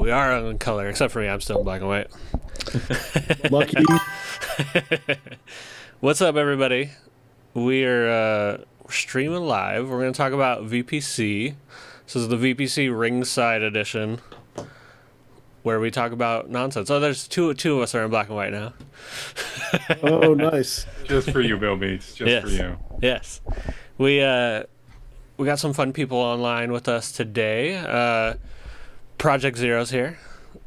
we are in color, except for me. I'm still in black and white. Lucky. What's up, everybody? We're streaming live. We're going to talk about VPC. This is the VPC Ringside edition, where we talk about nonsense. Oh, there's two of us are in black and white now. Oh, nice. Just for you, Bill Beats. Just for you. Yes. We got some fun people online with us today. Project Zero's here.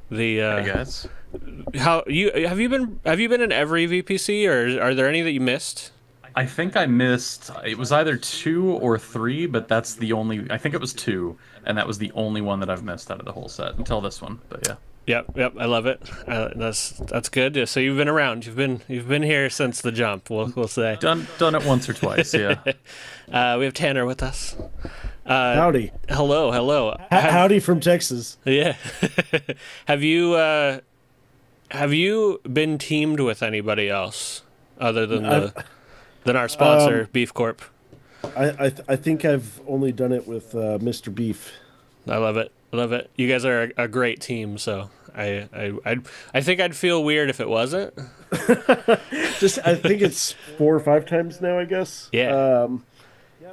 Hey guys. Have you been in every VPC, or are there any that you missed? I think I missed. It was either 2 or 3, but that's the only. I think it was 2, and that was the only one that I've missed out of the whole set until this one. But yeah. Yep. I love it. That's good. Yeah, so you've been around. You've been here since the jump. We'll say. Done it once or twice. Yeah. We have Tanner with us. Howdy. Hello. Howdy from Texas. Yeah. Have you been teamed with anybody else other than our sponsor, Beef Corp? I think I've only done it with Mr. Beef. I love it. You guys are a great team, so I think I'd feel weird if it wasn't. I think it's 4 or 5 times now, I guess. Yeah.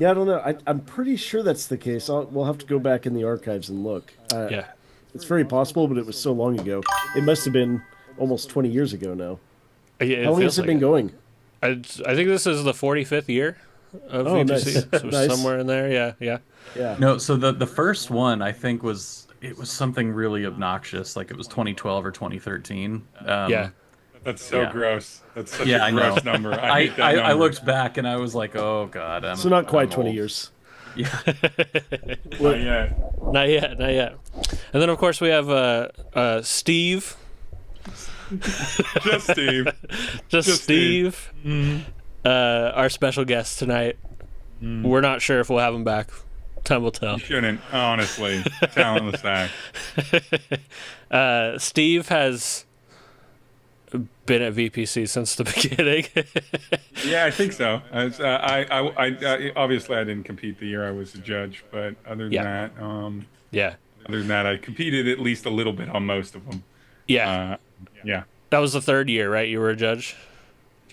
Yeah, I don't know. I'm pretty sure that's the case. We'll have to go back in the archives and look. Yeah. It's very possible, but it was so long ago. It must have been almost 20 years ago now. Yeah, How long has it been going? I think this is the 45th year of VPC. Nice. So Nice. Somewhere in there, yeah. No, so the first one I think was something really obnoxious, like it was 2012 or 2013. Yeah. That's so gross. That's such Yeah, a I know. gross number. I hate that number. I looked back and I was like, oh god. So not quite I'm 20 old. years. Yeah. Not yet. Not yet. And then of course we have Steve. Just Steve. Just Steve. Our special guest tonight. We're not sure if we'll have him back. Time will tell. You shouldn't, honestly. Talentless act. Steve has been at VPC since the beginning. Yeah, I think so. I obviously I didn't compete the year I was a judge, but other than Yeah. other than that, I competed at least a little bit on most of them. Yeah. Yeah. That was the third year, right? You were a judge?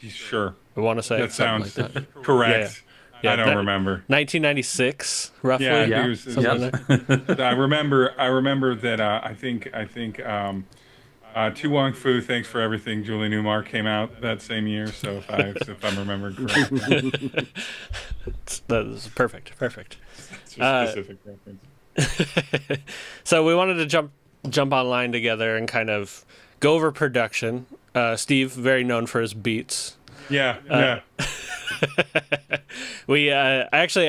Sure. I want to say That something sounds like that. correct. Yeah, I don't remember. 1996, roughly. Yeah, Yeah. it was, Something like that. I remember that. I think Tu Wong Fu, Thanks for Everything, Julie Newmar came out that same year. So if I'm remembering correctly, That is perfect. that's a specific reference. So we wanted to jump online together and kind of go over production. Steve, very known for his beats. Yeah. We actually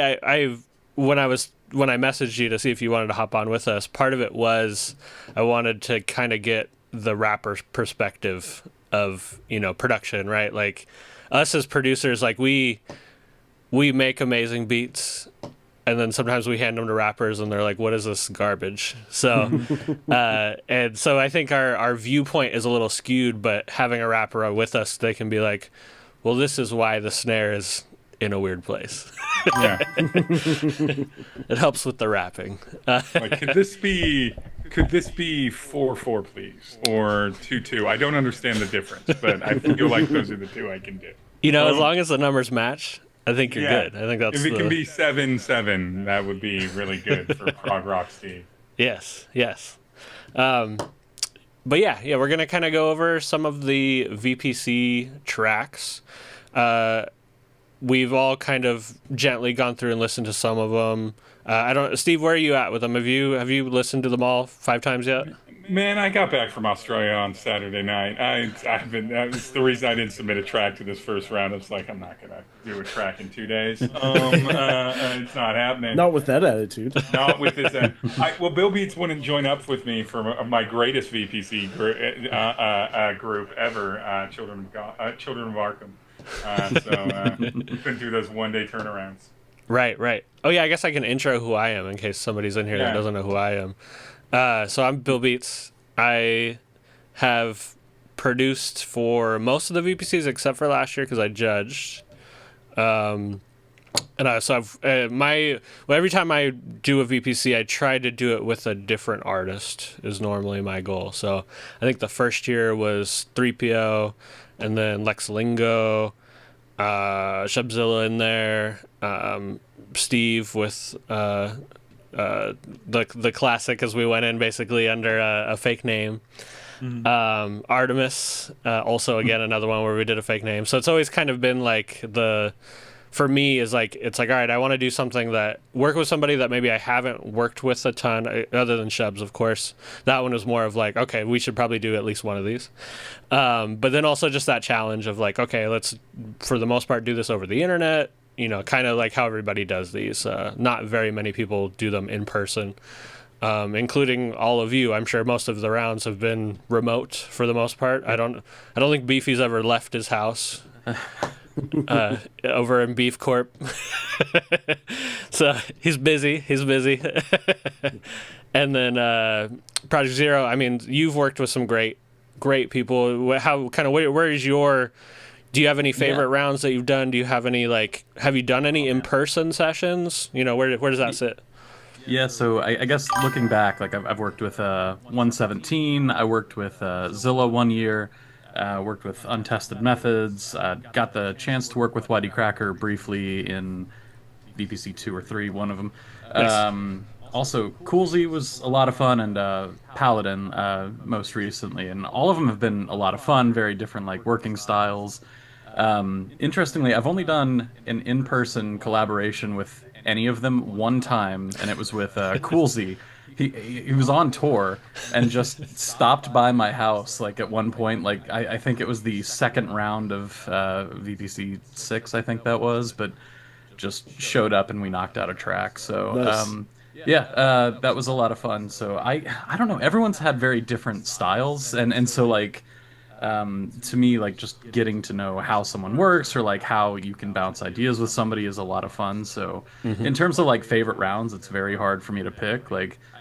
when I messaged you to see if you wanted to hop on with us, part of it was I wanted to kind of get the rapper's perspective of production, right? Like us as producers, like we make amazing beats, and then sometimes we hand them to rappers and they're like, what is this garbage? So and so I think our viewpoint is a little skewed, but having a rapper with us, they can be like, well, this is why the snare is in a weird place. Yeah. It helps with the rapping. Like, could this be 4/4, please, or 2/2? I don't understand the difference, but I feel like those are the two I can do. As long as the numbers match, I think you're good. I think that's if it can be 7/7, that would be really good for prog rock Steve. Yes. But yeah, we're gonna kind of go over some of the VPC tracks. We've all kind of gently gone through and listened to some of them. Steve, where are you at with them? Have you listened to them all 5 times yet? Man, I got back from Australia on Saturday night. That's the reason I didn't submit a track to this first round. It's like, I'm not gonna do a track in 2 days. It's not happening. Not with that attitude. Not with this. Well, Bill Beats wouldn't join up with me for my greatest VPC group ever, Children of Arkham. Couldn't do those 1-day turnarounds. Right. Oh yeah, I guess I can intro who I am in case somebody's in here that doesn't know who I am. So I'm Bill Beats. I have produced for most of the VPCs except for last year because I judged. And so every time I do a VPC, I try to do it with a different artist is normally my goal. So I think the first year was 3PO, and then Lex Lingo, Shubzilla in there, Steve with the classic as we went in basically under a fake name. Artemis, also again another one where we did a fake name. So it's always kind of been like for me is like it's like all right, I want to do something that work with somebody that maybe I haven't worked with a ton other than Shubs, of course. That one was more of like, okay, we should probably do at least one of these. But then also just that challenge of like, okay, let's for the most part do this over the internet, kind of like how everybody does these. Not very many people do them in person. Including all of you. I'm sure most of the rounds have been remote for the most part. I don't think Beefy's ever left his house. Over in Beef Corp. So he's busy. And then Project Zero, I mean, you've worked with some great people. Where is your, do you have any favorite rounds that you've done? Do you have any, have you done any in-person sessions? Where does that sit? Yeah, so I guess looking back, I've worked with 117, I worked with Zilla 1 year, worked with Untested Methods, got the chance to work with YD Cracker briefly in VPC 2 or 3, one of them. Nice. Also, Coolsy was a lot of fun, and Paladin most recently, and all of them have been a lot of fun, very different working styles. Interestingly, I've only done an in-person collaboration with any of them one time, and it was with Coolsy. He was on tour and just stopped by my house at one point. I think it was the second round of VPC 6, I think that was, but just showed up and we knocked out a track. So nice. That was a lot of fun. So I don't know, everyone's had very different styles, and so to me, just getting to know how someone works or how you can bounce ideas with somebody is a lot of fun. So in terms of favorite rounds, it's very hard for me to pick.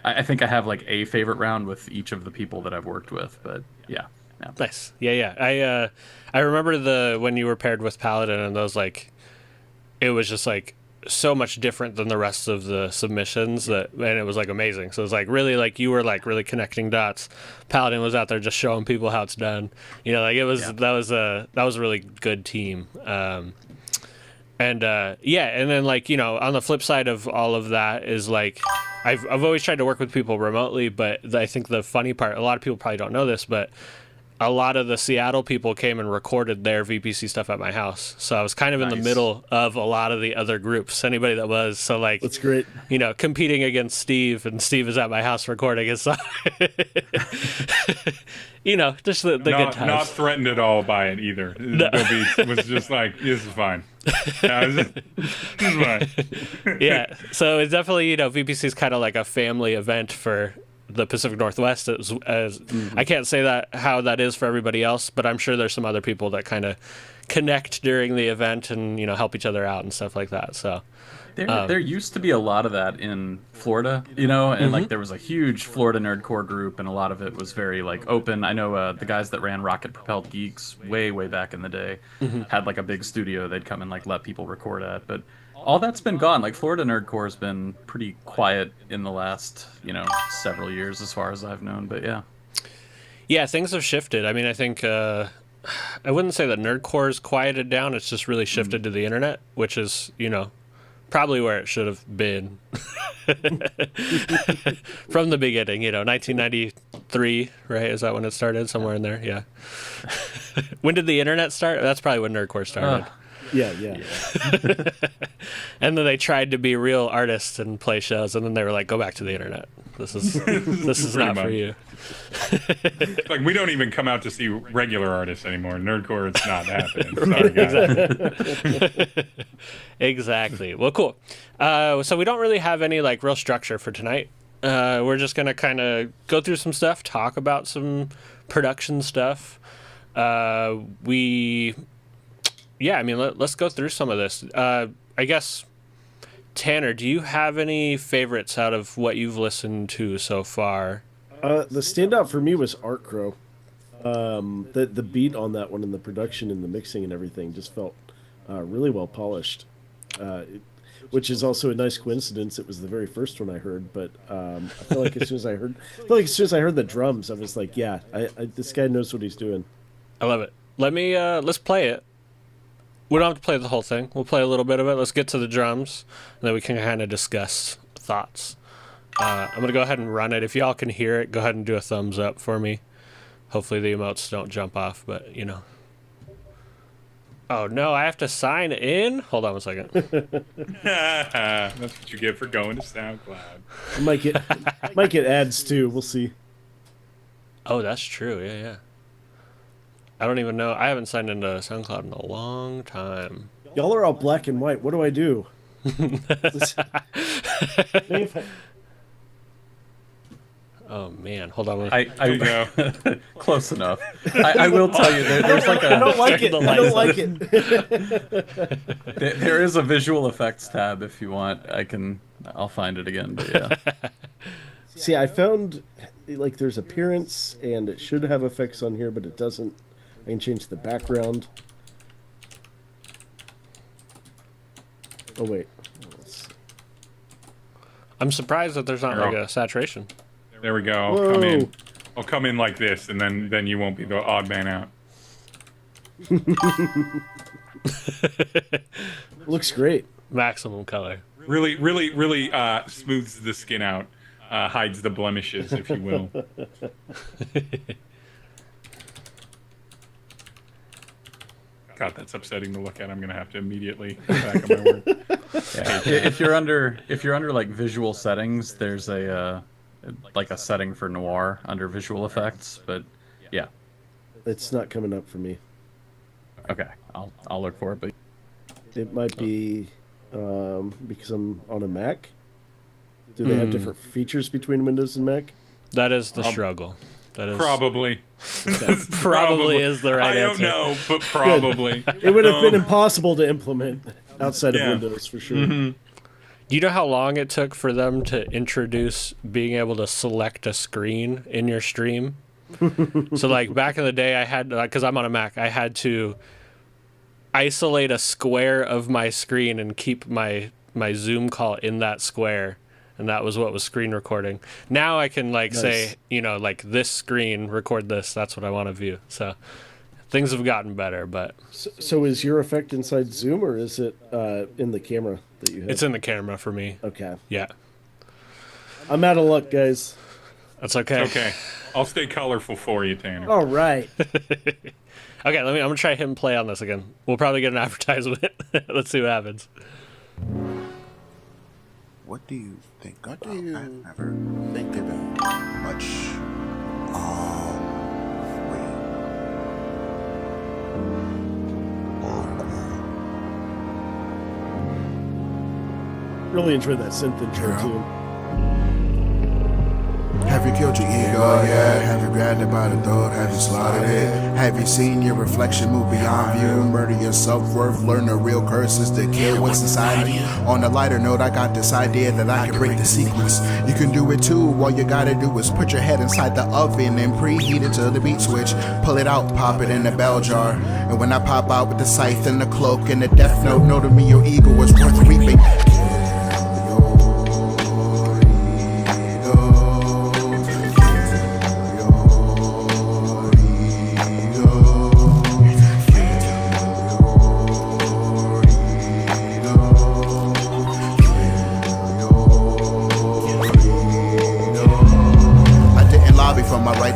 I think I have a favorite round with each of the people that I've worked with, but yeah. Nice. Yeah. I remember when you were paired with Paladin, and those it was just so much different than the rest of the submissions and it was amazing. So it was really you were really connecting dots. Paladin was out there just showing people how it's done. It was that was a really good team. And then on the flip side of all of that is I've always tried to work with people remotely, but I think the funny part, a lot of people probably don't know this, but a lot of the Seattle people came and recorded their VPC stuff at my house. So I was kind of in the middle of a lot of the other groups, anybody that was. So that's great. Competing against Steve, and Steve is at my house recording his song. Just the good times. Not threatened at all by it either. No. Was just this is fine. This is fine. Yeah. So it's definitely, VPC is kind of like a family event for the Pacific Northwest, as I can't say how that is for everybody else, but I'm sure there's some other people that kind of connect during the event and help each other out and stuff like that. So there used to be a lot of that in Florida, and there was a huge Florida nerdcore group, and a lot of it was very open. I know the guys that ran Rocket Propelled Geeks way back in the day had a big studio they'd come and let people record at, but all that's been gone. Florida nerdcore has been pretty quiet in the last, several years as far as I've known. But yeah, things have shifted. I mean, I think I wouldn't say that nerdcore's quieted down. It's just really shifted to the internet, which is, probably where it should have been from the beginning. 1993, right? Is that when it started? Somewhere in there, yeah. When did the internet start? That's probably when nerdcore started. Yeah. And then they tried to be real artists and play shows, and then they were like, "Go back to the internet. This is not for you." We don't even come out to see regular artists anymore. Nerdcore, it's not happening. Sorry, exactly. Exactly. Well, cool. So we don't really have any real structure for tonight. We're just gonna kind of go through some stuff, talk about some production stuff. Let's go through some of this. I guess, Tanner, do you have any favorites out of what you've listened to so far? The standout for me was Art Crow. The beat on that one and the production and the mixing and everything just felt really well polished. which is also a nice coincidence. It was the very first one I heard, but I feel like as soon as I heard the drums, I was like, yeah, this guy knows what he's doing. I love it. Let's play it. We don't have to play the whole thing. We'll play a little bit of it. Let's get to the drums, and then we can kind of discuss thoughts. I'm going to go ahead and run it. If y'all can hear it, go ahead and do a thumbs up for me. Hopefully the emotes don't jump off, but, you know. Oh, no, I have to sign in? Hold on one second. That's what you get for going to SoundCloud. Might get ads, too. We'll see. Oh, that's true. Yeah. I don't even know. I haven't signed into SoundCloud in a long time. Y'all are all black and white. What do I do? Oh man, hold on. Close enough. I will tell you, there's like a. I don't like it. I don't like it. There is a visual effects tab if you want. I'll find it again. But yeah. See, I found like there's appearance and it should have effects on here, but it doesn't. I can change the background. Oh wait. I'm surprised that there's not like a saturation. There we go. Whoa. I'll come in like this, and then you won't be the odd man out. Looks great. Maximum color. Really smooths the skin out, hides the blemishes, if you will. God, that's upsetting to look at. I'm gonna have to immediately get back on my word. Yeah. If you're under like visual settings, there's a like a setting for noir under visual effects, but yeah, it's not coming up for me. Okay, I'll look for it, but it might be because I'm on a Mac. Do they have different features between Windows and Mac? That is the struggle. That is Probably. probably is the right I answer. don't know, but probably. It would have been impossible to implement outside of Windows for sure. Do you know how long it took for them to introduce being able to select a screen in your stream? So like back in the day, I had, because I'm on a Mac, I had to isolate a square of my screen and keep my Zoom call in that square. And that was what was screen recording. Now I can say, like this screen, record this. That's what I want to view. So things have gotten better, but. So is your effect inside Zoom or is it in the camera that you have? It's in the camera for me. Okay. Yeah. I'm out of luck, guys. That's okay. Okay. I'll stay colorful for you, Tanner. All right. Okay, I'm gonna try him play on this again. We'll probably get an advertisement. Let's see what happens. What do you think about? I've never think about much. Really enjoyed that synth intro too. Have you killed your ego yet? Have you grabbed it by the throat? Have you slaughtered it? Have you seen your reflection move beyond view? Murder your self-worth, learn the real curses to kill what's inside of you. On a lighter note, I got this idea that I can break the sequence. You can do it too. All you gotta do is put your head inside the oven and preheat it to the beat switch. Pull it out, pop it in the bell jar. And when I pop out with the scythe and the cloak and the death note, know to me your ego was worth reaping.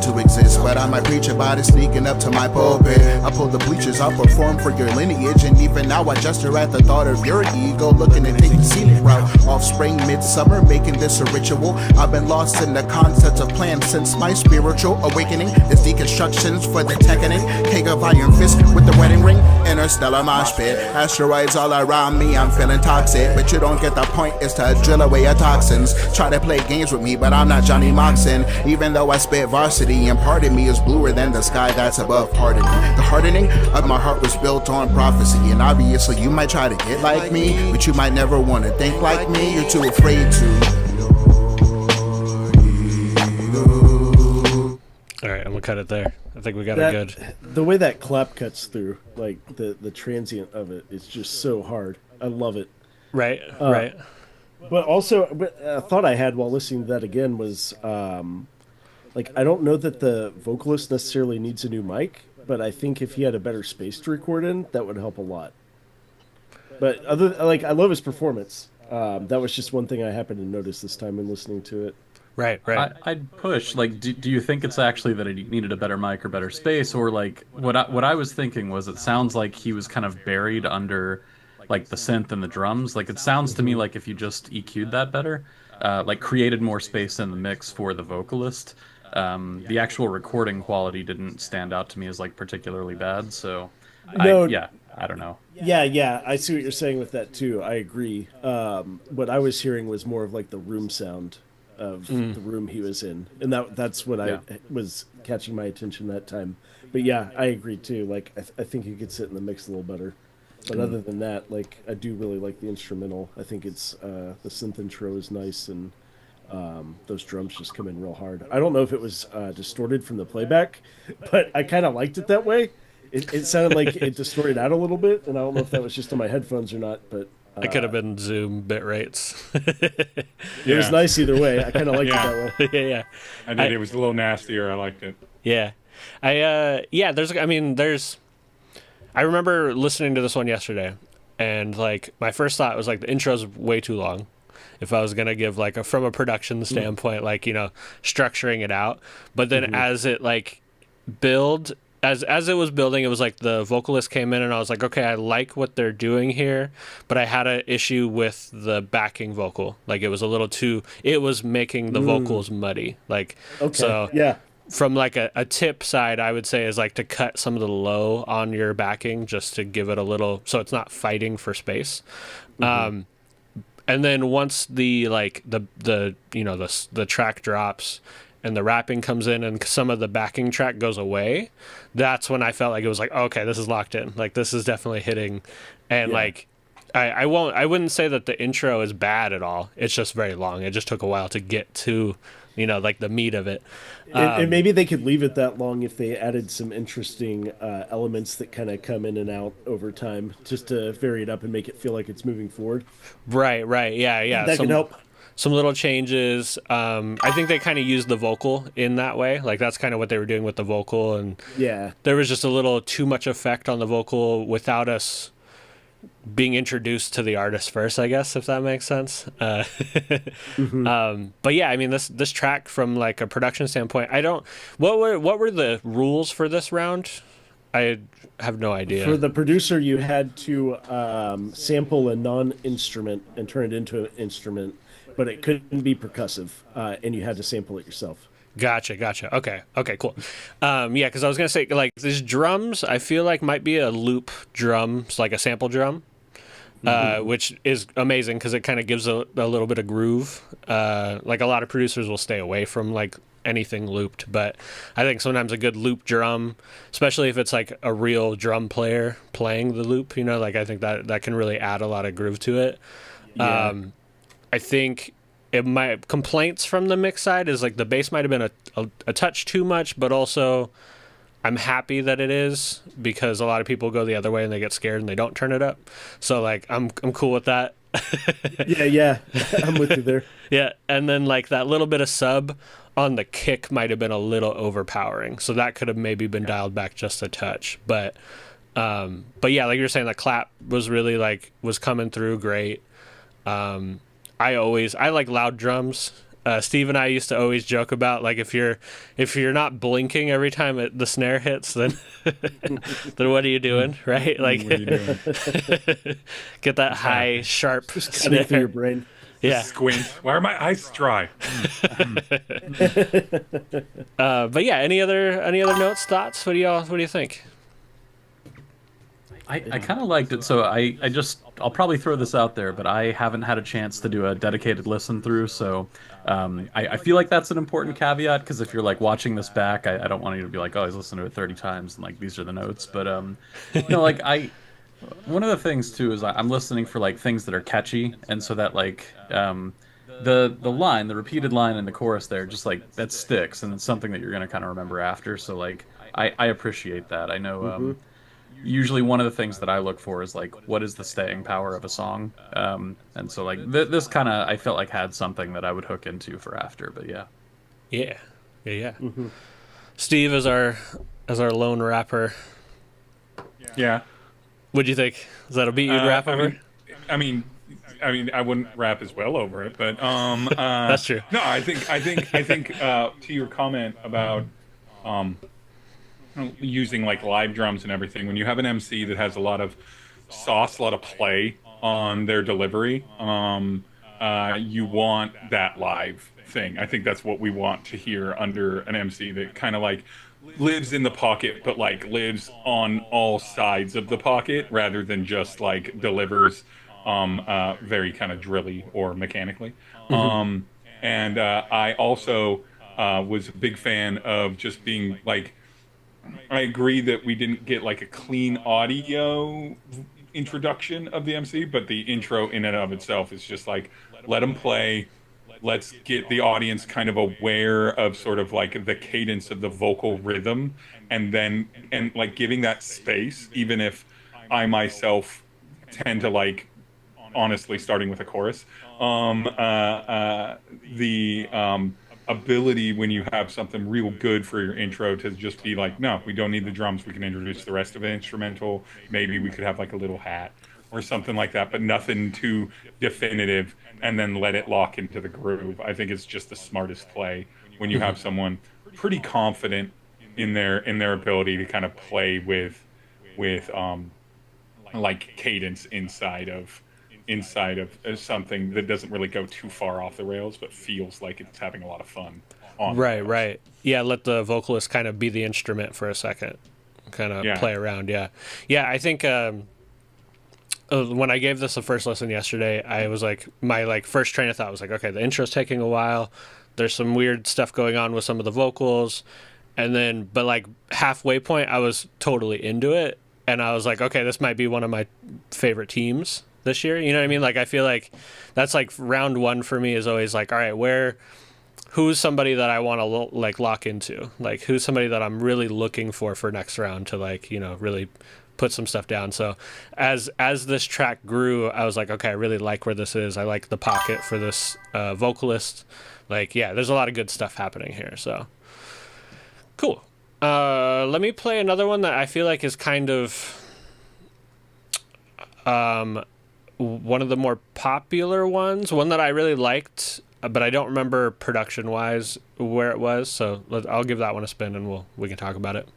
To exist, but I might preach about it sneaking up to my pulpit. I pull the bleachers, I'll perform for your lineage, and even now I gesture at the thought of your ego, looking to take the scenic route. Offspring, midsummer, making this a ritual. I've been lost in the concept of plans since my spiritual awakening. It's deconstructions for the technic, cake of iron fist with the wedding ring, interstellar mosh pit. Asteroids all around me, I'm feeling toxic, but you don't get the point. It's to drill away your toxins. Try to play games with me, but I'm not Johnny Moxon, even though I spit varsity. And part of me is bluer than the sky that's above hardening. The hardening of my heart was built on prophecy. And obviously you might try to get like me, but you might never want to think like me. You're too afraid to. Alright, I'm gonna cut it there. I think we got it good. The way that clap cuts through, like the transient of it, is just so hard. I love it. Right, right. But also, a thought I had while listening to that again was, like, I don't know that the vocalist necessarily needs a new mic, but I think if he had a better space to record in, that would help a lot. But I love his performance. That was just one thing I happened to notice this time in listening to it. Right, right. I'd push. Like, do you think it's actually that he needed a better mic or better space, or like what I was thinking was it sounds like he was kind of buried under like the synth and the drums. Like it sounds to me like if you just EQ'd that better, like created more space in the mix for the vocalist, the actual recording quality didn't stand out to me as like particularly bad. So, No, I don't know. yeah, I see what you're saying with that too. I agree. What I was hearing was more of like the room sound of the room he was in, and that's what I was catching my attention that time. But yeah, I agree too. Like I think he could sit in the mix a little better. But other than that, like I do really like the instrumental. I think it's the synth intro is nice, and those drums just come in real hard. I don't know if it was distorted from the playback, but I kind of liked it that way. It sounded like it distorted out a little bit, and I don't know if that was just on my headphones or not, but It could have been Zoom bit rates. it was nice either way. I kind of liked it that way. Yeah. I did. It was a little nastier. I liked it. Yeah. I remember listening to this one yesterday, and like my first thought was like the intro's way too long. If I was gonna give like from a production standpoint, like structuring it out, but then as it like build as it was building, it was like the vocalist came in, and I was like, okay, I like what they're doing here, but I had an issue with the backing vocal. Like it was a little too. It was making the vocals muddy. Like so. Yeah. From like a tip side, I would say is like to cut some of the low on your backing just to give it a little, so it's not fighting for space. And then once the track drops and the rapping comes in and some of the backing track goes away, that's when I felt like it was like, okay, this is locked in. Like this is definitely hitting. And like I wouldn't say that the intro is bad at all. It's just very long. It just took a while to get to like the meat of it. And maybe they could leave it that long if they added some interesting elements that kind of come in and out over time, just to vary it up and make it feel like it's moving forward. Right. Yeah. That can help. Some little changes. I think they kind of used the vocal in that way. Like that's kind of what they were doing with the vocal, and there was just a little too much effect on the vocal without us being introduced to the artist first, I guess, if that makes sense. But yeah, I mean, this track from like a production standpoint, what were the rules for this round? I have no idea. For the producer, you had to sample a non-instrument and turn it into an instrument, but it couldn't be percussive, and you had to sample it yourself. Gotcha. Okay, cool. Yeah, because I was gonna say like these drums, I feel like might be a loop drum, so like a sample drum, which is amazing because it kind of gives a little bit of groove. Like a lot of producers will stay away from like anything looped, but I think sometimes a good loop drum, especially if it's like a real drum player playing the loop, like I think that can really add a lot of groove to it. Yeah. I think. My complaints from the mix side is like the bass might have been a touch too much, but also I'm happy that it is because a lot of people go the other way and they get scared and they don't turn it up. So like I'm cool with that. yeah, I'm with you there. Yeah, and then like that little bit of sub on the kick might have been a little overpowering, so that could have maybe been dialed back just a touch. But yeah, like you're saying, the clap was really was coming through great. I like loud drums. Steve and I used to always joke about like if you're not blinking every time the snare hits, then then what are you doing, right? Like What are you doing? get that high sharp Cutting through your brain. Yeah. Squint. Why are my eyes dry? But yeah, any other notes, thoughts? What do you think? I kind of liked it, so I'll probably throw this out there, but I haven't had a chance to do a dedicated listen through, so I feel like that's an important caveat, because if you're like watching this back, I don't want you to be like, oh, he's listened to it 30 times and like these are the notes, but one of the things too is I'm listening for like things that are catchy, and so that like the repeated line in the chorus there, just like that sticks, and it's something that you're gonna kind of remember after. So like I appreciate that. I know usually one of the things that I look for is like, what is the staying power of a song? And so like this kind of I felt like had something that I would hook into for after. But yeah. Yeah. Steve as our lone rapper. Yeah. What'd you think? Is that a beat you'd rap over? I mean, I wouldn't rap as well over it, but That's true. No, I think to your comment about using like live drums and everything, when you have an MC that has a lot of sauce, a lot of play on their delivery, you want that live thing. I think that's what we want to hear under an MC that kind of like lives in the pocket, but like lives on all sides of the pocket rather than just like delivers very kind of drilly or mechanically. And I also was a big fan of just being like, I agree that we didn't get like a clean audio introduction of the MC, but the intro in and of itself is just like, let them play. Let's get the audience kind of aware of sort of like the cadence of the vocal rhythm, and like giving that space, even if I myself tend to like, honestly, starting with a chorus, the ability when you have something real good for your intro to just be like, no, we don't need the drums. We can introduce the rest of it instrumental. Maybe we could have like a little hat or something like that, but nothing too definitive, and then let it lock into the groove. I think it's just the smartest play when you have someone pretty confident in their ability to kind of play with like cadence inside of something that doesn't really go too far off the rails, but feels like it's having a lot of fun. Right. Yeah, let the vocalist kind of be the instrument for a second, kind of play around. Yeah. I think when I gave this a first listen yesterday, I was like, my like first train of thought was like, okay, the intro's taking a while. There's some weird stuff going on with some of the vocals, and then but like halfway point, I was totally into it, and I was like, okay, this might be one of my favorite teams this year. You know what I mean? Like, I feel like that's like round one for me is always like, all right, who's somebody that I want to like lock into? Like, who's somebody that I'm really looking for next round to like, you know, really put some stuff down. So as this track grew, I was like, okay, I really like where this is. I like the pocket for this vocalist. Like, yeah, there's a lot of good stuff happening here. So cool. Let me play another one that I feel like is kind of one of the more popular ones, one that I really liked, but I don't remember production wise where it was. So I'll give that one a spin, and we can talk about it.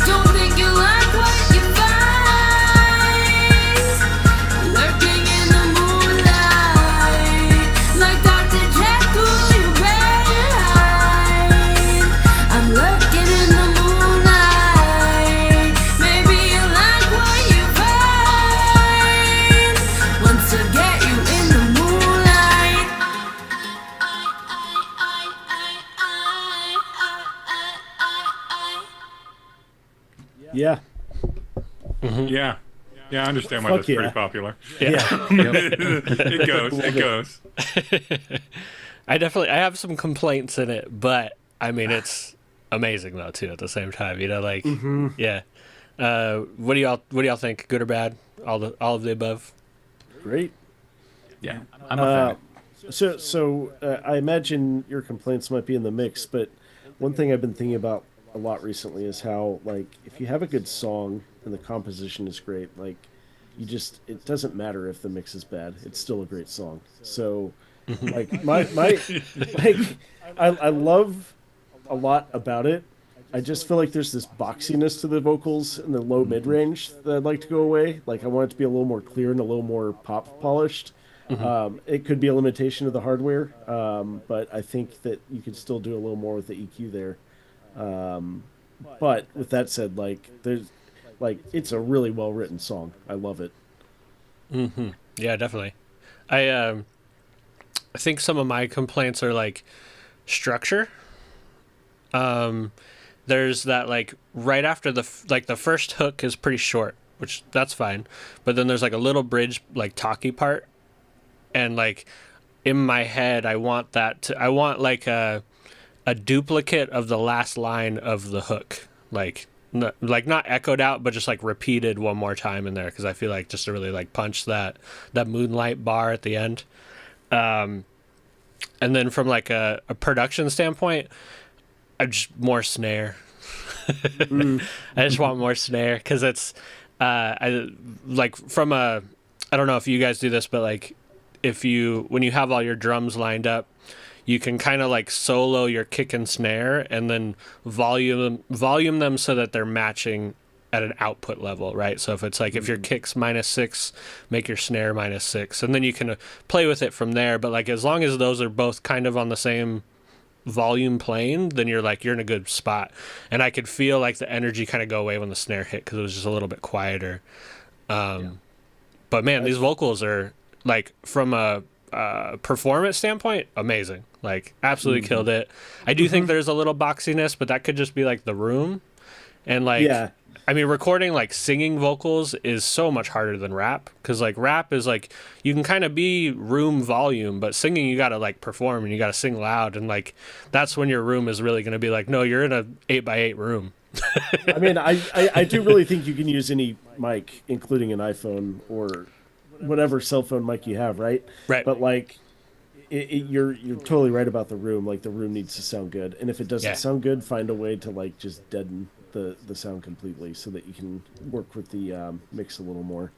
Don't think Yeah. Yeah, I understand why Fuck that's yeah. pretty popular. Yeah. It goes. It goes. I have some complaints in it, but I mean it's amazing though too at the same time. You know, like yeah. What do y'all think? Good or bad? All of the above. Great. Yeah, I'm a fan. So I imagine your complaints might be in the mix, but one thing I've been thinking about a lot recently is how, like, if you have a good song and the composition is great, like, it doesn't matter if the mix is bad. It's still a great song. So, like, like, I love a lot about it. I just feel like there's this boxiness to the vocals in the low mid range that I'd like to go away. Like, I want it to be a little more clear and a little more pop polished. It could be a limitation of the hardware, but I think that you could still do a little more with the EQ there. But with that said, it's a really well written song. I love it. Yeah, definitely. I think some of my complaints are like structure. There's that like right after the first hook is pretty short, which that's fine, but then there's like a little bridge like talky part, and like in my head I want like a duplicate of the last line of the hook, like not echoed out, but just like repeated one more time in there, because I feel like just to really like punch that moonlight bar at the end. And then from like a production standpoint, I just more snare. I just want more snare, because it's I like from a, I don't know if you guys do this, but like when you have all your drums lined up, you can kind of like solo your kick and snare and then volume them so that they're matching at an output level, right? So if it's like if your kick's -6, make your snare -6, and then you can play with it from there. But like as long as those are both kind of on the same volume plane, then you're in a good spot. And I could feel like the energy kind of go away when the snare hit, because it was just a little bit quieter. But man, these vocals are like, from a performance standpoint, amazing. Like absolutely killed it. I do think there's a little boxiness, but that could just be like the room. And like, I mean, recording like singing vocals is so much harder than rap, because like rap is like you can kind of be room volume, but singing you got to like perform and you got to sing loud, and like that's when your room is really going to be like, no, you're in a 8x8 room. I mean, I do really think you can use any mic, including an iPhone or whatever cell phone mic you have, right? Right. But like, you're totally right about the room. Like the room needs to sound good, and if it doesn't sound good, find a way to like just deaden the sound completely so that you can work with the mix a little more.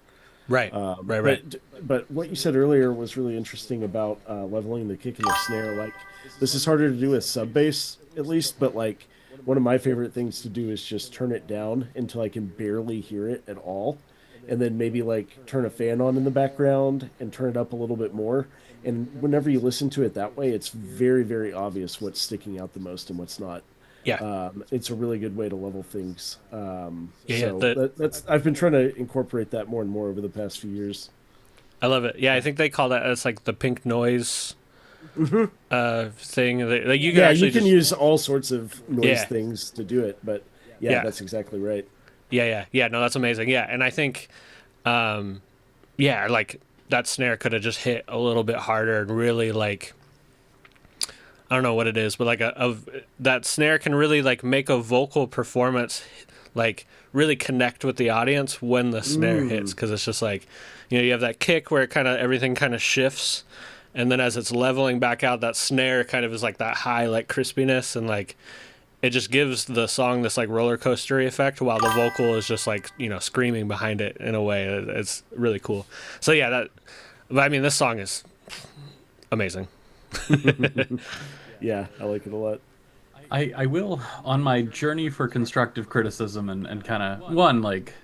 Right. But what you said earlier was really interesting about leveling the kick and the snare. Like, this is harder to do with sub bass, at least, but like one of my favorite things to do is just turn it down until I can barely hear it at all, and then maybe like turn a fan on in the background and turn it up a little bit more. And whenever you listen to it that way, it's very, very obvious what's sticking out the most and what's not. Yeah. It's a really good way to level things. Yeah, that's I've been trying to incorporate that more and more over the past few years. I love it. Yeah, I think they call that, it's like the pink noise thing. Like you can you can use all sorts of noise things to do it, but that's exactly right. Yeah. No, that's amazing. Yeah, and I think, like that snare could have just hit a little bit harder and really like, I don't know what it is, but like that snare can really like make a vocal performance like really connect with the audience when the snare hits, because it's just like, you have that kick where everything kind of shifts, and then as it's leveling back out, that snare kind of is like that high like crispiness, and like it just gives the song this like roller coastery effect while the vocal is just like, screaming behind it in a way. It's really cool. So this song is amazing. Yeah, I like it a lot. I will, on my journey for constructive criticism and kind of like,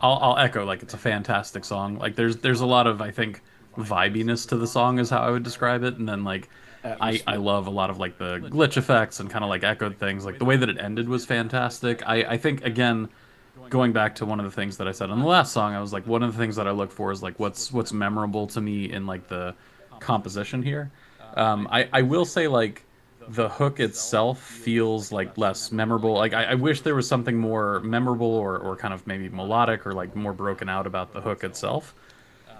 I'll echo, like, it's a fantastic song. Like there's a lot of, I think, vibiness to the song is how I would describe it, and then like I love a lot of like the glitch effects and kind of like echoed things. Like the way that it ended was fantastic. I think, again, going back to one of the things that I said on the last song, I was like, one of the things that I look for is like what's memorable to me in like the composition here. I will say, like, the hook itself feels like less memorable. Like I wish there was something more memorable or kind of maybe melodic or like more broken out about the hook itself.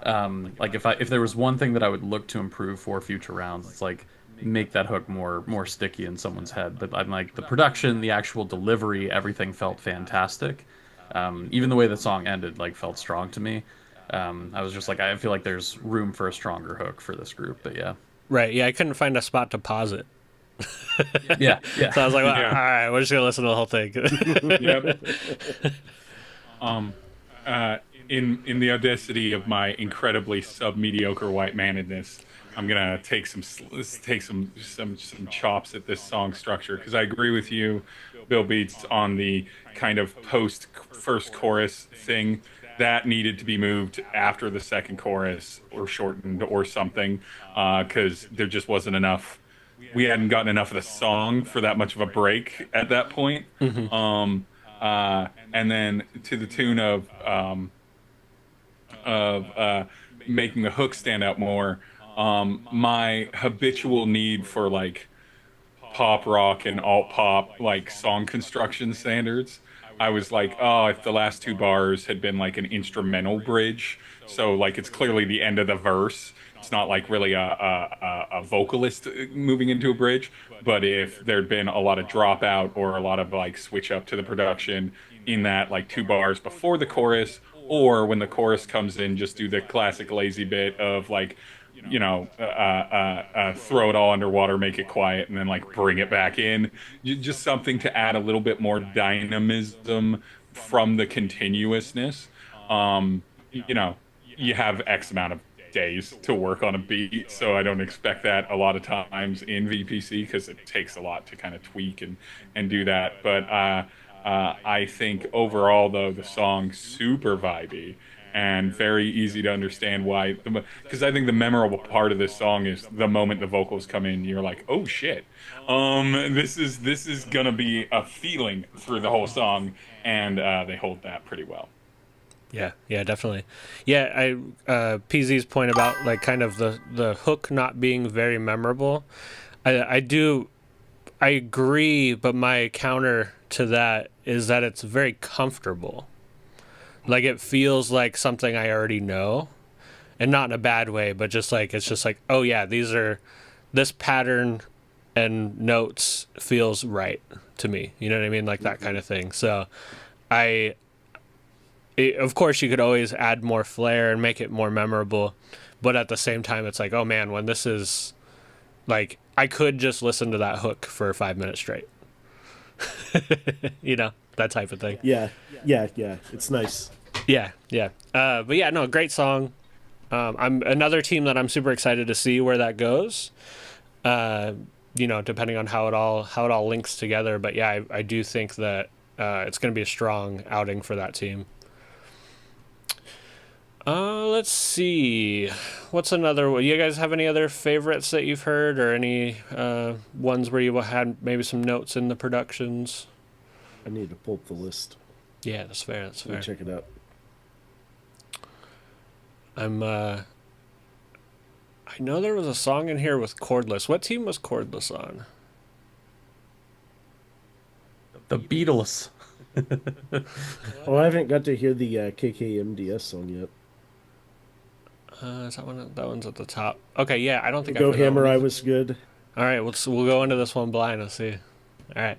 Like if there was one thing that I would look to improve for future rounds, it's like make that hook more sticky in someone's head. But I'm like the production, the actual delivery, everything felt fantastic. Even the way the song ended like felt strong to me. I was just like, I feel like there's room for a stronger hook for this group. But yeah. Right. Yeah, I couldn't find a spot to pause it. Yeah. So I was like, well, Yeah. all right, we're just gonna listen to the whole thing. Yep. In the audacity of my incredibly sub-mediocre white-manedness, I'm gonna take some chops at this song structure, because I agree with you, Bill Beats, on the kind of post first chorus thing that needed to be moved after the second chorus or shortened or something, because there just wasn't enough. We hadn't gotten enough of the song for that much of a break at that point. And then to the tune of making the hook stand out more, my habitual need for like pop rock and alt pop like song construction standards, I was like, oh, if the last two bars had been like an instrumental bridge, so like it's clearly the end of the verse, it's not like really a vocalist moving into a bridge, but if there'd been a lot of dropout or a lot of like switch up to the production in that like 2 bars before the chorus, or when the chorus comes in, just do the classic lazy bit of like, you know, throw it all underwater, make it quiet, and then like bring it back in. Just something to add a little bit more dynamism from the continuousness. You know, you have X amount of days to work on a beat, so I don't expect that a lot of times in VPC, because it takes a lot to kind of tweak and do that. But I think overall, though, the song's super vibey and very easy to understand why. Because I think the memorable part of this song is the moment the vocals come in, you're like, oh shit, this is gonna be a feeling through the whole song, and they hold that pretty well. Yeah, definitely. Yeah, PZ's point about like kind of the hook not being very memorable, I agree, but my counter to that is that it's very comfortable. Like it feels like something I already know, and not in a bad way, but just like it's just like, oh yeah, this pattern and notes feels right to me. You know what I mean? Like that kind of thing. So of course you could always add more flair and make it more memorable, but at the same time it's like, oh man, when this is like, I could just listen to that hook for 5 minutes straight. You know, that type of thing. Yeah. It's nice. Yeah. But yeah, no, great song. I'm another team that I'm super excited to see where that goes. You know, depending on how it all links together. But yeah, I do think that it's going to be a strong outing for that team. Let's see. What's another one? You guys have any other favorites that you've heard, or any ones where you had maybe some notes in the productions? I need to pull up the list. Yeah, that's fair. Let me check it out. I know there was a song in here with Cordless. What team was Cordless on? The Beatles. Oh, I haven't got to hear the KKMDS song yet. Is that one? That one's at the top. Okay, yeah, I don't think Go I Hammer, I Was Good. All right, we'll go into this one blind. Let's see. All right.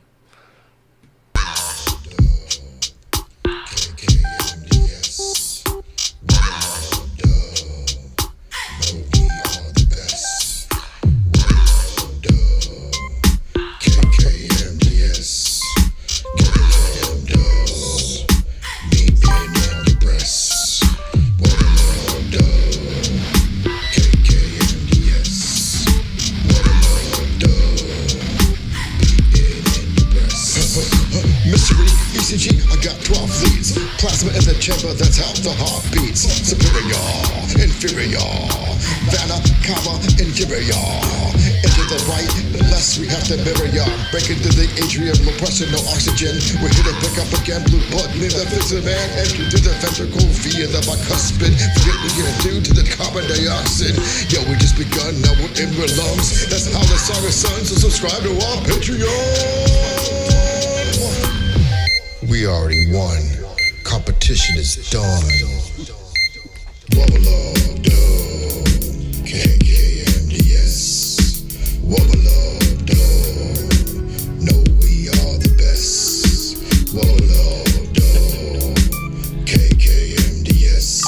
Plasma in the chamber, that's how the heart beats. Superior, inferior. Vanna, comma, interior. Into the right, the less we have to mirror ya. Breaking through the atrium, no pressure, no oxygen. We're here to pick up again, blue blood, near the physical man. Entry to the ventricle via the bicuspid. Forget what you're due to the carbon dioxide. Yo, we just begun, now we're in our lungs. That's how the song is sung, so subscribe to our Patreon. We already won. Competition is done. Wubble up, dub. KKMDS. Wubble up, dub. No, we are the best. Wubble up, dub. KKMDS.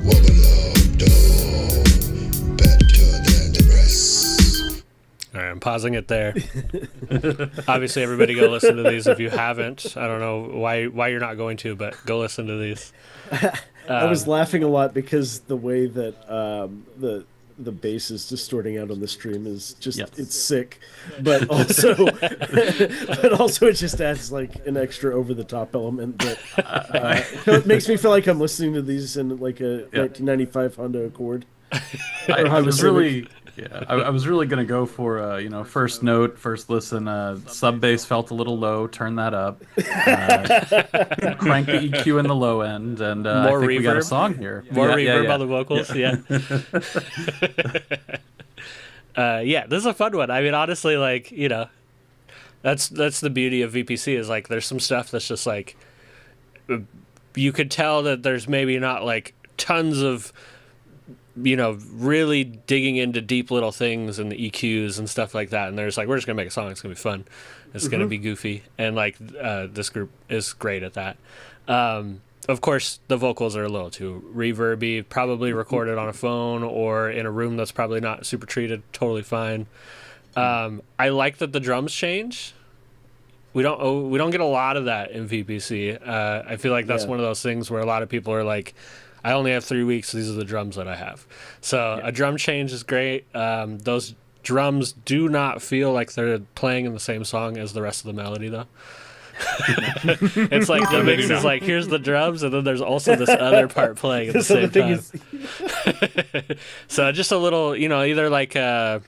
Wubble up, dub. Better than the rest. All right, I'm pausing it there. Obviously, everybody go listen to these if you haven't. I don't know why you're not going to, but go listen to these. I was laughing a lot because the way that the bass is distorting out on the stream is just it's sick, but also it just adds like an extra over the top element that it makes me feel like I'm listening to these in like a 1995 Honda Accord. I was really. Yeah, I was really gonna go for first note, first listen. Sub bass felt a little low. Turn that up. Crank the EQ in the low end, and more I think reverb. We got a song here. More reverb on the vocals. Yeah. This is a fun one. I mean, honestly, like that's the beauty of VPC is like there's some stuff that's just like you could tell that there's maybe not like tons of really digging into deep little things and the EQs and stuff like that. And there's like, we're just going to make a song. It's going to be fun. It's going to be goofy. And like, this group is great at that. Of course, the vocals are a little too reverby, probably recorded on a phone or in a room that's probably not super treated. Totally fine. I like that the drums change. We don't get a lot of that in VPC. I feel like that's one of those things where a lot of people are like, I only have 3 weeks. These are the drums that I have. So a drum change is great. Those drums do not feel like they're playing in the same song as the rest of the melody, though. It's like the mix is like, here's the drums, and then there's also this other part playing at the same time. So just a little, either like I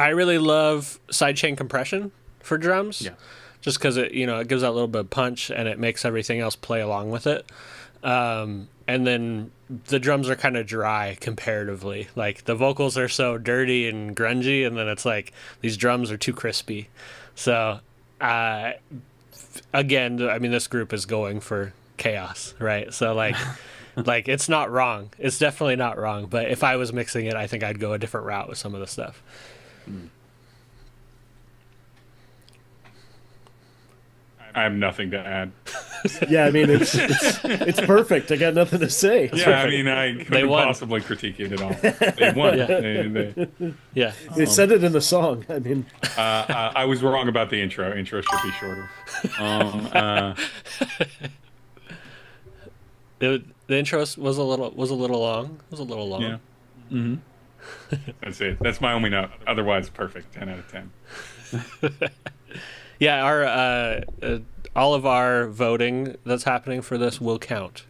really love sidechain compression for drums, just because it gives that little bit of punch and it makes everything else play along with it. And then the drums are kind of dry comparatively. Like the vocals are so dirty and grungy, and then it's like these drums are too crispy. So, again, I mean, this group is going for chaos, right? So like it's not wrong. It's definitely not wrong. But if I was mixing it, I think I'd go a different route with some of the stuff. I have nothing to add. Yeah, I mean it's perfect. I got nothing to say. I mean I couldn't possibly critique it at all. They won. They said it in the song. I mean, I was wrong about the intro. Intro should be shorter. The intro was a little long. It was a little long. Yeah. Mm-hmm. That's it. That's my only note. Otherwise, perfect. 10 out of 10. Yeah, our all of our voting that's happening for this will count.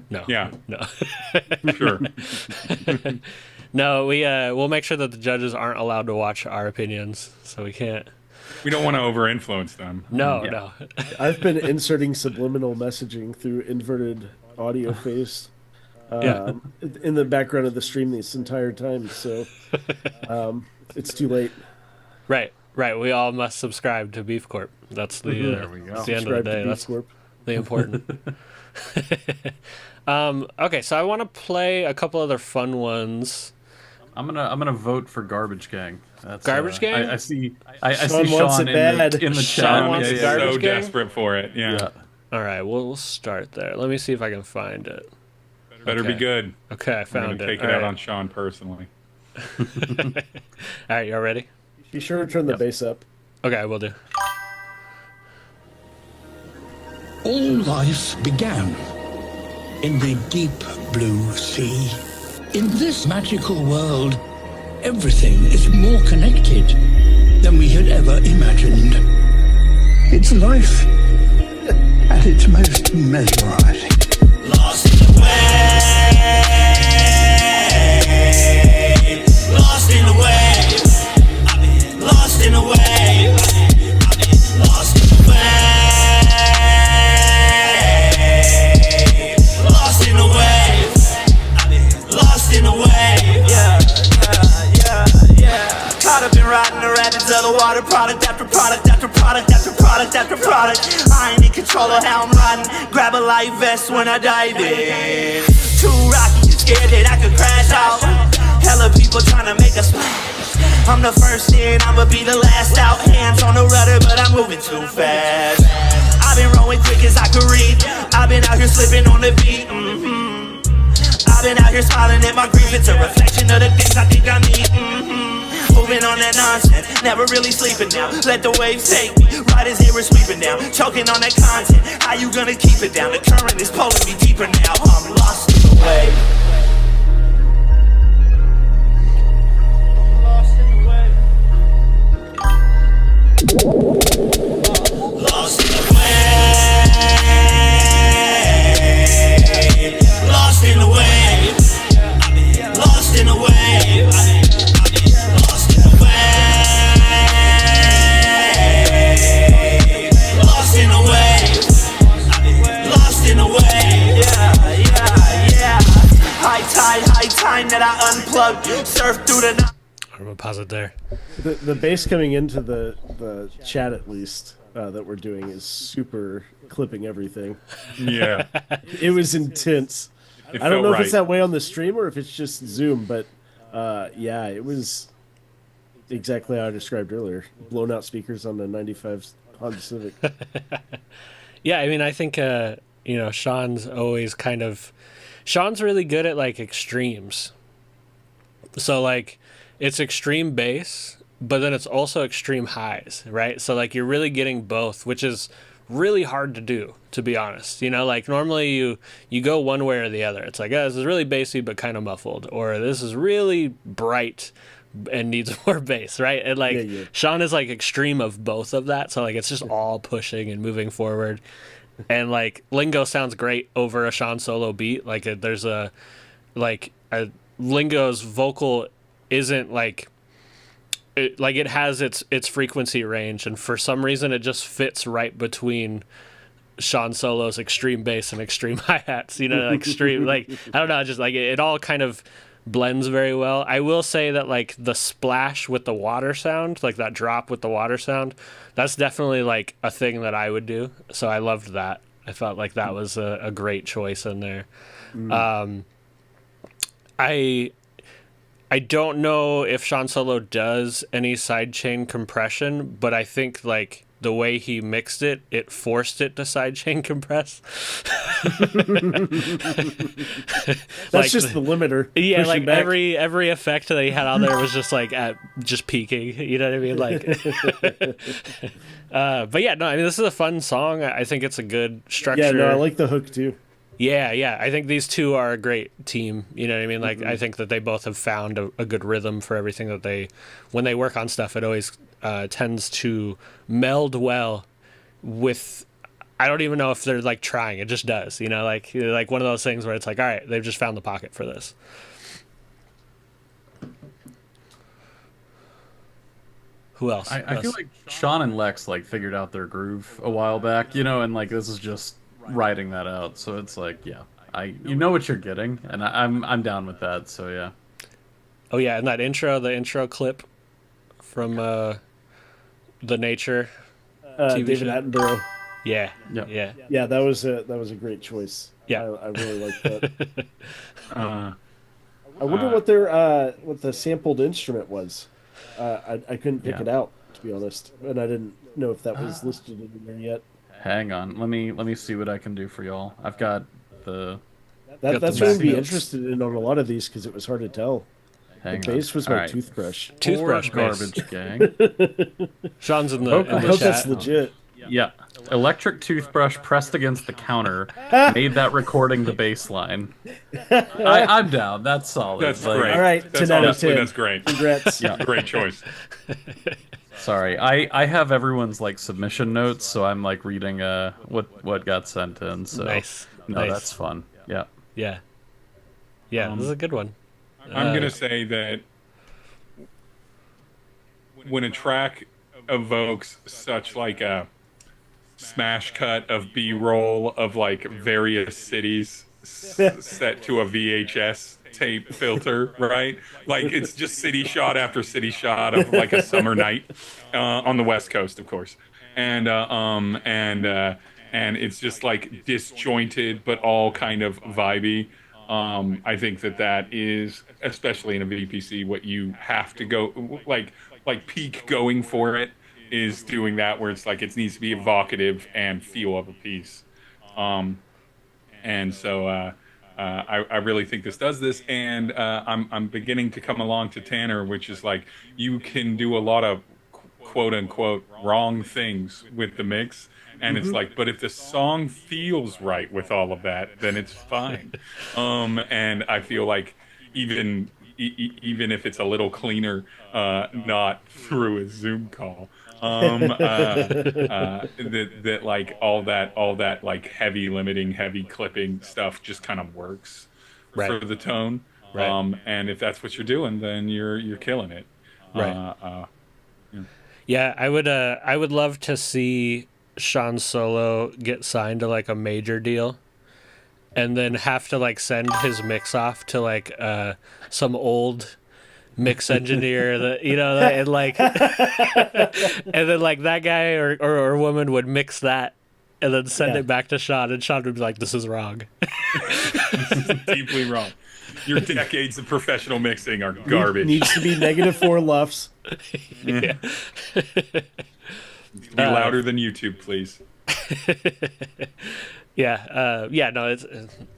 No. Yeah. No. Sure. No, we'll make sure that the judges aren't allowed to watch our opinions, so we can't. We don't want to over-influence them. No. I've been inserting subliminal messaging through inverted audio phase in the background of the stream this entire time, so it's too late. Right, we all must subscribe to Beef Corp. That's the there we go. That's the end of the day. That's the important. Okay, so I want to play a couple other fun ones. I'm gonna vote for Garbage Gang. That's, Garbage Gang. I see Sean Sean in the chat. Sean wants Garbage So Gang? desperate for it. Yeah. All right, we'll start there. Let me see if I can find it. Better be good. Okay, I I'm found gonna it. take it out on Sean personally. All right, y'all ready? Be sure to turn the bass up. Okay, we'll do. All life began in the deep blue sea. In this magical world, everything is more connected than we had ever imagined. It's life at its most mesmerizing. Lost in the way. order product after product after product after product after product. I ain't in control of how I'm riding. Grab a life vest when I dive in. Too rocky, scared that I could crash out. Hella people trying to make a splash. I'm the first in, I'ma be the last out. Hands on the rudder, but I'm moving too fast. I've been rolling quick as I could read. I've been out here slipping on the beat. I've been out here smiling at my grief. It's a reflection of the things I think I need. Moving on that nonsense, never really sleeping now. Let the waves take me, right as they were sweeping down. Choking on that content, how you gonna keep it down? The current is pulling me deeper now. I'm lost in the wave. Lost in the wave. Lost in the wave. Lost in the wave. Lost in the wave. Lost in the wave. Lost in the wave. Lost in the wave. Yeah. High time that I unplugged. Surf through the night. I'm gonna pause it there. The bass coming into the chat, at least, that we're doing is super clipping everything. Yeah. It was intense. It I don't felt know right. if it's that way on the stream or if it's just Zoom, but yeah, it was exactly how I described earlier. Blown out speakers on the 95 Honda Civic. Yeah, I mean, I think Sean's always Sean's really good at like extremes. So like it's extreme bass, but then it's also extreme highs, right? So like you're really getting both, which is really hard to do, to be honest. Like normally you go one way or the other. It's like, this is really bassy but kind of muffled, or this is really bright and needs more bass, right? And like Sean is like extreme of both of that, so like it's just all pushing and moving forward. And like Lingo sounds great over a Sean solo beat. Like there's a Lingo's vocal isn't like it has its frequency range, and for some reason it just fits right between Sean Solo's extreme bass and extreme hi-hats, extreme, like, I don't know, just like it all kind of blends very well. I will say that like the splash with the water sound, like that drop with the water sound, that's definitely like a thing that I would do. So I loved that. I felt like that was a great choice in there. I don't know if Sean Solo does any sidechain compression, but I think like the way he mixed it, it forced it to sidechain compress. That's just the limiter. Yeah, like back. every effect that he had on there was just like at just peaking. You know what I mean? Like, but yeah, no, I mean this is a fun song. I think it's a good structure. Yeah, no, I like the hook too. Yeah. I think these two are a great team. You know what I mean? Like, I think that they both have found a good rhythm for everything that when they work on stuff, it always tends to meld well with, I don't even know if they're like trying, it just does, like one of those things where it's like, all right, they've just found the pocket for this. Who else? I feel like Sean and Lex like figured out their groove a while back, and like this is just riding that out. So it's like, yeah, you know what you're getting, and I'm down with that. So yeah. Oh yeah, and the intro clip from the Nature TV David show. Attenborough. Yeah. Yeah, that was a great choice. Yeah, I really like that. I wonder what the sampled instrument was. I couldn't pick it out, to be honest, and I didn't know if that was listed in there yet. Hang on, let me see what I can do for y'all. I've got the. That's what I'd be interested in on a lot of these because it was hard to tell. Hang the bass was on. my Right. toothbrush. Toothbrush garbage gang. Sean's in the, I hope that's legit. Yeah, electric toothbrush pressed against the counter made that recording the bass line. I'm down. That's solid. That's Like, great. All right, That's 10 out of honestly, 10. that's great. Congrats. Yeah. Great choice. Sorry, I have everyone's like submission notes, so I'm like reading what got sent in. So Nice. No, Nice. that's fun. Yeah. Yeah, this is a good one. I'm gonna say that when a track evokes such like a smash cut of B-roll of like various cities set to a VHS tape filter, right? Like it's just city shot after city shot of like a summer night on the West Coast, of course, and it's just like disjointed but all kind of vibey. I think that is, especially in a VPC, what you have to go like peak going for it is doing that, where it's like it needs to be evocative and feel of a piece. And so I really think this does this, and I'm beginning to come along to Tanner, which is like you can do a lot of quote unquote wrong things with the mix, and it's like, but if the song feels right with all of that, then it's fine. And I feel like even if it's a little cleaner, not through a Zoom call, that like all that like heavy limiting, heavy clipping stuff just kind of works for the tone. Right. And if that's what you're doing, then you're killing it. Right. Yeah, I would love to see Sean Solo get signed to like a major deal, and then have to like send his mix off to like some old mix engineer that, you know, and like and then like that guy or woman would mix that and then send it back to Sean, and Sean would be like, this is wrong. This is deeply wrong. Your decades of professional mixing are garbage. Needs to be -4 lufs. Yeah. Be louder than YouTube, please. Yeah, no,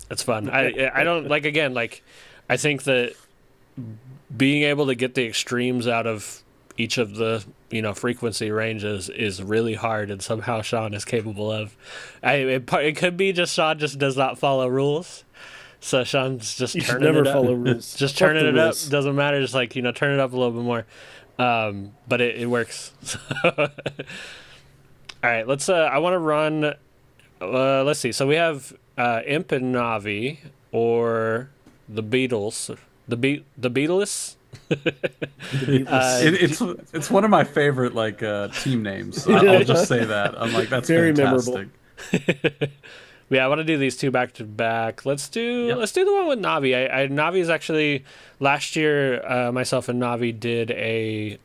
it's fun. I don't like, again, like I think that being able to get the extremes out of each of the, you know, frequency ranges is really hard, and somehow Sean is capable of. It could be just Sean just does not follow rules. So Sean's just turning it up. Follow rules. Just turning it up. Doesn't matter. Just like, you know, turn it up a little bit more. But it works. All right, let's. I want to run. Let's see. So we have Imp and Navi, or the Beatles. The Beatles. It's one of my favorite like team names. I'll just say that. I'm like, that's very fantastic. memorable. Yeah, I want to do these two back to back. Let's do the one with Navi. Navi is actually, last year, myself and Navi did a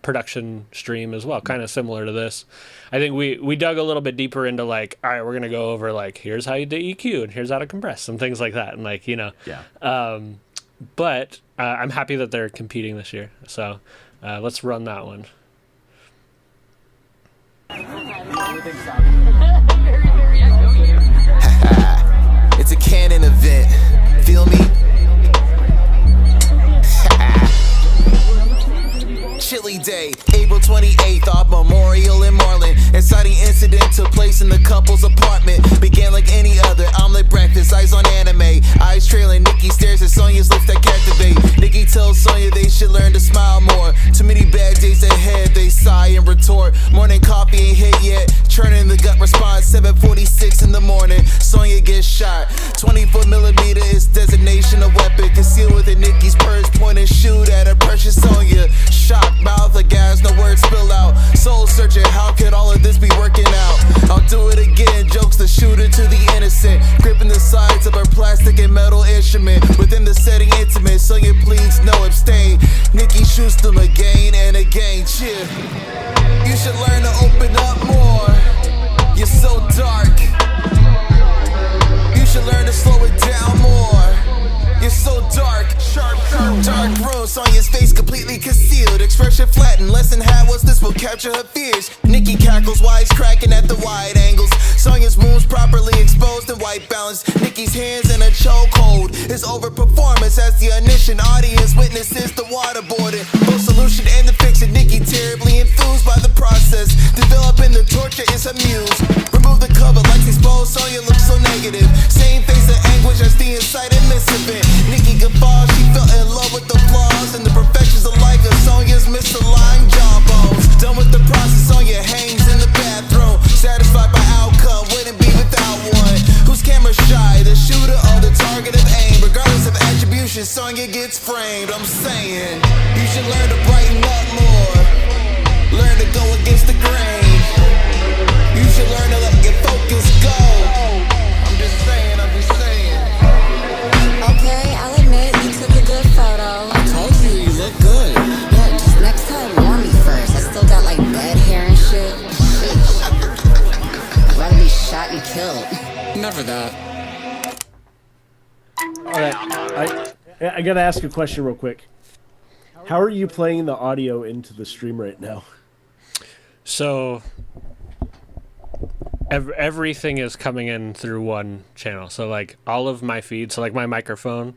production stream as well, kind of similar to this. I think we dug a little bit deeper into like, all right, we're gonna go over like, here's how you do EQ and here's how to compress and things like that, and like, you know. Yeah. But I'm happy that they're competing this year. So let's run that one. It's a canon event, feel me? Chilly day, April 28th, off Memorial in Marlin. Exciting incident took place in the couple's apartment. Began like any other omelet breakfast, eyes on anime. Eyes trailing, Nikki stares at Sonya's lips that captivate. Nikki tells Sonya they should learn to smile more. Too many bad days ahead, they sigh and retort. Morning coffee ain't hit yet, churning the gut response. 7:46 in the morning, Sonya gets shot. 24mm is designation of weapon, concealed within Nikki's purse. Point and shoot at her precious Sonya. Shock mouth of gas, no words spill out. Soul searching, how could all of this be working out? I'll do it again, jokes the shooter to the innocent. Gripping the sides of her plastic and metal instrument. Within the setting intimate, Sonya pleads no abstain. Nikki shoots them again and again. Chill. You should learn to open up more. You're so dark. You should learn to slow it down more. You're so dark. Dark room, Sonya's face completely concealed. Expression flattened, lesson had was this will capture her fears. Nikki cackles, wise cracking at the wide angles. Sonya's wounds properly exposed and white balance. Nikki's hands in a chokehold. His overperformance as the omniscient audience witnesses the waterboarding. Both solution and the fiction, Nikki terribly enthused by the process. Developing the torture is her muse. Remove the cover, lights exposed, Sonya looks so negative. Same face of anguish as the inciting missive. Nikki guffaws, she fell in love with the flaws and the perfections of like of Sonya's misaligned jawbones. Done with the process, Sonya hangs in the bathroom. Satisfied by outcome, wouldn't be without one. Who's camera shy, the shooter or the target of aim? Regardless of attribution, Sonya gets framed. I'm saying, you should learn to brighten up more. Learn to go against the grain. You should learn to let your focus go. I'm just saying. Okay, I'll admit for that. All right, I gotta ask a question real quick. How are you playing the audio into the stream right now? So everything is coming in through one channel. So like all of my feeds, so like my microphone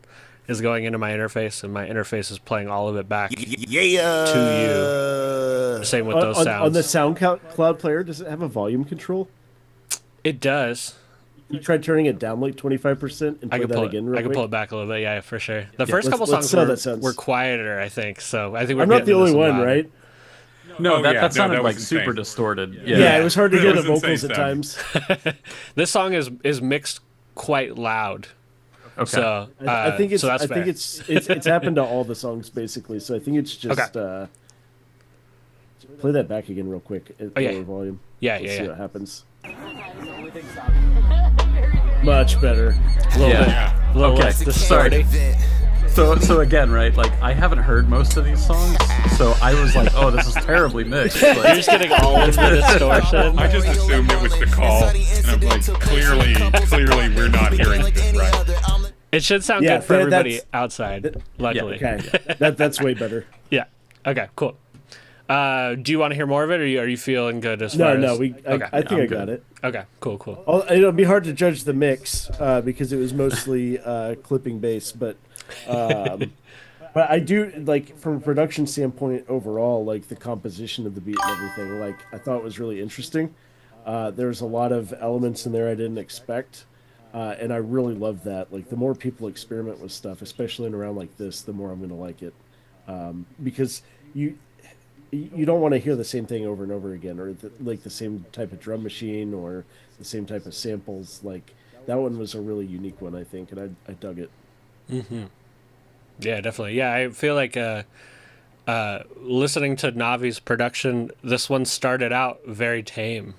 is going into my interface, and my interface is playing all of it back to you. Same with those sounds. On the SoundCloud player, does it have a volume control? It does. You tried turning it down like 25% and play that again real quick? I can pull it back a little bit, yeah, for sure. The first couple songs were quieter, I think. So I think I'm not the only one, right? No, that sounded that was like super distorted. Yeah, it was hard to hear the vocals at times. This song is mixed quite loud. Okay. So I think it's so that's I think it's happened to all the songs basically. So I think it's just play that back again real quick at lower volume. Yeah, See what happens. Much better. A little bit. Okay. Sorry. So again, right? Like I haven't heard most of these songs, so I was like, "Oh, this is terribly mixed." Like, you're just getting all of the distortion. I just assumed it was the call, and I'm like, clearly, we're not hearing this right. It should sound good for everybody outside. Luckily, okay, that's way better. Yeah. Okay. Cool. Do you want to hear more of it, or are you feeling good as far as... No, I think I got it. Okay, cool. It'll be hard to judge the mix because it was mostly clipping bass, but I do, like, from a production standpoint overall, like, the composition of the beat and everything, like, I thought was really interesting. There's a lot of elements in there I didn't expect, and I really love that. Like, the more people experiment with stuff, especially in a round like this, the more I'm going to like it. Because you don't want to hear the same thing over and over again, or the same type of drum machine or the same type of samples. Like, that one was a really unique one, I think, and I dug it. Mm-hmm. Yeah, definitely. Yeah, I feel like listening to Navi's production, this one started out very tame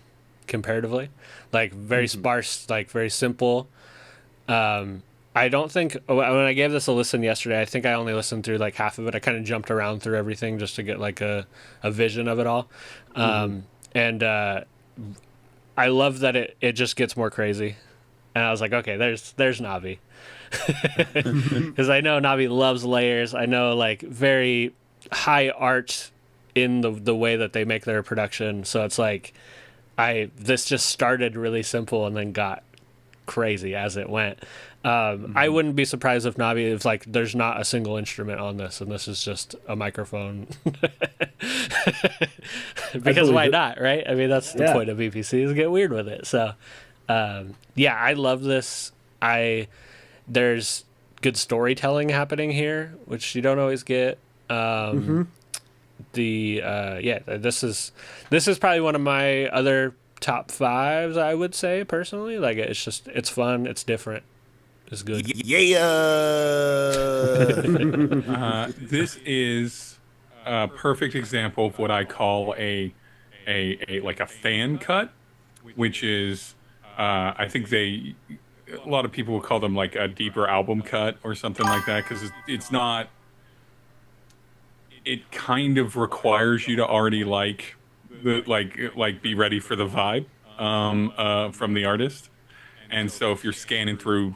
comparatively, like very sparse, like very simple. I don't think when I gave this a listen yesterday, I think I only listened through like half of it. I kind of jumped around through everything just to get like a vision of it all. And I love that it just gets more crazy. And I was like, okay, there's Navi. Because I know Navi loves layers. I know like very high art in the way that they make their production. So it's like this just started really simple and then got crazy as it went. I wouldn't be surprised if Navi is like there's not a single instrument on this and this is just a microphone. Because why not, right? I mean, that's the point of VPC, is get weird with it. So I love this. There's good storytelling happening here, which you don't always get. This is probably one of my other top fives, I would say, personally. Like, it's fun, it's different, it's good. This is a perfect example of what I call a fan cut, which is I think a lot of people will call them like a deeper album cut or something like that, because it's not. It kind of requires you to already be ready for the vibe from the artist, and so if you're scanning through,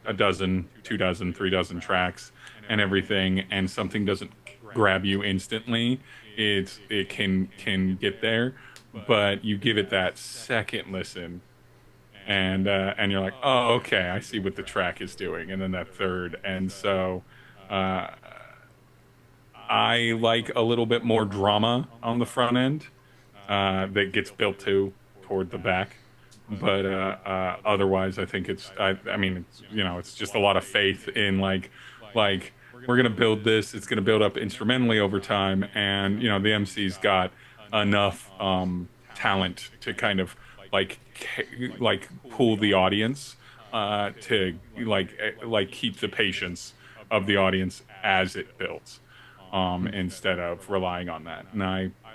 a dozen, 2 dozen, 3 dozen tracks and everything, and something doesn't grab you instantly, it can get there, but you give it that second listen. And you're like, oh, okay, I see what the track is doing, and then that third, and so I like a little bit more drama on the front end that gets built toward the back, but otherwise, I think it's just a lot of faith in like we're gonna build this, it's gonna build up instrumentally over time, and the MC's got enough talent to kind of like pull the audience to keep the patience of the audience as it builds, instead of relying on that. And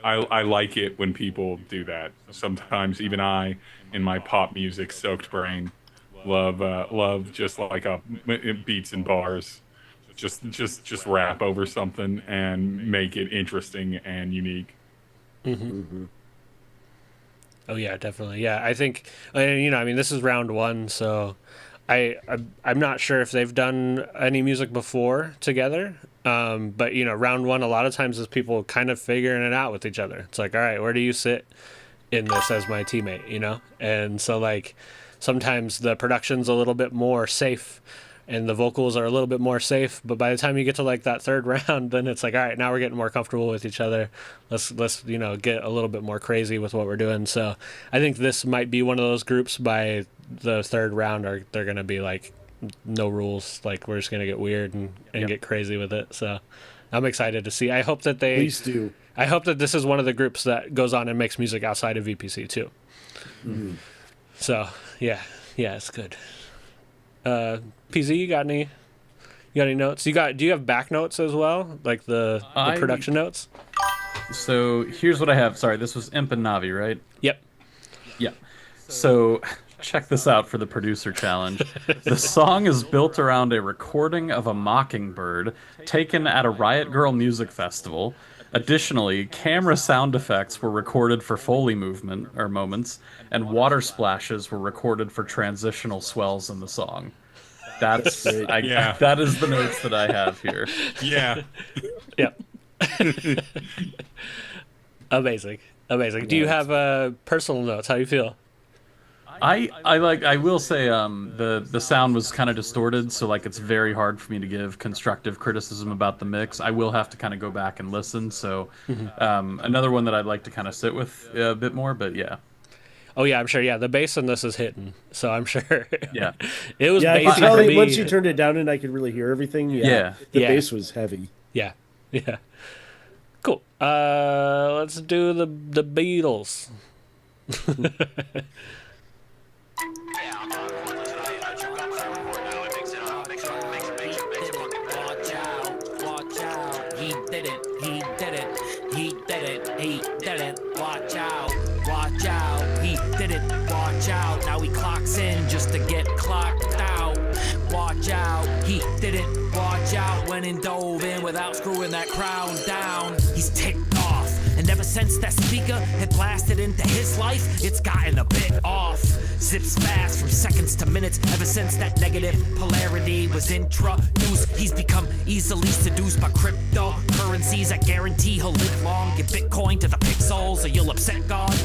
I like it when people do that. Sometimes even I, in my pop music soaked brain, love just like beats and bars, just rap over something and make it interesting and unique. Oh yeah, definitely. Yeah, I think, and I mean, this is round one, so I'm not sure if they've done any music before together. But round one, a lot of times is people kind of figuring it out with each other. It's like, all right, where do you sit in this as my teammate? And so like sometimes the production's a little bit more safe and the vocals are a little bit more safe, but by the time you get to like that third round, then it's like, all right, now we're getting more comfortable with each other. Let's get a little bit more crazy with what we're doing. So I think this might be one of those groups by the third round they're going to be like, no rules, like we're just going to get weird and get crazy with it. So I'm excited to see. I hope that Please do. I hope that this is one of the groups that goes on and makes music outside of VPC too. Mm-hmm. So yeah, it's good. PZ, you got any notes? Do you have back notes as well, like the production notes? So here's what I have. Sorry, this was Imp and Navi, right? Yep. Yeah. So check this out for the producer challenge. The song is built around a recording of a mockingbird taken at a Riot Girl music festival. Additionally, camera sound effects were recorded for Foley movement or moments, and water splashes were recorded for transitional swells in the song. That is the notes that I have here. Yeah. Yep. Amazing. Do you have personal notes? How do you feel? I will say the sound was kind of distorted, so like it's very hard for me to give constructive criticism about the mix. I will have to kind of go back and listen. So another one that I'd like to kind of sit with a bit more, but yeah. Oh yeah, I'm sure. Yeah, the bass on this is hitting, so I'm sure. Yeah, it was. Yeah, I bassy could tell for me. once you turned it down and I could really hear everything. The bass was heavy. Yeah. Cool. Let's do the Beatles. Now he clocks in just to get clocked out. Watch out, he didn't watch out when he dove in without screwing that crown down. He's ticked off, and ever since that speaker had blasted into his life, it's gotten a bit off. Zips fast from seconds to minutes. Ever since that negative polarity was introduced, he's become easily seduced by cryptocurrencies. I guarantee he'll live long. Give Bitcoin to the pixels or you'll upset God.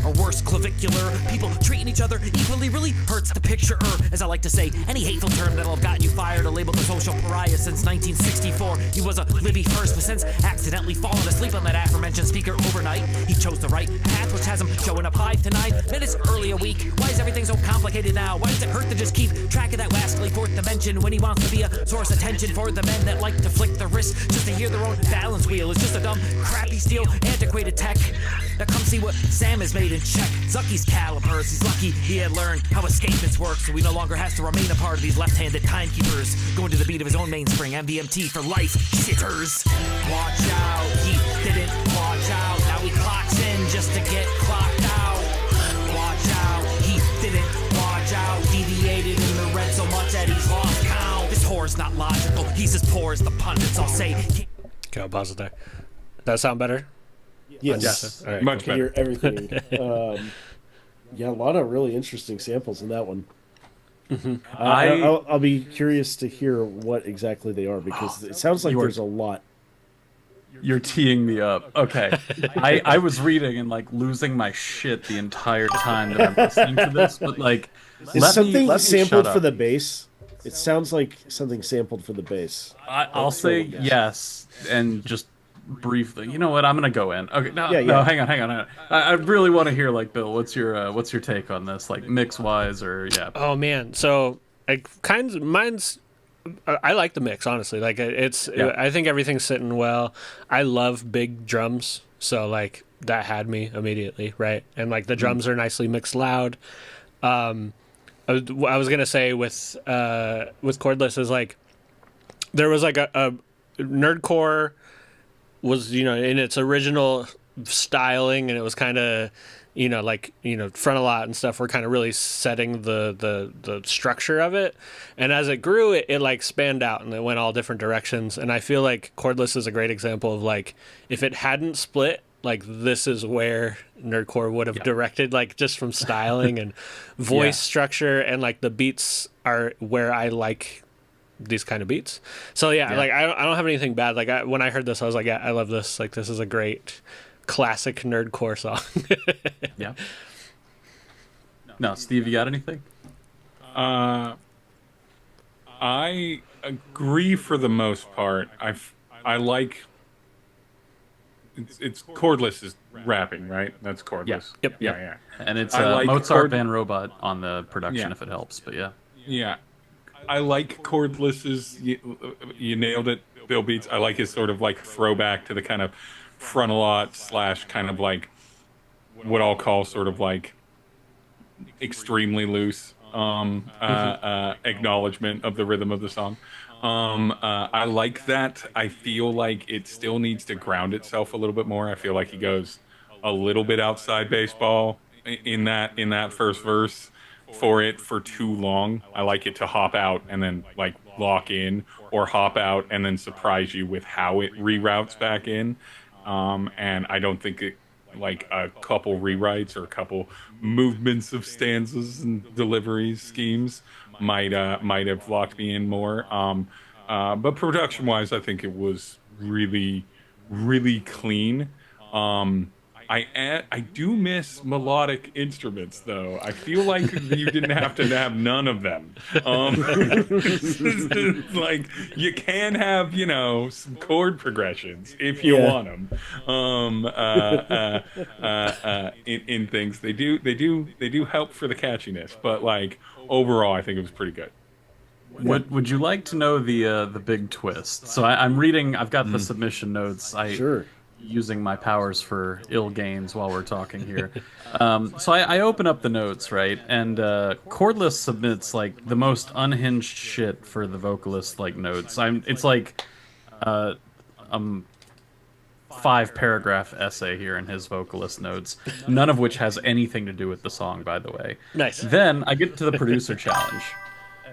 Or worse, clavicular. People treating each other equally really hurts the picture. As I like to say, any hateful term that'll have gotten you fired or labeled a social pariah since 1964. He was a Libby first, but since accidentally falling asleep on that aforementioned speaker overnight, he chose the right path, which has him showing up 5 to 9 minutes early a week. Why is everything so complicated now? Why does it hurt to just keep track of that rascally fourth dimension when he wants to be a source of tension for the men that like to flick the wrist just to hear their own balance wheel? It's just a dumb, crappy, steel, antiquated tech. Now come see what Sam has made in check. Zucky's calipers, he's lucky he had learned how escapements work, so he no longer has to remain a part of these left-handed timekeepers, going to the beat of his own mainspring, MVMT for life, shitters. Watch out, he didn't watch out. Now he clocks in just to get clocked out. Watch out, he didn't watch out. Deviated in the red so much that he's lost count. This whore's not logical, he's as poor as the pundits all say. Okay, I'll pause it there. That sound better? Yes. All right, Much Can hear better. everything. A lot of really interesting samples in that one. Mm-hmm. I'll be curious to hear what exactly they are, because it sounds like there's a lot. You're teeing me up. Okay. I was reading and like losing my shit the entire time that I'm listening to this, but like Is something let me sampled shut for up. the bass? It sounds like something sampled for the bass. I'll say yes, and just briefly. You know what? I'm gonna go in. Okay, no, hang on. I really want to hear, like, Bill. What's your take on this, like mix wise, or yeah? Oh man, so mine's. I like the mix, honestly. Like I think everything's sitting well. I love big drums, so like that had me immediately, right? And like the drums are nicely mixed loud. I was gonna say with Cordless is like there was like a nerdcore was in its original styling, and it was kind of front a lot and stuff were kind of really setting the structure of it, and as it grew it like spanned out and it went all different directions. And I feel like Cordless is a great example of like if it hadn't split like this is where nerdcore would have directed, like just from styling and voice structure, and like the beats are where I like these kind of beats. So like I don't have anything bad. Like when I heard this, I was like, yeah, I love this. Like this is a great classic nerdcore song. Yeah. No, Steve, you got anything? I agree for the most part. I like it's cordless is rapping, right? That's cordless. Yep. Yeah. And it's like Mozart Van Robot on the production, if it helps. But yeah. Yeah. I like cordless's. You nailed it, Bill Beats. I like his sort of like throwback to the kind of frontalot / kind of like what I'll call sort of like extremely loose acknowledgement of the rhythm of the song. I like that. I feel like it still needs to ground itself a little bit more. I feel like he goes a little bit outside baseball in that first verse for too long. I like it to hop out and then like lock in, or hop out and then surprise you with how it reroutes back in. And I don't think it, like a couple rewrites or a couple movements of stanzas and deliveries schemes might have locked me in more. But production wise, I think it was really, really clean. I do miss melodic instruments, though. I feel like you didn't have to have none of them. Like, you can have, some chord progressions if you want them. In things, they do help for the catchiness, but like overall, I think it was pretty good. Would you like to know the big twist? So I'm reading. I've got the submission notes. Sure. Using my powers for ill gains while we're talking here. So I open up the notes, right? And Cordless submits like the most unhinged shit for the vocalist like notes. It's like 5-paragraph essay here in his vocalist notes, none of which has anything to do with the song, by the way. Nice. Then I get to the producer challenge.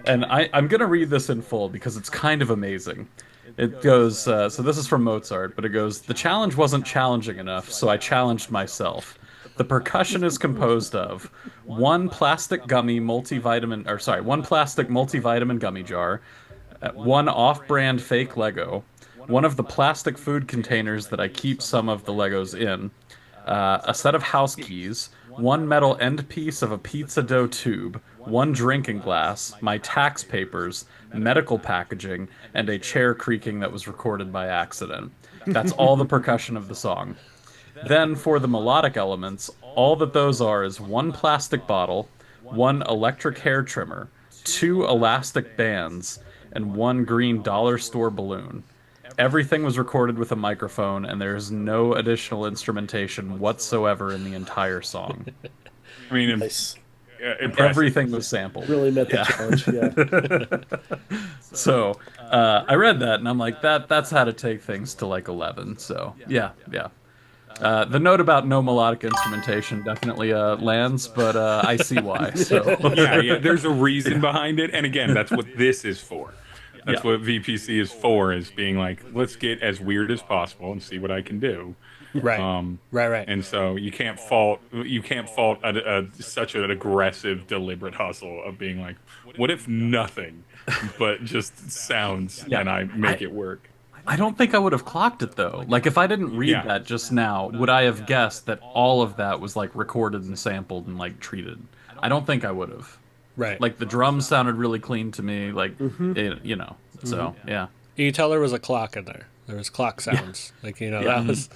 And I'm going to read this in full because it's kind of amazing. It goes, so this is from Mozart, but it goes, "The challenge wasn't challenging enough, so I challenged myself. The percussion is composed of one plastic multivitamin gummy jar, one off-brand fake Lego, one of the plastic food containers that I keep some of the Legos in, a set of house keys, one metal end piece of a pizza dough tube, one drinking glass, my tax papers, medical packaging, and a chair creaking that was recorded by accident. That's all the percussion of the song. Then, for the melodic elements, all that those are is one plastic bottle, one electric hair trimmer, 2 elastic bands, and 1 green dollar store balloon. Everything was recorded with a microphone, and there is no additional instrumentation whatsoever in the entire song." I mean, Nice. Everything was sampled. Really met the challenge. Yeah. So I read that, and I'm like, that's how to take things to like 11. So yeah. The note about no melodic instrumentation definitely lands, but I see why. So yeah, there's a reason behind it, and again, that's what this is for. That's what VPC is for, is being like, let's get as weird as possible and see what I can do. Right. Right. And so you can't fault such an aggressive, deliberate hustle of being like, what if nothing but just sounds and I make it work? I don't think I would have clocked it though. Like if I didn't read that just now, would I have guessed that all of that was like recorded and sampled and like treated? I don't think I would have. Right. Like the drums sounded really clean to me. Like So yeah. You could tell there was a clock in there. There was clock sounds. Like that was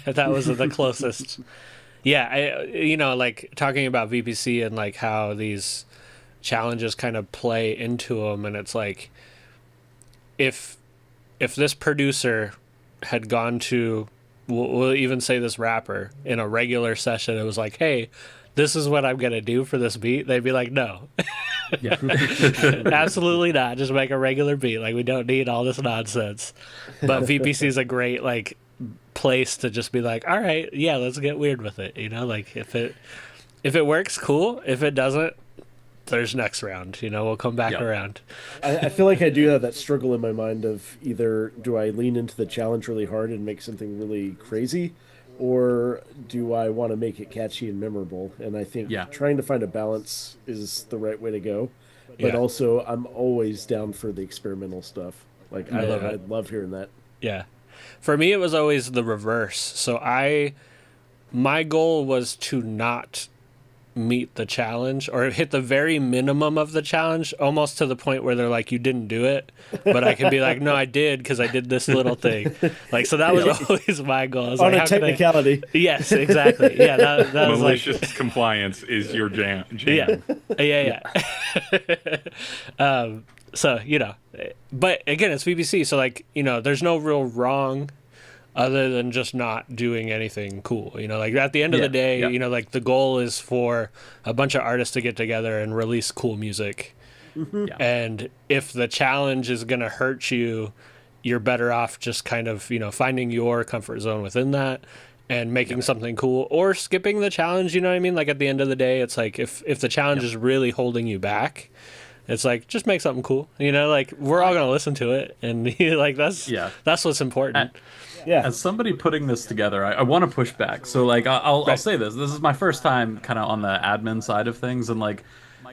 that was the closest. Yeah, I like talking about VPC and like how these challenges kind of play into them, and it's like if this producer had gone to, we'll even say this rapper in a regular session, it was like, hey, this is what I'm going to do for this beat, they'd be like, no. Absolutely not. Just make a regular beat. Like, we don't need all this nonsense. But VPC is a great, like, place to just be like, all right, yeah, let's get weird with it. Like, if it works, cool. If it doesn't, there's next round. We'll come back around. I feel like I do have that struggle in my mind of either do I lean into the challenge really hard and make something really crazy, or do I want to make it catchy and memorable? And I think trying to find a balance is the right way to go. But also, I'm always down for the experimental stuff. Like, I love hearing that. Yeah. For me, it was always the reverse. So my goal was to not meet the challenge or hit the very minimum of the challenge, almost to the point where they're like, you didn't do it, but I can be like, no, I did, because I did this little thing. Like, so that was always my goal. I was on like, a technicality. Yes, exactly. Yeah, that was malicious compliance is your jam. Yeah. So, you know, but again, it's VPC, so like, you know, there's no real wrong other than just not doing anything cool. You know, like at the end of the day, you know, like the goal is for a bunch of artists to get together and release cool music. And if the challenge is going to hurt you, you're better off just kind of, you know, finding your comfort zone within that and making something cool, or skipping the challenge. You know what I mean? Like at the end of the day, it's like if the challenge is really holding you back, it's like, just make something cool. You know, like we're all going to listen to it. And like, that's what's important. As somebody putting this together, I want to push back. So like I'll say this is my first time kind of on the admin side of things, and like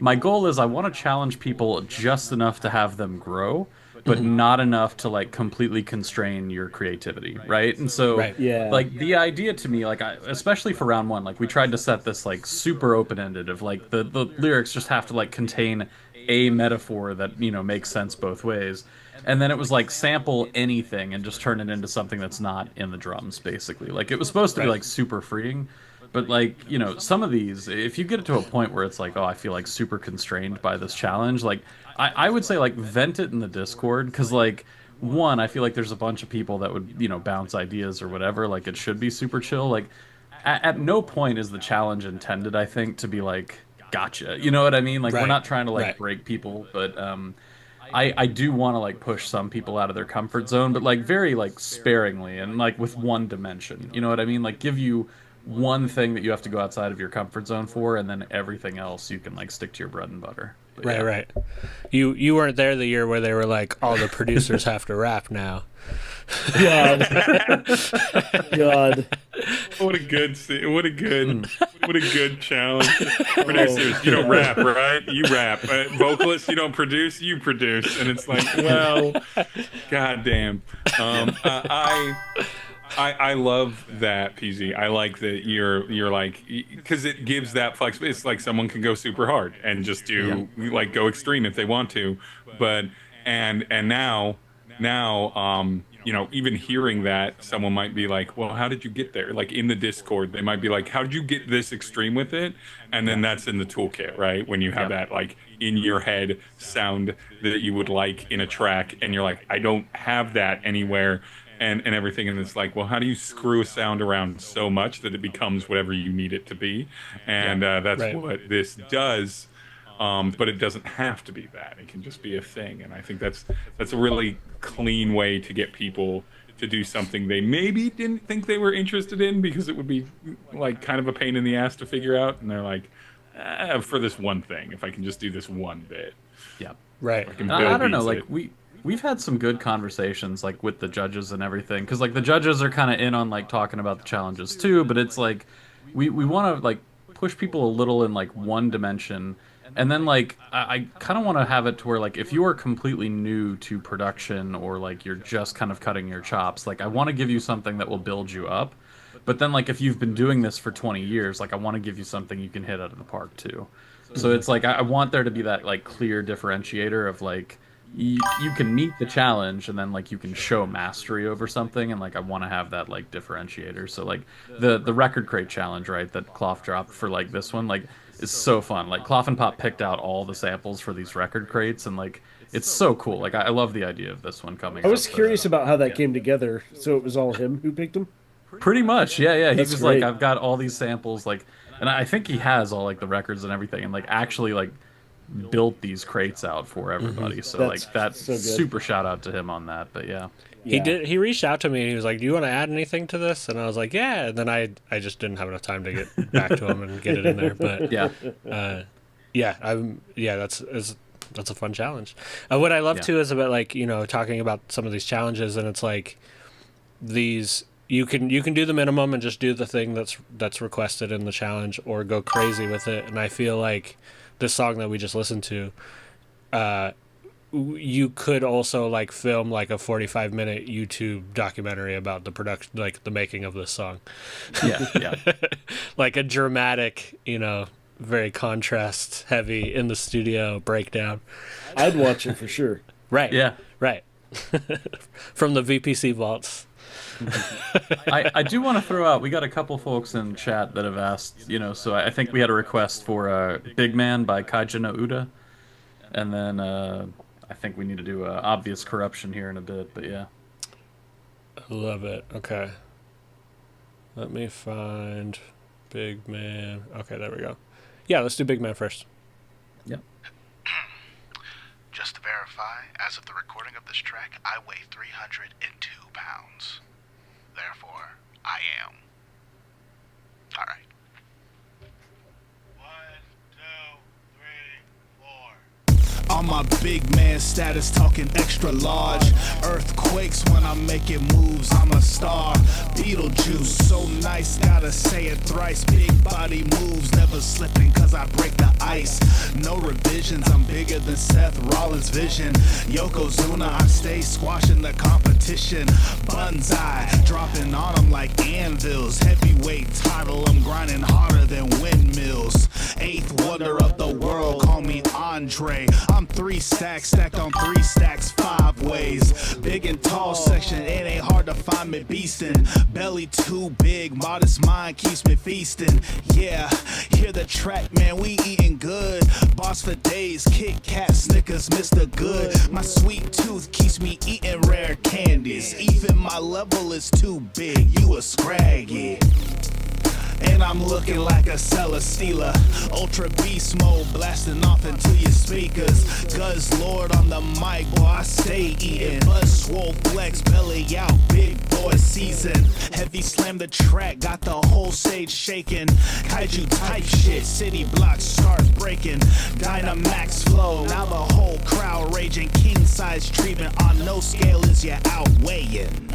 my goal is I want to challenge people just enough to have them grow, but not enough to like completely constrain your creativity, right? And so like the idea to me, like especially for round one, like we tried to set this like super open-ended of like the lyrics just have to like contain a metaphor that, you know, makes sense both ways. And then it was like sample anything and just turn it into something that's not in the drums, basically. Like it was supposed to be like super freeing, but like, you know, some of these, if you get it to a point where it's like, oh, I feel like super constrained by this challenge, like I would say like vent it in the Discord, because like one, I feel like there's a bunch of people that would, you know, bounce ideas or whatever. Like it should be super chill. Like at no point is the challenge intended, I think, to be like, gotcha. You know what I mean? Like we're not trying to like break people, but I do want to like push some people out of their comfort zone, but like very like sparingly and like with one dimension. You know what I mean? Like give you one thing that you have to go outside of your comfort zone for, and then everything else you can like stick to your bread and butter. But, right. You weren't there the year where they were like, all the producers have to rap now. God. What a good challenge. Producers, you don't rap, right? You rap. Vocalists, you don't produce, you produce. And it's like, well, goddamn. I love that, PZ. I like that you're like, because it gives that flex. It's like someone can go super hard and just do like go extreme if they want to, but and now you know, even hearing that, someone might be like, well, how did you get there? Like in the Discord, they might be like, how did you get this extreme with it? And then that's in the toolkit, right? When you have that like in your head sound that you would like in a track, and you're like, I don't have that anywhere. And everything, and it's like, well, how do you screw a sound around so much that it becomes whatever you need it to be? And that's what this does, but it doesn't have to be that. It can just be a thing, and I think that's a really clean way to get people to do something they maybe didn't think they were interested in, because it would be like kind of a pain in the ass to figure out, and they're like, for this one thing, if I can just do this one bit. Right. I don't know, like We've had some good conversations like with the judges and everything, because like the judges are kind of in on like talking about the challenges too, but it's like we want to like push people a little in like one dimension, and then like I kind of want to have it to where like if you are completely new to production, or like you're just kind of cutting your chops, like I want to give you something that will build you up, but then like if you've been doing this for 20 years, like I want to give you something you can hit out of the park too. So it's like I want there to be that like clear differentiator of like you can meet the challenge, and then like you can show mastery over something, and like I want to have that like differentiator. So like the record crate challenge, right, that Cloth dropped for like this one, like is so fun. Like Cloth and Pop picked out all the samples for these record crates, and like it's so cool. Like I love the idea of this one coming. I was curious about how that came together. So it was all him who picked them? Pretty much, yeah. He That's was great. like, I've got all these samples, like, and I think he has all like the records and everything, and like actually like built these crates out for everybody. So That's like that's so good. Super shout out to him on that. But yeah. He reached out to me and he was like, do you want to add anything to this? And I was like, yeah. And then I just didn't have enough time to get back to him and get it in there. But that's a fun challenge. What I love too is about like, you know, talking about some of these challenges, and it's like these you can do the minimum and just do the thing that's requested in the challenge, or go crazy with it. And I feel like this song that we just listened to, you could also like film like a 45-minute YouTube documentary about the production, like the making of this song. Yeah. Like a dramatic, very contrast heavy in the studio breakdown. I'd watch it for sure. Right. Yeah. Right. From the VPC vaults. I do want to throw out, we got a couple folks in chat that have asked, so I think we had a request for Big Man by Kaija no Uda. And then I think we need to do Obvious Corruption here in a bit, but yeah. I love it. Okay. Let me find Big Man. Okay, there we go. Yeah, let's do Big Man first. Yep. Just to verify, as of the recording of this track, I weigh 302 pounds. Therefore, I am. All right. 1, 2, 3, 4. On my big man status, talking extra large. Earthquakes when I'm making moves, I'm a star. Beetlejuice, so nice, gotta say it thrice. Big body moves, never slipping cause I break the ice. No revisions, I'm bigger than Seth Rollins' vision. Yokozuna, I stay squashing the competition. Banzai, dropping on them like anvils. Heavyweight title, I'm grinding harder than windmills. Eighth wonder of the world, call me Andre. I'm 3 stacks, stacked on 3 stacks, 5 ways. Big and tall section, it ain't hard to find me beastin'. Belly too big, modest mind keeps me feasting. Yeah, hear the track, man, we eating good. Boss for days, Kit Kat, Snickers, Mr. Good. My sweet tooth keeps me eating rare candies. Even my level is too big, you a scraggy. And I'm looking like a Celesteela. Ultra beast mode blasting off into your speakers. Guz Lord on the mic, boy, I stay eating. Buzz swole flex, belly out, big boy season. Heavy slam the track, got the whole stage shaking. Kaiju type shit, city blocks start breaking. Dynamax flow, now the whole crowd raging. King size treatment on no scale is you outweighing.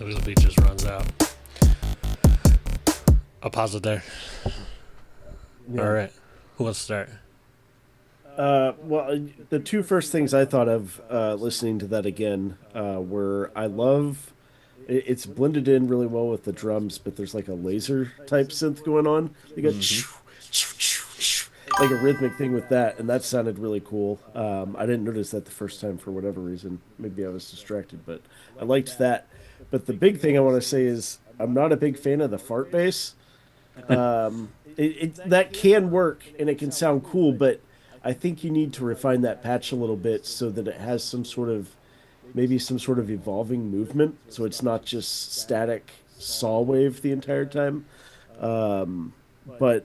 The beat just runs out. I'll pause it there. Yeah. All right. Who wants to start? Well, the 2 first things I thought of listening to that again were, I love it's blended in really well with the drums, but there's like a laser type synth going on. You got like a rhythmic thing with that, and that sounded really cool. I didn't notice that the first time for whatever reason. Maybe I was distracted, but I liked that. But the big thing I want to say is I'm not a big fan of the fart bass. That can work and it can sound cool, but I think you need to refine that patch a little bit so that it has some sort of evolving movement, so it's not just static saw wave the entire time. But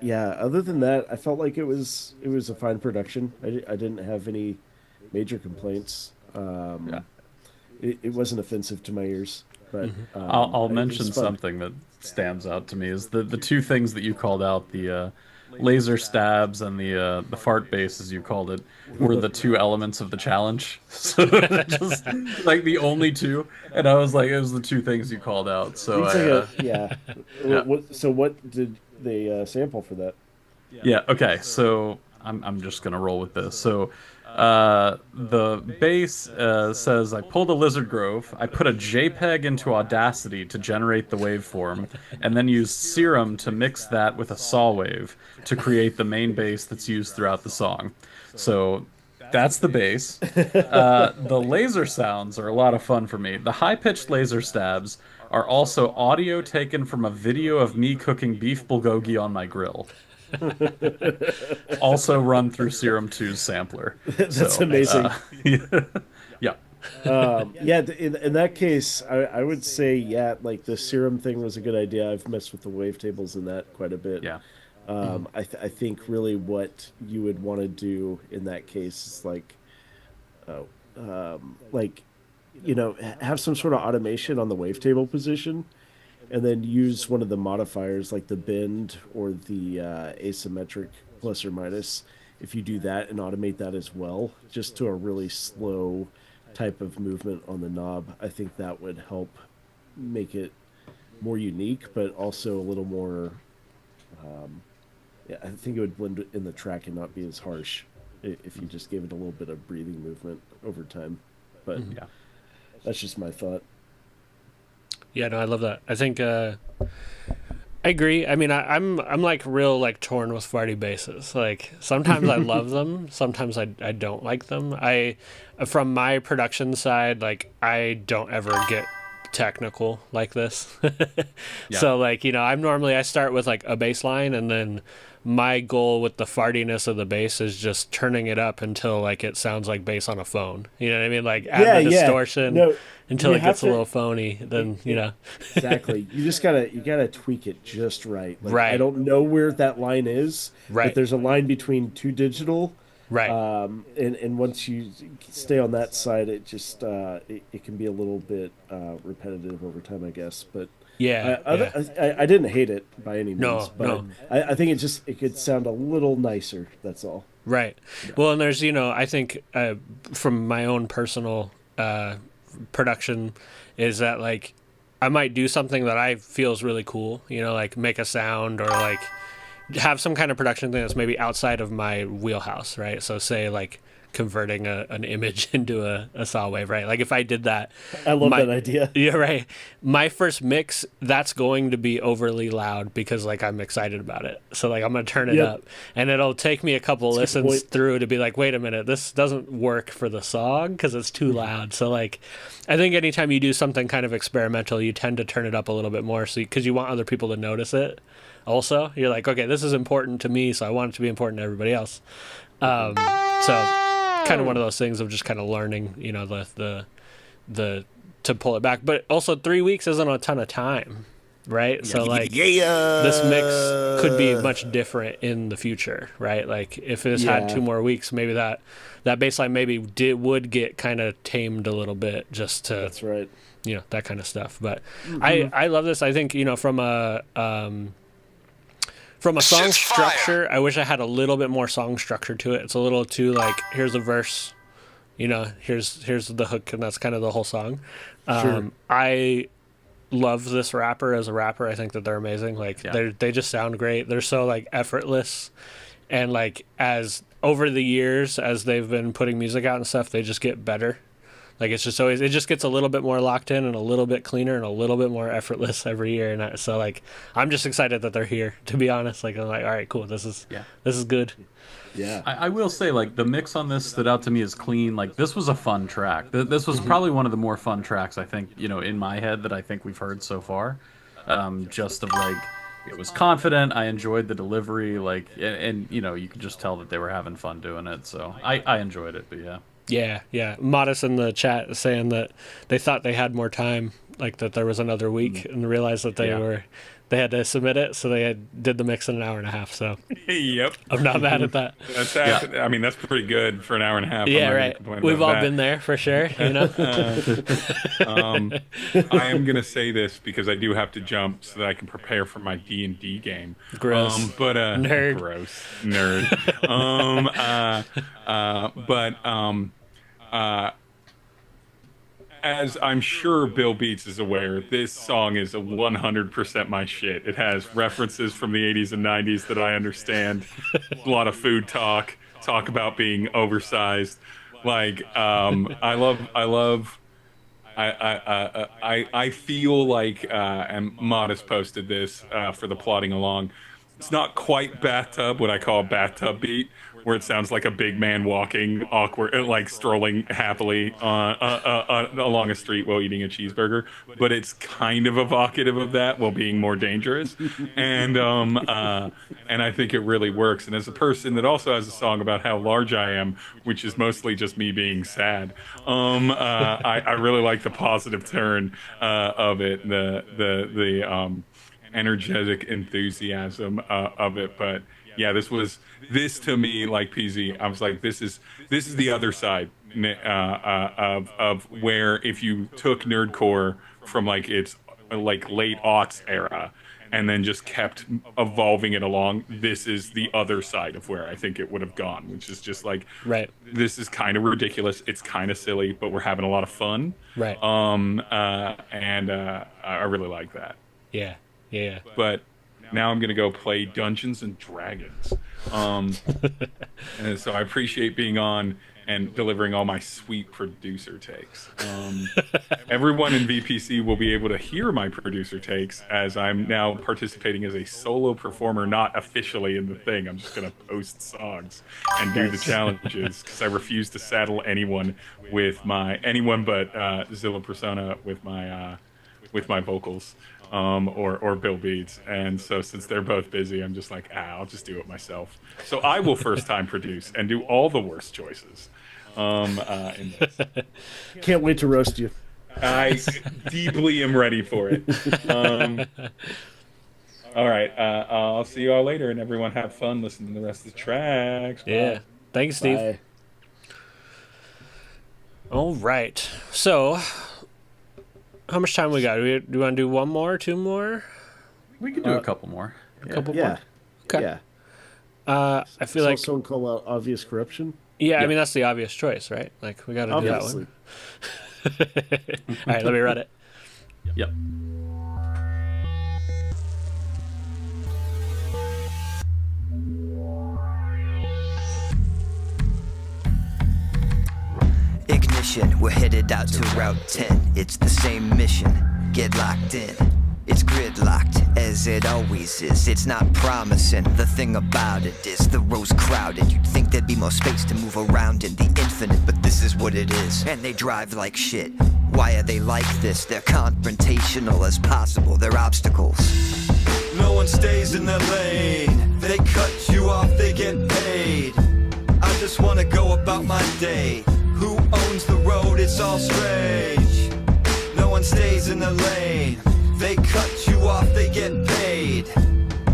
yeah, other than that, I felt like it was a fine production. I didn't have any major complaints. It wasn't offensive to my ears, but I'll mention something that stands out to me is the 2 things that you called out, the laser stabs and the fart bass, as you called it, were the 2 elements of the challenge. So just like the only 2, and I was like, it was the 2 things you called out. So yeah. So what did they sample for that? Yeah. Okay. So I'm just gonna roll with this. So. The bass says, I pulled a Lizard Grove, I put a JPEG into Audacity to generate the waveform, and then used Serum to mix that with a saw wave to create the main bass that's used throughout the song. So that's the bass. The laser sounds are a lot of fun for me. The high-pitched laser stabs are also audio taken from a video of me cooking beef bulgogi on my grill. Also run through Serum 2's sampler. That's amazing. Yeah. In that case, I would say, like the Serum thing was a good idea. I've messed with the wavetables in that quite a bit. Yeah. I think really what you would want to do in that case is like have some sort of automation on the wavetable position, and then use one of the modifiers like the bend or the asymmetric plus or minus. If you do that and automate that as well, just to a really slow type of movement on the knob, I think that would help make it more unique, but also a little more. Yeah, I think it would blend in the track and not be as harsh if you just gave it a little bit of breathing movement over time. But Yeah. that's just my thought. Yeah, no, I love that. I think I agree. I mean, I'm like real like torn with Farty basses. Like sometimes I love them, sometimes I don't like them. From my production side, like I don't ever get technical like this. So like, I start with like a bass line, and then my goal with the fartiness of the bass is just turning it up until like it sounds like bass on a phone. You know what I mean? Like add the distortion until it gets a little phony. Then Exactly. You just gotta tweak it just right. Like, Right. I don't know where that line is. Right. But there's a line between two digital. Right. And once you stay on that side, it just it can be a little bit repetitive over time, I guess. But I didn't hate it by any means. But I think it could sound a little nicer. That's all. Right. Yeah. Well, and there's, I think from my own personal production is that like I might do something that I feel is really cool, like make a sound or like have some kind of production thing that's maybe outside of my wheelhouse, right? So say like converting an image into a saw wave, right? Like if I did that, I love that idea. Yeah, right. My first mix, that's going to be overly loud because like I'm excited about it. So like I'm gonna turn it up, and it'll take me a couple listens through to be like, wait a minute, this doesn't work for the song because it's too loud. So like, I think anytime you do something kind of experimental, you tend to turn it up a little bit more, so because you want other people to notice it. Also, you're like, okay, this is important to me, so I want it to be important to everybody else. So kind of one of those things of just kind of learning, the to pull it back. But also 3 weeks isn't a ton of time, right? So like this mix could be much different in the future, right? Like if this had 2 more weeks, maybe that bass line maybe would get kind of tamed a little bit just to That's right. That kind of stuff. But I love this. I think, from a song structure, I wish I had a little bit more song structure to it. It's a little too like, here's a verse, here's the hook, and that's kind of the whole song. Sure. I love this rapper as a rapper. I think that they're amazing. Like they just sound great. They're so like effortless, and like as over the years as they've been putting music out and stuff, they just get better. Like it's just always, it just gets a little bit more locked in and a little bit cleaner and a little bit more effortless every year. And so like, I'm just excited that they're here, to be honest. Like I'm like, all right, cool. This is good. Yeah. I will say like the mix on this stood out to me as clean. Like this was a fun track. This was probably one of the more fun tracks I think, in my head that I think we've heard so far. Just of like, it was confident. I enjoyed the delivery. Like, and you could just tell that they were having fun doing it. So I enjoyed it, but yeah. Yeah. Modest in the chat saying that they thought they had more time, like that there was another week, and realized that they had to submit it, so they did the mix in an hour and a half. So Yep, I'm not mad at that. I mean, that's pretty good for an hour and a half. Yeah, right. We've all been there for sure. I am gonna say this because I do have to jump so that I can prepare for my D&D game. Gross. Nerd. Gross. Nerd. As I'm sure Bill Beats is aware, this song is 100% my shit. It has references from the 80s and 90s that I understand. A lot of food talk about being oversized. Like, I feel like, and Modest posted this for the plodding along. It's not quite bathtub, what I call a bathtub beat, where it sounds like a big man walking awkward, like strolling happily along a street while eating a cheeseburger. But it's kind of evocative of that while being more dangerous, and I think it really works. And as a person that also has a song about how large I am, which is mostly just me being sad, I really like the positive turn of it, the energetic enthusiasm of it. But yeah, this to me, like PZ, I was like, this is the other side of where if you took nerdcore from like its like late aughts era and then just kept evolving it along, this is the other side of where I think it would have gone, which is just like, Right. this is kind of ridiculous, it's kind of silly, but we're having a lot of fun. Right. I really like that. Yeah. Yeah. But now I'm gonna go play Dungeons and Dragons. And so I appreciate being on and delivering all my sweet producer takes. Everyone in VPC will be able to hear my producer takes as I'm now participating as a solo performer, not officially in the thing. I'm just gonna post songs and do the challenges because I refuse to saddle anyone but Zilla Persona with my vocals. Or Bill Beats. And so since they're both busy, I'm just like, I'll just do it myself. So I will first time produce and do all the worst choices. In this. Can't wait to roast you. I deeply am ready for it. All right. I'll see you all later, and everyone have fun listening to the rest of the tracks. Bye. Yeah. Thanks, Steve. Bye. All right. So, how much time we got? Do we want to do one more, two more? We could do a couple more. A couple Yeah. more? Okay. Yeah. I feel like... someone call out obvious corruption? Yeah, I mean, that's the obvious choice, right? Like, we got to do that Obviously. one. All right, let me run it. Yep. Ignition, we're headed out to Route 10. It's the same mission, get locked in. It's gridlocked, as it always is. It's not promising, the thing about it is the row's crowded. You'd think there'd be more space to move around in the infinite, but this is what it is. And they drive like shit. Why are they like this? They're confrontational as possible, they're obstacles. No one stays in their lane. They cut you off, they get paid. I just wanna go about my day. Who owns the road? It's all strange. No one stays in their lane. They cut you off, they get paid.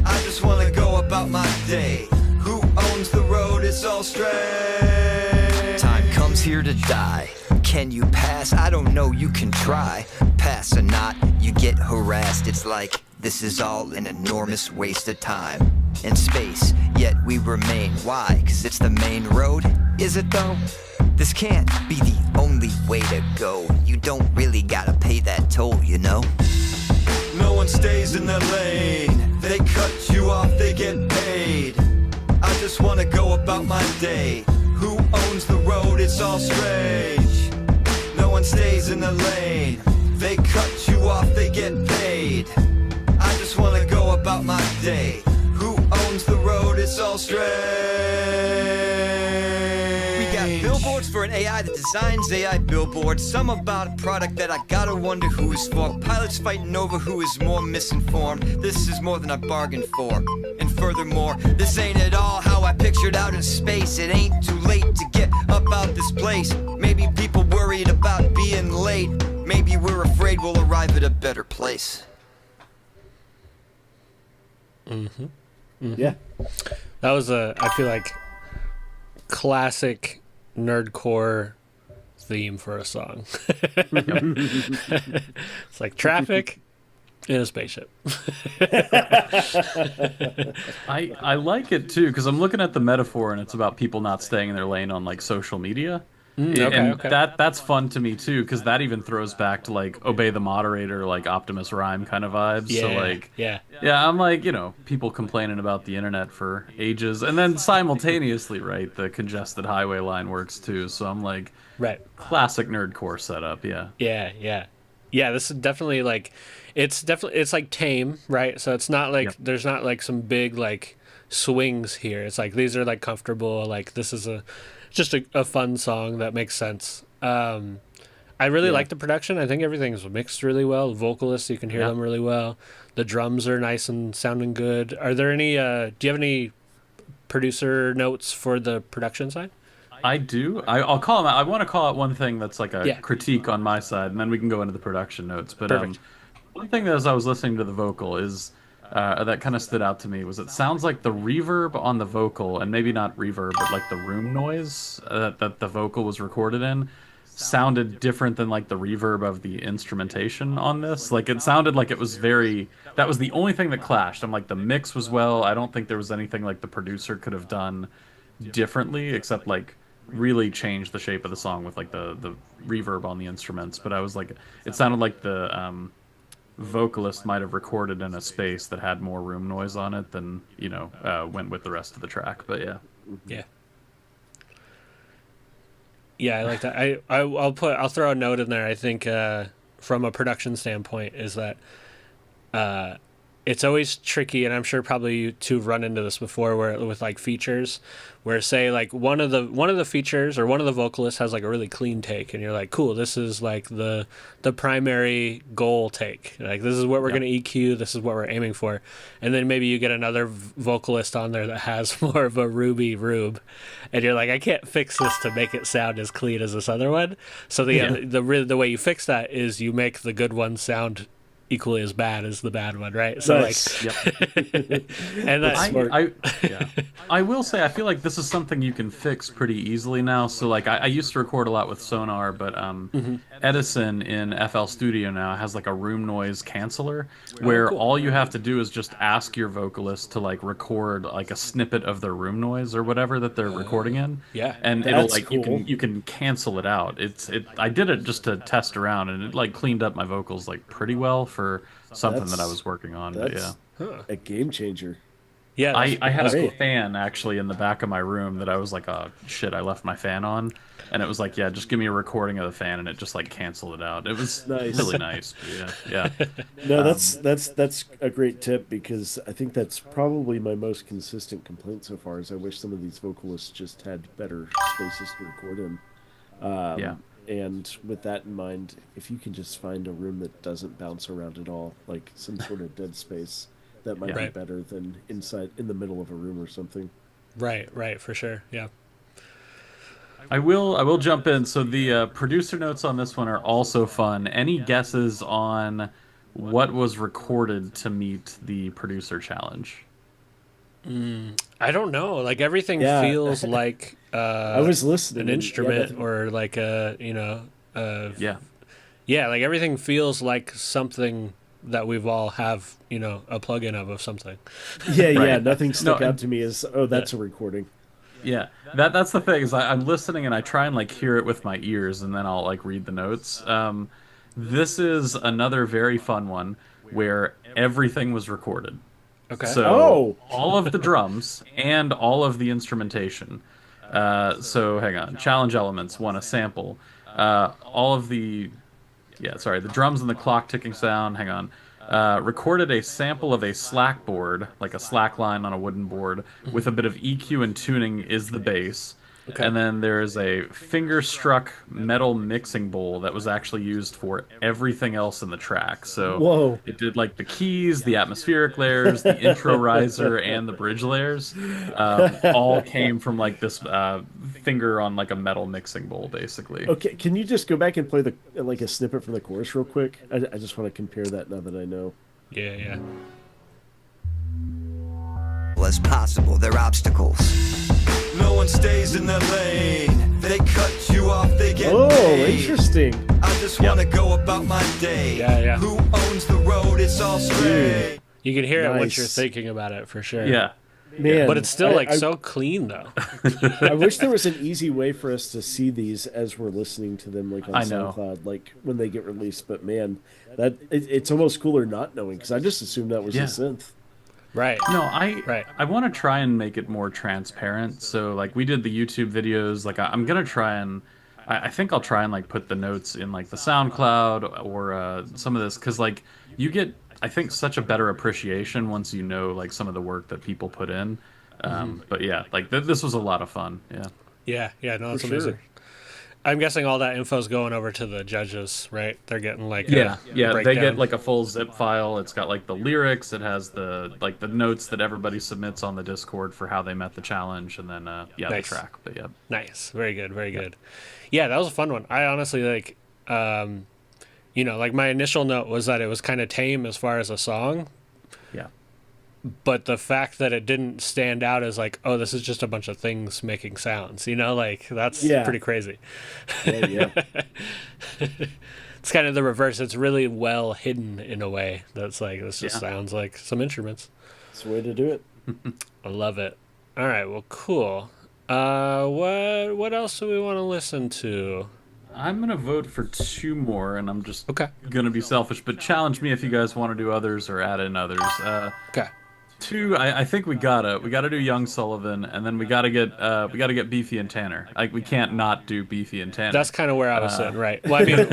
I just wanna go about my day. Who owns the road? It's all strange. Time comes here to die. Can you pass? I don't know, you can try. Pass or not, you get harassed. It's like this is all an enormous waste of time and space, yet we remain. Why? 'Cause it's the main road? Is it though? This can't be the only way to go. You don't really gotta pay that toll, you know? No one stays in their lane. They cut you off, they get paid. I just wanna go about my day. Who owns the road? It's all strange. No one stays in their lane. They cut you off, they get paid. I just wanna go about my day. Who owns the road? It's all strange. We got billboards for an AI that designs AI billboards. Some about a product that I gotta wonder who is for. Pilots fighting over who is more misinformed. This is more than I bargained for. And furthermore, this ain't at all how I pictured out in space. It ain't too late to get up out this place. Maybe people worried about being late. Maybe we're afraid we'll arrive at a better place. Yeah. That was I feel like, classic nerdcore theme for a song. It's like traffic in a spaceship. I like it too because I'm looking at the metaphor and it's about people not staying in their lane on like social media. And that's fun to me too because that even throws back to like Obey the Moderator, like Optimus Rhyme kind of vibes. Yeah, so like yeah, I'm like, you know, people complaining about the internet for ages, and then simultaneously, right, the congested highway line works too. So I'm like, right, classic nerdcore setup. Yeah. This is definitely like, it's like tame, right? So it's not like there's not like some big like swings here. It's like these are like comfortable. Like this is just a fun song that makes sense. I really like the production. I think everything's mixed really well. The vocalists, you can hear them really well. The drums are nice and sounding good. Are there any do you have any producer notes for the production side? I do. I'll call them out. I want to call out one thing that's like a critique on my side, and then we can go into the production notes. But one thing that as I was listening to the vocal is that kind of stood out to me was it sounds like the reverb on the vocal, and maybe not reverb, but like the room noise that the vocal was recorded in sounded different than like the reverb of the instrumentation on this. Like it sounded like it was very, that was the only thing that clashed. I'm like, the mix was well. I don't think there was anything like the producer could have done differently except like really change the shape of the song with like the reverb on the instruments. But I was like, it sounded like the vocalist might have recorded in a space that had more room noise on it than, you know, went with the rest of the track. But yeah. Yeah. Yeah, I like that. I'll throw a note in there. I think from a production standpoint is that it's always tricky, and I'm sure probably you two have run into this before, where with like features, where say like one of the features or one of the vocalists has like a really clean take, and you're like, cool, this is like the primary goal take. Like this is what we're gonna EQ, this is what we're aiming for, and then maybe you get another vocalist on there that has more of a Ruby rube, and you're like, I can't fix this to make it sound as clean as this other one. So the way you fix that is you make the good one sound equally as bad as the bad one, right? So nice. And that's smart. I will say I feel like this is something you can fix pretty easily now. So like I used to record a lot with Sonar, but Edison in FL Studio now has like a room noise canceller where all you have to do is just ask your vocalist to like record like a snippet of their room noise or whatever that they're recording in. Yeah. And it'll like you can cancel it out. I did it just to test around, and it like cleaned up my vocals like pretty well for something that I was working on. But yeah. A game changer. Yeah, I had a fan actually in the back of my room that I was like, oh shit, I left my fan on, and it was like, yeah, just give me a recording of the fan, and it just like canceled it out. It was really nice. Yeah. No, that's a great tip, because I think that's probably my most consistent complaint so far. Is I wish some of these vocalists just had better spaces to record in. And with that in mind, if you can just find a room that doesn't bounce around at all, like some sort of dead space, that might be better than inside in the middle of a room or something. Right, for sure. Yeah. I will jump in. So the producer notes on this one are also fun. Any guesses on what was recorded to meet the producer challenge? I don't know. Like everything feels like I was listening an instrument or like a like everything feels like something that we've all have a plug-in of something. Yeah. Nothing stuck out to me as that's a recording. Yeah, that's the thing is I'm listening and I try and like hear it with my ears, and then I'll like read the notes. This is another very fun one where everything was recorded. Okay. So all of the drums and all of the instrumentation. So hang on. Challenge elements, a sample. All of the drums and the clock ticking sound. Hang on. Recorded a sample of a slack board, like a slack line on a wooden board, with a bit of EQ and tuning is the bass. Okay. And then there's a finger-struck metal mixing bowl that was actually used for everything else in the track. So it did like the keys, the atmospheric layers, the intro riser, and the bridge layers. All came from like this finger on like a metal mixing bowl, basically. Okay, can you just go back and play like a snippet from the chorus real quick? I just want to compare that now that I know. Yeah. As possible, they're obstacles. No one stays in their lane. They cut you off, they get paid. Interesting. I just want to go about my day. Yeah. Who owns the road? It's all straight. You can hear it once you're thinking about it, for sure. Yeah. Man, but it's still so clean though. I wish there was an easy way for us to see these as we're listening to them, like on SoundCloud, like when they get released. But man, it's almost cooler not knowing, because I just assumed that was a synth. Right. No, I want to try and make it more transparent. So like we did the YouTube videos, like I'm gonna try and I think I'll try and like put the notes in like the SoundCloud or some of this, because like you get, I think, such a better appreciation once you know like some of the work that people put in. But yeah, like this was a lot of fun. Yeah. No, it's amazing. I'm guessing all that info's going over to the judges, right? They're getting like they get like a full zip file. It's got like the lyrics. It has the notes that everybody submits on the Discord for how they met the challenge, and then the track. But nice, very good. Yeah, that was a fun one. I honestly like, like my initial note was that it was kind of tame as far as a song. Yeah. but the fact that it didn't stand out as like, oh, this is just a bunch of things making sounds, like that's pretty crazy. Yeah. It's kind of the reverse. It's really well hidden in a way that's like, this just sounds like some instruments. That's the way to do it. I love it. All right, well, cool. What else do we want to listen to? I'm going to vote for 2 more, and I'm just going to be selfish, but challenge me if you guys want to do others or add in others. Okay. 2, I think we gotta do Young Sullivan, and then we gotta get Beefy and Tanner. Like, we can't not do Beefy and Tanner. That's kind of where I was sitting, right? Well, I mean,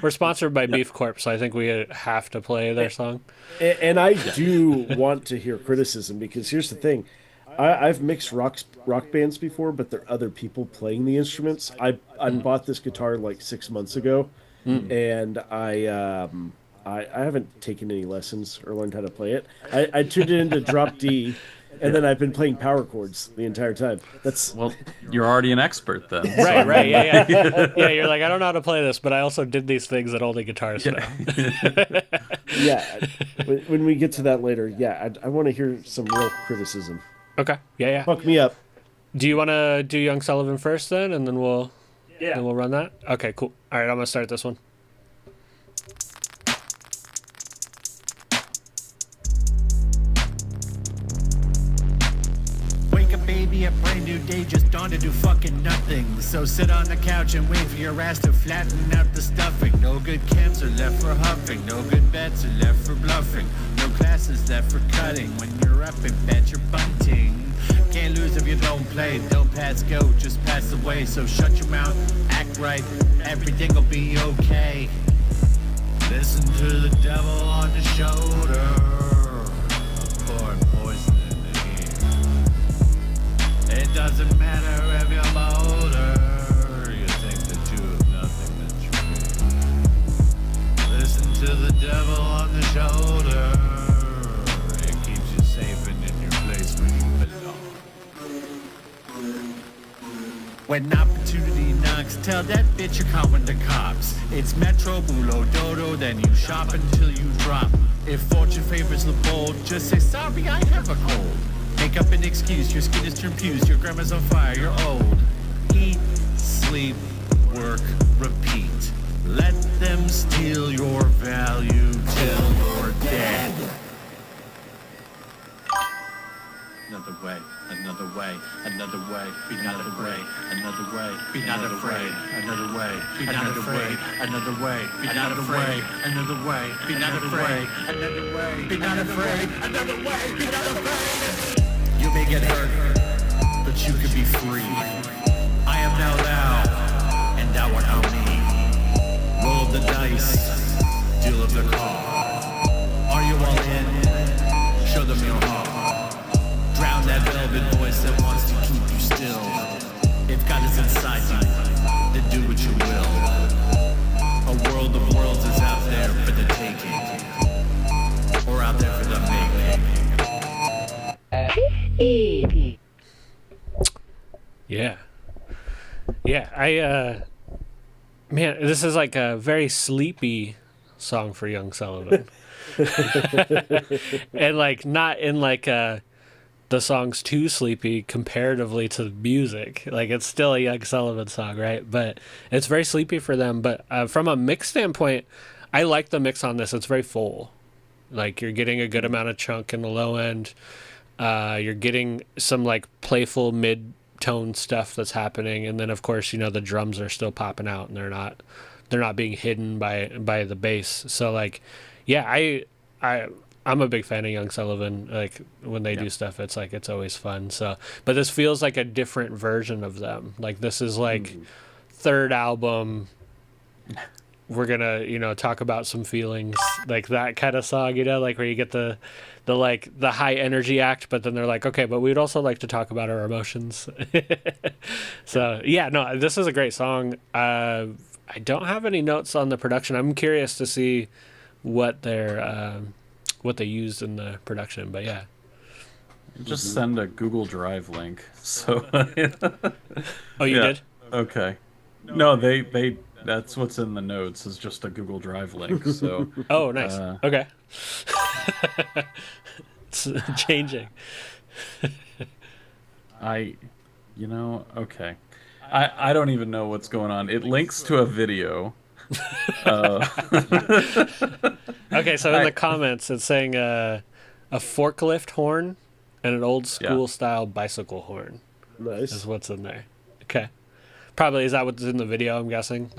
we're sponsored by Beef Corp, so I think we have to play their song. And I do want to hear criticism, because here's the thing. I've mixed rock bands before, but there are other people playing the instruments. I bought this guitar like 6 months ago, and I haven't taken any lessons or learned how to play it. I tuned it into drop D, and then I've been playing power chords the entire time. Well, you're already an expert then. Right, yeah. Yeah, you're like, I don't know how to play this, but I also did these things that only guitars know. Yeah, when we get to that later, I want to hear some real criticism. Okay, yeah. Fuck me up. Do you want to do Young Sullivan first then, and then we'll run that? Okay, cool. All right, I'm gonna start this one. Baby, a brand new day just dawned to do fucking nothing. So sit on the couch and wait for your ass to flatten out the stuffing. No good camps are left for huffing. No good bets are left for bluffing. No classes left for cutting. When you're up in bed, you're bunting. Can't lose if you don't play. Don't pass go, just pass away. So shut your mouth, act right. Everything will be okay. Listen to the devil on the shoulder. Pouring poison in the ear. It doesn't matter if you're older. You think that you have nothing that you fear. Listen to the devil on the shoulder. It keeps you safe and in your place where you belong. When opportunity knocks, tell that bitch you're calling the cops. It's Metro, Bulo, Dodo, then you shop until you drop. If fortune favors the bold, just say sorry, I have a cold. Make up an excuse, your skin is turned fused, your grandma's on fire, you're old. Eat, sleep, work, repeat. Let them steal your value till you're dead. Another way, another way, another way, be not afraid, another way, be not afraid, another way, be not afraid, another way, be not afraid, another way, be not afraid, another way, be not afraid, another way, be not afraid. You may get hurt, but you could be free. I am now thou, and thou art now me. Roll of the dice, deal of the call. Are you all in? Show them your heart. Drown that velvet voice that wants to keep you still. If God is inside you, then do what you will. A world of worlds is out there for the taking, or out there for the making. Yeah, man, this is like a very sleepy song for Young Sullivan. And like not in like the song's too sleepy comparatively to the music. Like it's still a Young Sullivan song, right? But it's very sleepy for them. But from a mix standpoint, I like the mix on this. It's very full. Like you're getting a good amount of chunk in the low end. You're getting some like playful mid-tone stuff that's happening, and then of course the drums are still popping out, and they're not being hidden by the bass. So like, yeah, I'm a big fan of Young Sullivan. Like when they do stuff, it's like it's always fun. So, but this feels like a different version of them. Like this is like third album. We're gonna talk about some feelings, like that kind of song, like where you get the high energy act, but then they're like, okay, but we'd also like to talk about our emotions. So yeah, no, this is a great song. I don't have any notes on the production. I'm curious to see what they used in the production, but yeah. Just send a Google Drive link. So. Oh, you did? Okay. No, they. That's what's in the notes is just a Google Drive link. So. Oh, nice. Okay. It's changing. Okay. I don't even know what's going on. It links to a video. Okay, so in the comments, it's saying a forklift horn and an old school style bicycle horn. Nice. Is what's in there. Okay. Probably, is that what's in the video, I'm guessing?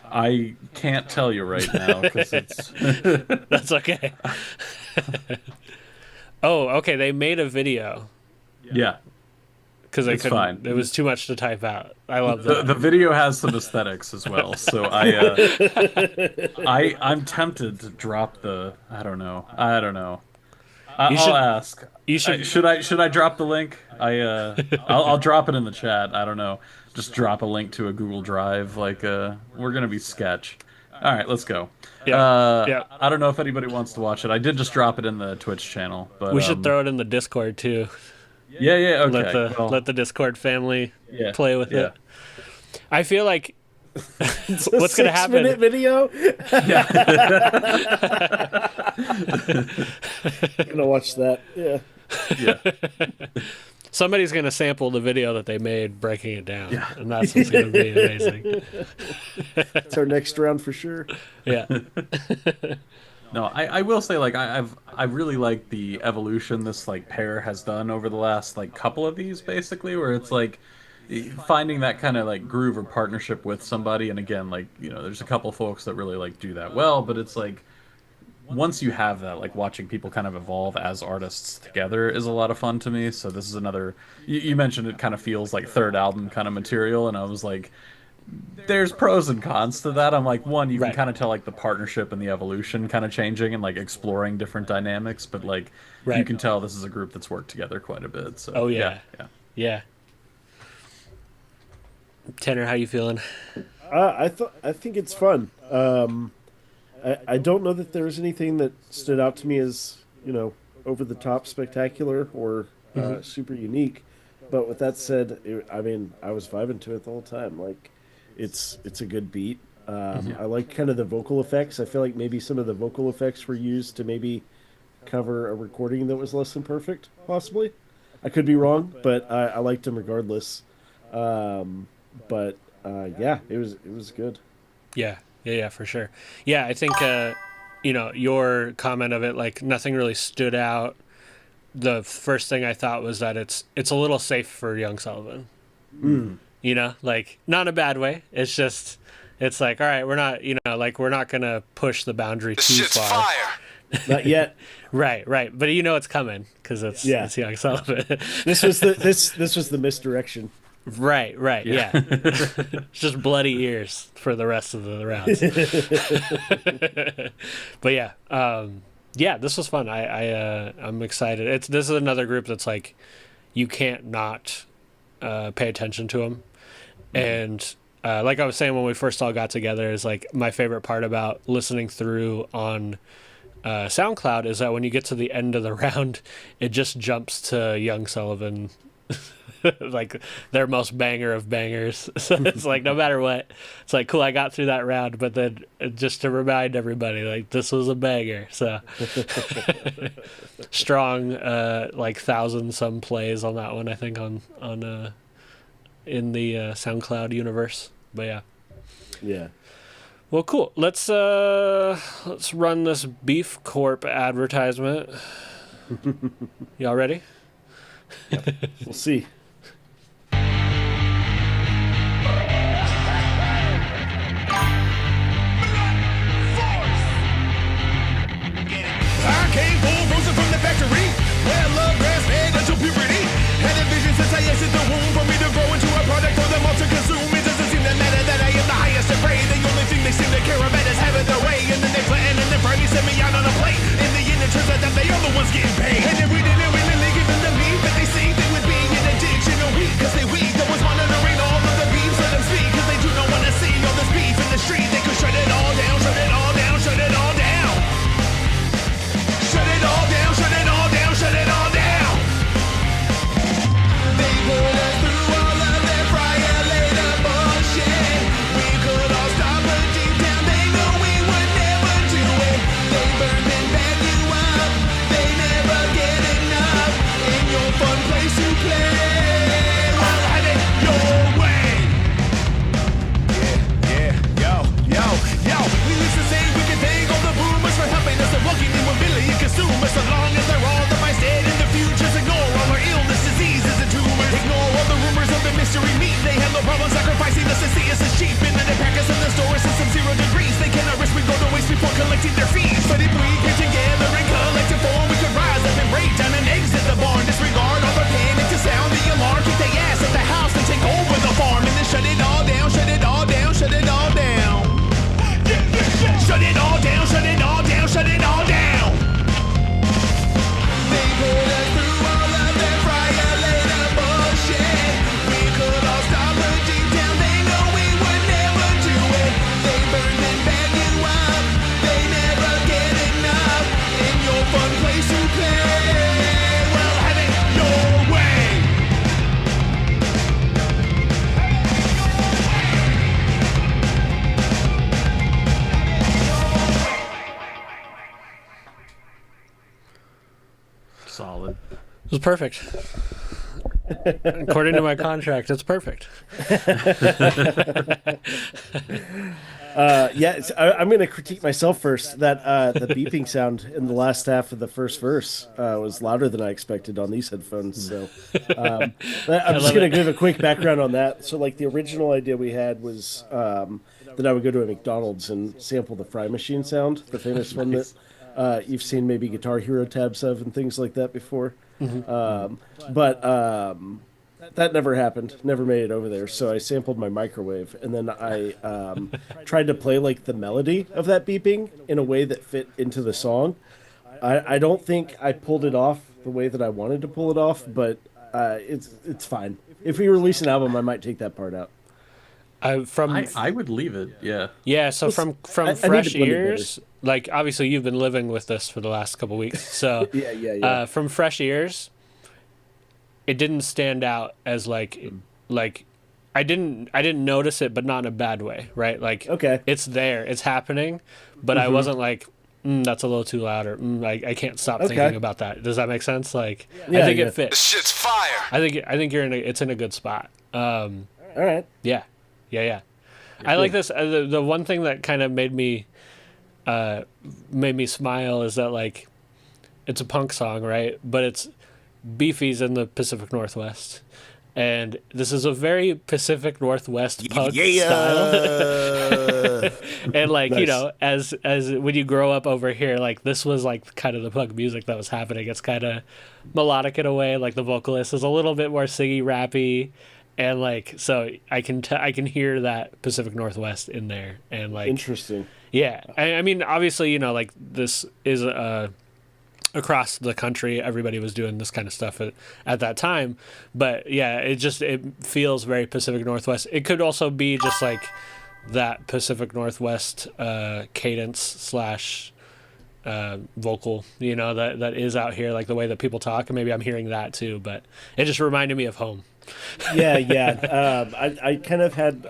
I can't tell you right now because it's... That's okay. Oh, okay, they made a video. Yeah. Because it's fine. It was too much to type out. I love that. The video has some aesthetics as well, so I'm tempted to drop the... I don't know. I'll ask. You should. Should I drop the link? I'll drop it in the chat. I don't know. Just drop a link to a Google Drive. We're gonna be sketch. All right, let's go. Yeah. I don't know if anybody wants to watch it. I did just drop it in the Twitch channel, but we should throw it in the Discord too. Yeah. Okay. Let the Discord family play with it. I feel like what's going to happen? 6-minute video. I'm gonna watch that. Yeah. Somebody's going to sample the video that they made breaking it down, and that's what's going to be amazing. It's our next round for sure. Yeah. No, I will say I really like the evolution this pair has done over the last couple of these, basically, where it's finding that kind of groove or partnership with somebody. And again, there's a couple folks that really do that well, but it's once you have that, watching people kind of evolve as artists together is a lot of fun to me. So this is another, you mentioned it kind of feels like third album kind of material, and I was there's pros and cons to that. I'm one, you can kind of tell the partnership and the evolution kind of changing and exploring different dynamics, but you can tell this is a group that's worked together quite a bit. So yeah. Tanner, how you feeling? I think it's fun. I don't know that there was anything that stood out to me as over the top spectacular or super unique. But with that said, I was vibing to it the whole time. It's a good beat. I like kind of the vocal effects. I feel like maybe some of the vocal effects were used to maybe cover a recording that was less than perfect, possibly. I could be wrong, but I liked them regardless. But it was good. Yeah, for sure. Yeah, I think your comment of it, nothing really stood out. The first thing I thought was that it's a little safe for Young Sullivan. Not in a bad way. It's just, it's all right, we're not, we're not gonna push the boundary too far. Fire. Not yet. Right. But it's coming because it's Young Sullivan. This was the misdirection. Right, yeah. It's just bloody ears for the rest of the rounds. But yeah, this was fun. I'm excited. This is another group that's you can't not pay attention to them. And like I was saying when we first all got together, is my favorite part about listening through on SoundCloud is that when you get to the end of the round, it just jumps to Young Sullivan. Their most banger of bangers. So it's no matter what, it's cool, I got through that round, but then just to remind everybody this was a banger. So strong 1,000 some plays on that one, I think, on in the SoundCloud universe. But yeah. Well, cool. Let's run this Beef Corp advertisement. Y'all ready? Yep. We'll see. I came full frozen from the factory, where love grass fed until puberty. Had a vision since I entered the womb for me to grow into a product for them all to consume. It doesn't seem to matter that I am the highest of prey. The only thing they seem to care about is having their way. And then they flatten and then Bernie sent me out on a plate. In the end, it turns out that they are the ones getting paid. And if we didn't willingly give them the lead that they see, they would be in a dig. was perfect. According to my contract, it's perfect. I'm going to critique myself first. That the beeping sound in the last half of the first verse was louder than I expected on these headphones. So I'm just going to give a quick background on that. So, like, the original idea we had was that I would go to a McDonald's and sample the fry machine sound, the famous one that you've seen maybe Guitar Hero tabs of and things like that before. But that never happened. Never made it over there. So I sampled my microwave, and then I tried to play like the melody of that beeping in a way that fit into the song. I don't think I pulled it off the way that I wanted to pull it off, but it's fine. If we release an album, I might take that part out. I would leave it. Yeah. Yeah. So from fresh ears, like obviously you've been living with this for the last couple weeks. So yeah. From fresh ears, it didn't stand out as like I didn't notice it, but not in a bad way, right? Like okay, it's there, it's happening, but I wasn't like that's a little too loud, or I can't stop thinking about that. Does that make sense? Like I think it fits. This shit's fire. I think it's in a good spot. All right. Yeah. I like this. The one thing that kind of made me smile is that like it's a punk song, right? But it's Beefy's in the Pacific Northwest, and this is a very Pacific Northwest punk style. And like nice. You know, as when you grow up over here, like this was like kind of the punk music that was happening. It's kind of melodic in a way. Like the vocalist is a little bit more singy, rappy. And like, so I can hear that Pacific Northwest in there, and like, interesting. Yeah, I mean, obviously, you know, like this is across the country. Everybody was doing this kind of stuff at that time, but yeah, it feels very Pacific Northwest. It could also be just like that Pacific Northwest cadence / vocal, you know, that is out here, like the way that people talk, and maybe I'm hearing that too. But it just reminded me of home. Yeah. I kind of had,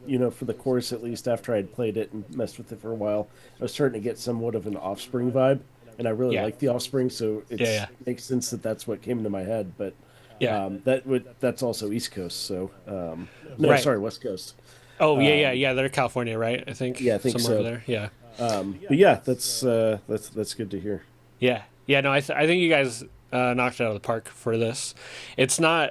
you know, for the chorus at least, after I'd played it and messed with it for a while, I was starting to get somewhat of an Offspring vibe, and I really like the Offspring, so it makes sense that that's what came into my head. But that's also East Coast, so sorry, West Coast. Oh yeah, they're California, right? I think. Yeah, I think somewhere so. Over there. Yeah. But yeah, that's good to hear. Yeah. No, I think you guys knocked it out of the park for this. It's not,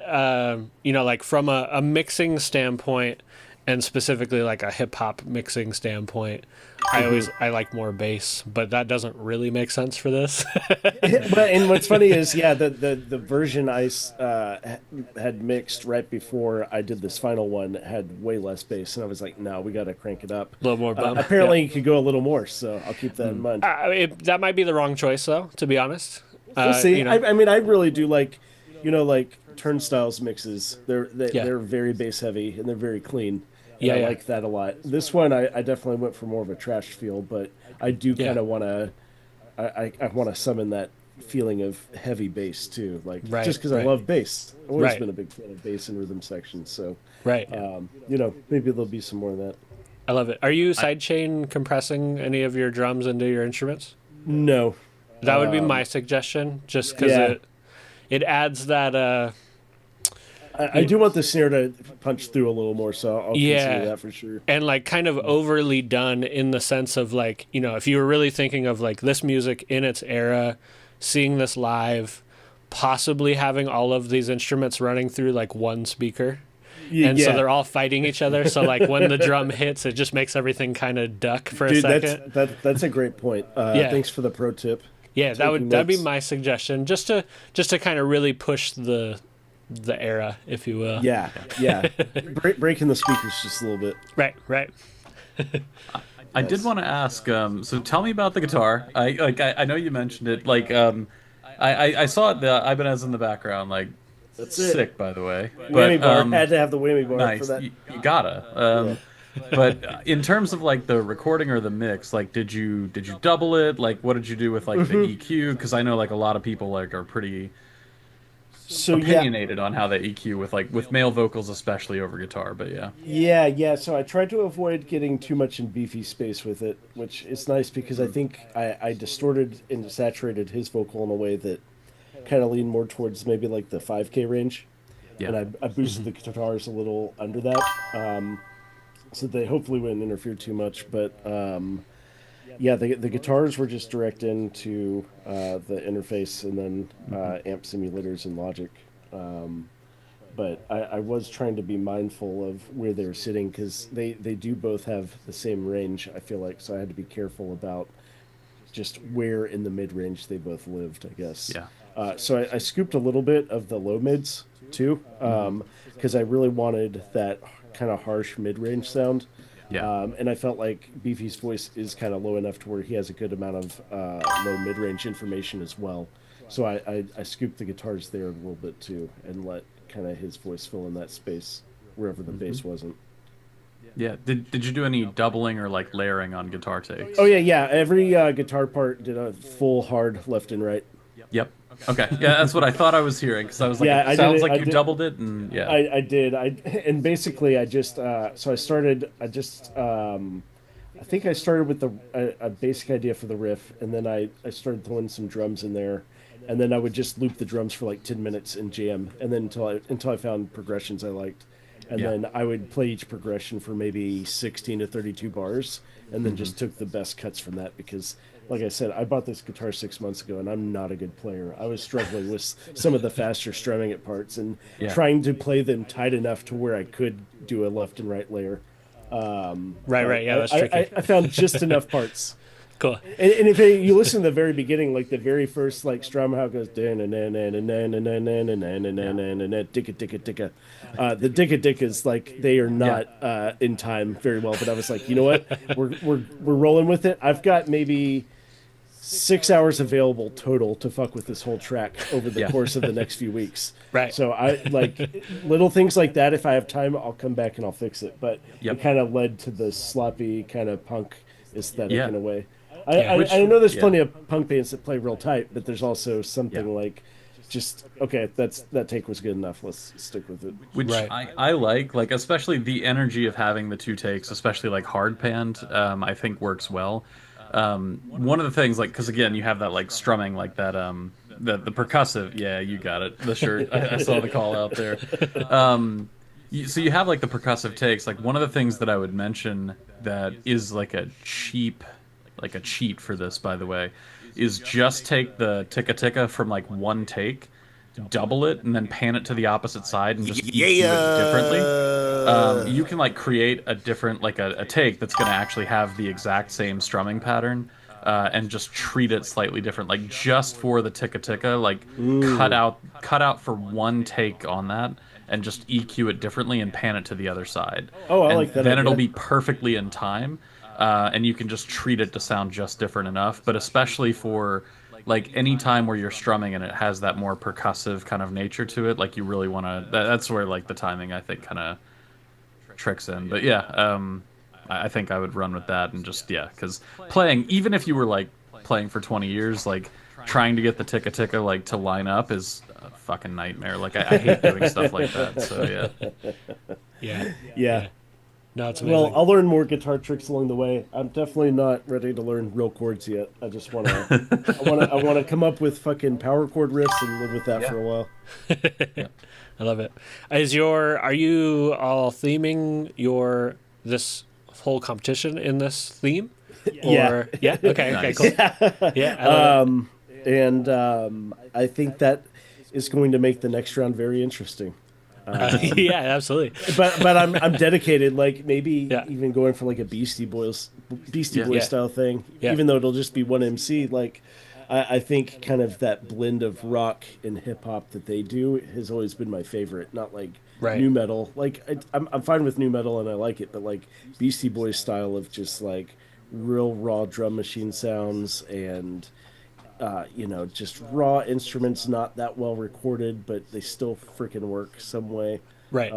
you know, like from a mixing standpoint, and specifically like a hip hop mixing standpoint, I like more bass, but that doesn't really make sense for this. And what's funny is, the version I had mixed right before I did this final one had way less bass, and I was like, no, we got to crank it up. A little more bump. Apparently, you could go a little more, so I'll keep that in mind. That might be the wrong choice, though, to be honest. We'll see. You know. I mean, I really do like, you know, like Turnstile's mixes. They're very bass heavy and they're very clean. And I like that a lot. This one, I definitely went for more of a trash feel, but I do kind of want to. I want to summon that feeling of heavy bass too, like just because I love bass. I've always been a big fan of bass and rhythm sections. So you know, maybe there'll be some more of that. I love it. Are you sidechain compressing any of your drums into your instruments? No. That would be my suggestion, just because it adds that. I do want the snare to punch through a little more, so I'll consider that for sure. And like kind of overly done in the sense of like, you know, if you were really thinking of like this music in its era, seeing this live, possibly having all of these instruments running through like one speaker. And so they're all fighting each other. So like when the drum hits, it just makes everything kind of duck for a second. That's a great point. Thanks for the pro tip. Yeah, that'd be my suggestion, just to kind of really push the era, if you will. Yeah. Breaking the speakers just a little bit. Right. I did want to ask. So tell me about the guitar. I know you mentioned it. Like I saw it. The Ibanez in the background. Like that's sick, it. by the way. Whammy bar. Had to have the whammy bar nice. for that. You gotta. But in terms of like the recording or the mix, like did you double it? Like what did you do with like the EQ? Because I know like a lot of people like are pretty opinionated on how they EQ with male vocals, especially over guitar. But yeah. So I tried to avoid getting too much in Beefy space with it, which is nice because I think I distorted and saturated his vocal in a way that kind of lean more towards maybe like the 5K range. Yeah. And I boosted the guitars a little under that, so they hopefully wouldn't interfere too much. But yeah, the guitars were just direct into the interface, and then amp simulators and Logic. But I was trying to be mindful of where they were sitting, because they do both have the same range, I feel like. So I had to be careful about just where in the mid range they both lived, I guess. Yeah. So I scooped a little bit of the low mids too, because I really wanted that kind of harsh mid range sound. Yeah. And I felt like Beefy's voice is kind of low enough to where he has a good amount of low mid range information as well. So I scooped the guitars there a little bit too, and let kind of his voice fill in that space wherever the bass wasn't. Yeah. Did you do any doubling or like layering on guitar takes? Oh yeah. Every guitar part did a full hard left and right. Yep. Okay. Yeah, that's what I thought I was hearing, because I was like, Yeah, it sounds like you doubled it, and yeah. I did. And basically I just so I started. I think I started with a basic idea for the riff, and then I started throwing some drums in there, and then I would just loop the drums for like 10 minutes and jam, and then until I found progressions I liked. And then I would play each progression for maybe 16 to 32 bars, and then just took the best cuts from that, because, like I said, I bought this guitar 6 months ago, and I'm not a good player. I was struggling with some of the faster strumming at parts, and trying to play them tight enough to where I could do a left and right layer. Right. Yeah, that's tricky. I found just enough parts. Cool. And if you listen to the very beginning, like the very first like strum, how it goes dicka dicka. The dicka dickas, like, they are not in time very well. But I was like, you know what, we're rolling with it. I've got maybe 6 hours available total to fuck with this whole track over the course of the next few weeks. Right. So I like little things like that. If I have time, I'll come back and I'll fix it. But it kind of led to the sloppy kind of punk aesthetic in a way. I know there's plenty of punk bands that play real tight, but there's also something like, just, okay, that take was good enough, let's stick with it. Which I like, especially the energy of having the two takes, especially like hard panned, I think works well. One of the things, like, because again, you have that like strumming, like that, the percussive, yeah, you got it, the shirt, I saw the call out there. So you have like the percussive takes. Like, one of the things that I would mention that is like a cheat for this, by the way, is just take the ticka ticka from like one take, double it, and then pan it to the opposite side and just EQ it differently. You can like create a different, like a take that's going to actually have the exact same strumming pattern, and just treat it slightly different, like just for the ticka ticka, like cut out for one take on that, and just EQ it differently and pan it to the other side. Oh, I like that. Then it'll be perfectly in time. And you can just treat it to sound just different enough. But especially for like any time where you're strumming and it has that more percussive kind of nature to it, like, you really want to, that's where like the timing, I think, kind of tricks in. But yeah, I think I would run with that, and just, because playing, even if you were like playing for 20 years, like trying to get the ticka ticka like to line up is a fucking nightmare. Like, I hate doing stuff like that. So yeah. No, it's amazing. Well, I'll learn more guitar tricks along the way. I'm definitely not ready to learn real chords yet. I just want to, I want to come up with fucking power chord riffs and live with that for a while. I love it. Are you all theming this whole competition in this theme? Or, yeah. Okay. Nice. Okay. Cool. Yeah. I love it. And I think that is going to make the next round very interesting. Yeah, absolutely. But I'm dedicated. Like, maybe even going for like a Beastie Boys style thing. Yeah. Even though it'll just be one MC. Like, I think kind of that blend of rock and hip hop that they do has always been my favorite. Not like new metal. Like, I'm fine with new metal and I like it, but like Beastie Boys style of just like real raw drum machine sounds and just raw instruments, not that well recorded, but they still freaking work some way. Right.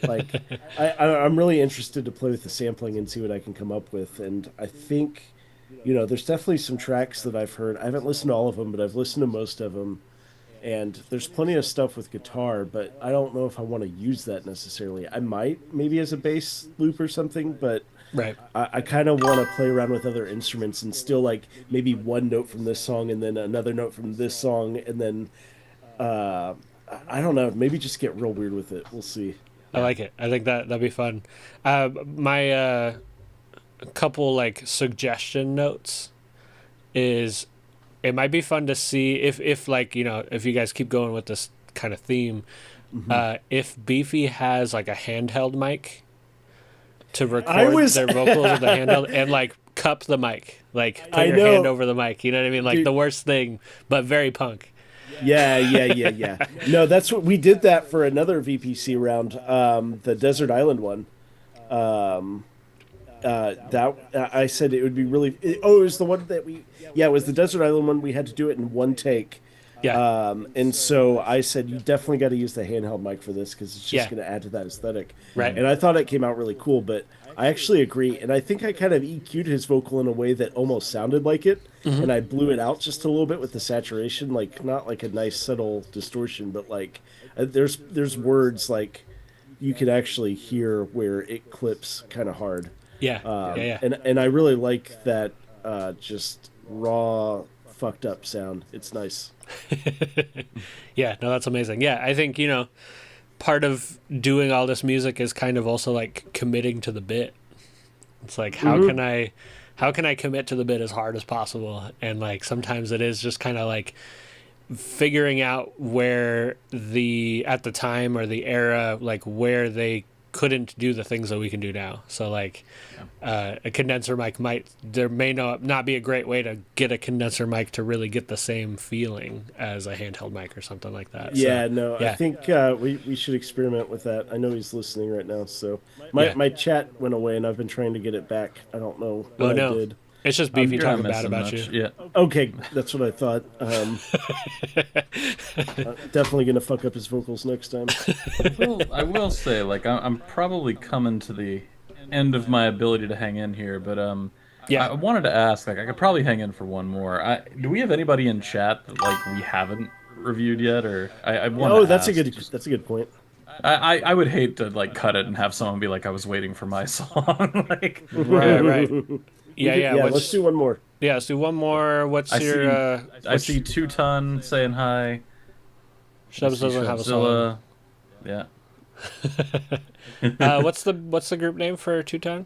Like, I'm really interested to play with the sampling and see what I can come up with. And I think, there's definitely some tracks that I've heard. I haven't listened to all of them, but I've listened to most of them. And there's plenty of stuff with guitar, but I don't know if I want to use that necessarily. I might, maybe as a bass loop or something, but Right. I kind of want to play around with other instruments and still like maybe one note from this song and then another note from this song and then I don't know, maybe just get real weird with it. We'll see. I like it. I think that'd be fun. My couple like suggestion notes is it might be fun to see if like, you know, if you guys keep going with this kind of theme, if Beefy has like a handheld mic to record their vocals with the handheld and like cup the mic, like put your hand over the mic, you know what I mean? Like the worst thing, but very punk. Yeah. No, that's what we did that for another VPC round, the Desert Island one. That I said it would be really. It was the one that it was the Desert Island one. We had to do it in one take. Yeah. And so I said you definitely got to use the handheld mic for this because it's just going to add to that aesthetic. Right. And I thought it came out really cool, but I actually agree. And I think I kind of EQ'd his vocal in a way that almost sounded like it, and I blew it out just a little bit with the saturation, like not like a nice subtle distortion, but like there's words like you could actually hear where it clips kind of hard. Yeah. And I really like that just raw fucked up sound. It's nice. Yeah, no, that's amazing. Yeah, I think, you know, part of doing all this music is kind of also like committing to the bit. It's like how can I commit to the bit as hard as possible? And like sometimes it is just kind of like figuring out where at the time or the era, like where they couldn't do the things that we can do now. So like a condenser mic may not be a great way to get a condenser mic to really get the same feeling as a handheld mic or something like that. I think we should experiment with that. I know he's listening right now, so my chat went away and I've been trying to get it back. I don't know what I did. It's just Beefy talking bad about you. Yeah. Okay, that's what I thought. Definitely gonna fuck up his vocals next time. I will say, like, I'm probably coming to the end of my ability to hang in here, but I wanted to ask, like, I could probably hang in for one more. Do we have anybody in chat that like we haven't reviewed yet, or I want? Oh, that's a good point. I would hate to like cut it and have someone be like, I was waiting for my song. Like, right. Yeah. Let's do one more. Yeah, let's do one more. I see 2 Ton saying hi. Shubs doesn't have a song. Yeah. What's the group name for 2 Ton?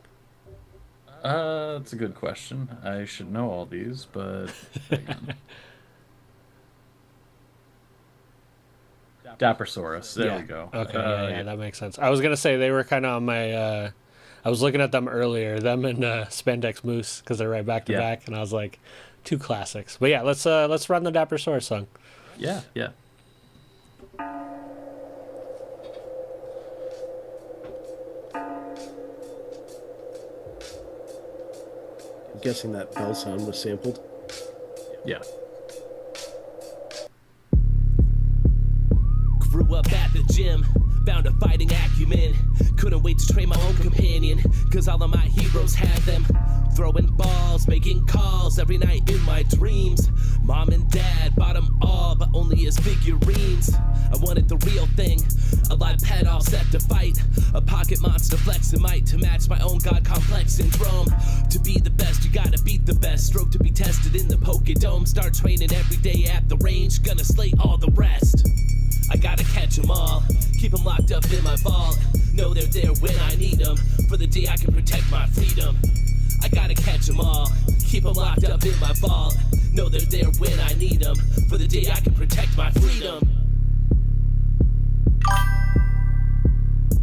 That's a good question. I should know all these, but hang on. Dappersaurus. There we go. Okay, that makes sense. I was gonna say they were kind of on my. I was looking at them earlier, them and Spandex Moose, because they're right back to back, and I was like, 2 classics. But yeah, let's run the Dappersaurus song. Yeah. I'm guessing that bell sound was sampled. Yeah. Grew up at the gym, found a fighting acumen. Couldn't wait to train my own companion, cause all of my heroes had them. Throwing balls, making calls every night in my dreams. Mom and dad bought them all, but only as figurines. I wanted the real thing, a live pet all set to fight. A pocket monster flexing might to match my own god complex syndrome. To be the best, you gotta beat the best. Stroke to be tested in the Pokédome. Start training every day at the range, gonna slay all the rest. I gotta catch them all, keep them locked up in my vault. Know they're there when I need them, for the day I can protect my freedom. I gotta catch them all, keep them locked up in my vault. Know they're there when I need them, for the day I can protect my freedom.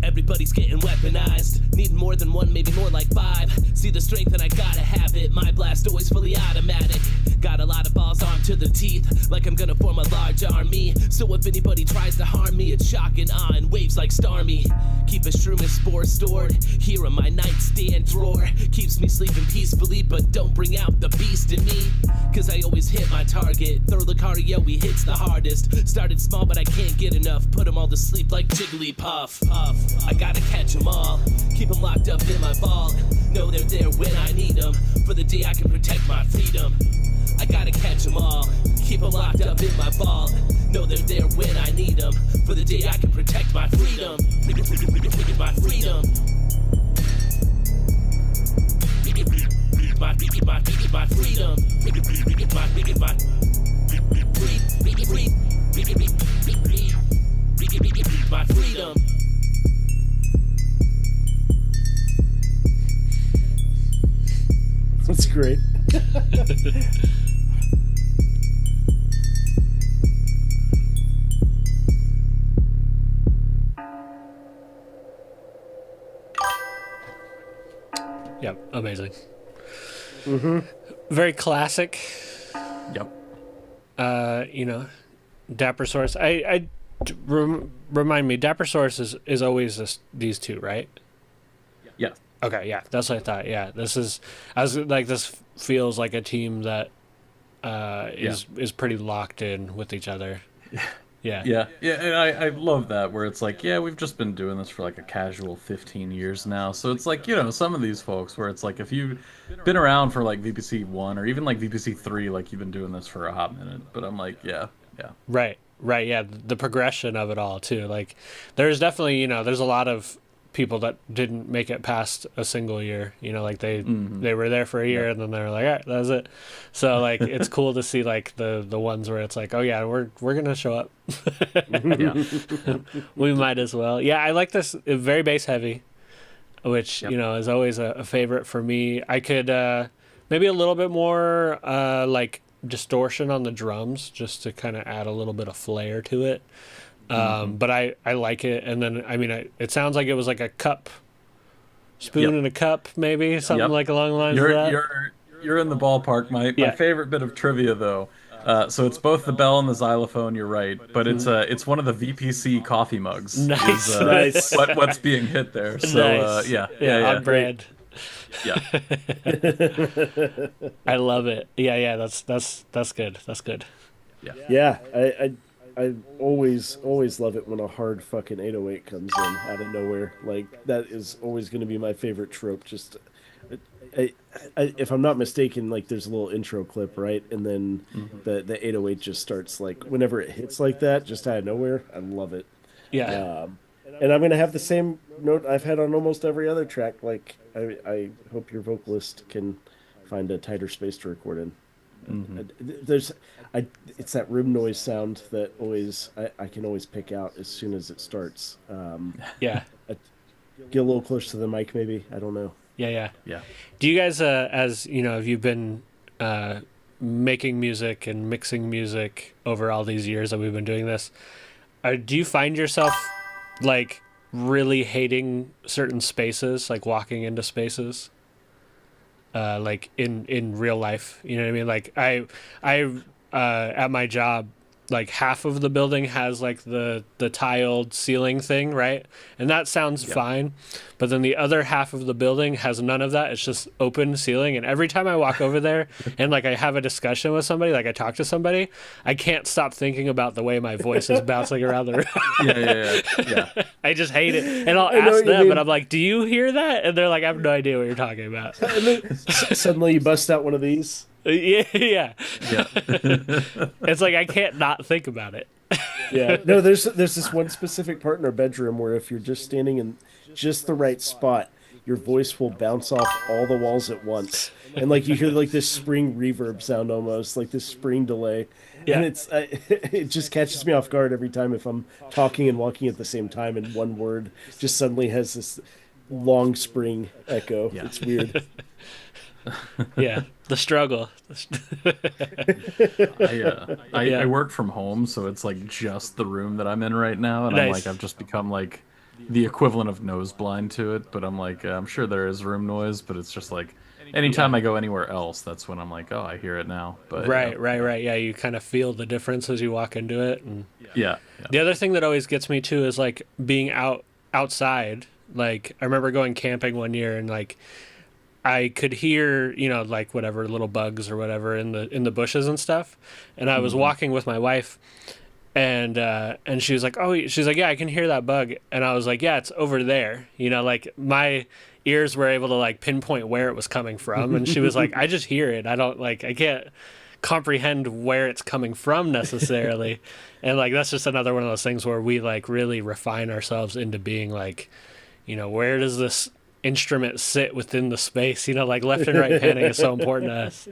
Everybody's getting weaponized, need more than one, maybe more like 5. See the strength and I gotta have it, my blast always fully automatic. Got a lot of balls armed to the teeth, like I'm gonna form a large army. So if anybody tries to harm me, it's shock and awe in waves like Starmie. Keep a shroom and spore stored here in my nightstand drawer. Keeps me sleeping peacefully, but don't bring out the beast in me. Cause I always hit my target, throw the cardio, he hits the hardest. Started small but I can't get enough, put them all to sleep like Jigglypuff. I gotta catch them all, keep them locked up in my vault. Know they're there when I need them, for the day I can protect my freedom. I gotta catch them all, keep them locked up in my vault. Know they're there when I need them, for the day I can protect my freedom. My freedom. my freedom. My freedom. That's great. Yep, amazing. Mm-hmm. Very classic. Yep. You know, Dapper Source. Remind me, Dapper Source is always these two, right? Yeah. Okay, yeah, that's what I thought. Yeah, this feels like a team that is pretty locked in with each other. Yeah. Yeah, and I love that, where it's like, yeah, we've just been doing this for like a casual 15 years now. So it's like, you know, some of these folks where it's like, if you've been around for like VPC 1 or even like VPC 3, like you've been doing this for a hot minute. But I'm like, yeah. Right, yeah, the progression of it all too. Like, there's definitely, you know, there's a lot of people that didn't make it past a single year, you know, like they were there for a year and then they were like, all right, that was it. So like it's cool to see like the ones where it's like, oh yeah, we're gonna show up. We might as well. Yeah, I like this, very bass heavy, which you know is always a favorite for me. I could maybe a little bit more like distortion on the drums, just to kind of add a little bit of flair to it. But I like it. And then, I mean, it sounds like it was like a cup, spoon in a cup, maybe something like along the lines of that. You're in the ballpark. My favorite bit of trivia, though. So it's both the bell and the xylophone. You're right, but it's one of the VPC coffee mugs. Nice, nice. What's being hit there? So nice. Yeah. On brand. Yeah. I love it. Yeah. That's good. That's good. Yeah. I always love it when a hard fucking 808 comes in out of nowhere. Like, that is always going to be my favorite trope. Just, if I'm not mistaken, like there's a little intro clip, right? And then the 808 just starts, like, whenever it hits like that, just out of nowhere. I love it. Yeah. And I'm going to have the same note I've had on almost every other track. Like, I hope your vocalist can find a tighter space to record in. It's that room noise sound that I can always pick out as soon as it starts. Yeah. Get a little closer to the mic, maybe. I don't know. Yeah. Do you guys, as you know, have you been making music and mixing music over all these years that we've been doing this? Do you find yourself like really hating certain spaces, like walking into spaces? Like in real life, you know what I mean? Like I at my job, like half of the building has like the tiled ceiling thing, right? And that sounds fine. But then the other half of the building has none of that. It's just open ceiling. And every time I walk over there and like I have a discussion with somebody, like I talk to somebody, I can't stop thinking about the way my voice is bouncing around the room. Yeah. I just hate it. And I'll ask them and I'm like, do you hear that? And they're like, I have no idea what you're talking about. And then suddenly you bust out one of these. Yeah. It's like I can't not think about it. Yeah. No, there's this one specific part in our bedroom where if you're just standing in just the right spot, your voice will bounce off all the walls at once. And like you hear like this spring reverb sound, almost like this spring delay. Yeah. And it just catches me off guard every time if I'm talking and walking at the same time and one word just suddenly has this long spring echo. Yeah. It's weird. Yeah, the struggle. I work from home, so it's like just the room that I'm in right now, and I'm like, I've just become like the equivalent of nose blind to it. But I'm like, I'm sure there is room noise, but it's just like anytime I go anywhere else, that's when I'm like, oh, I hear it now. But right. Yeah, you kind of feel the difference as you walk into it. And yeah. The other thing that always gets me too is like being outside. Like I remember going camping one year and like I could hear, you know, like whatever little bugs or whatever in the bushes and stuff. And I was walking with my wife and she was like, yeah, I can hear that bug. And I was like, yeah, it's over there. You know, like my ears were able to like pinpoint where it was coming from. And she was like, I just hear it. I can't comprehend where it's coming from necessarily. And like, that's just another one of those things where we like really refine ourselves into being like, you know, where does this instrument sit within the space. You know, like left and right panning is so important to us.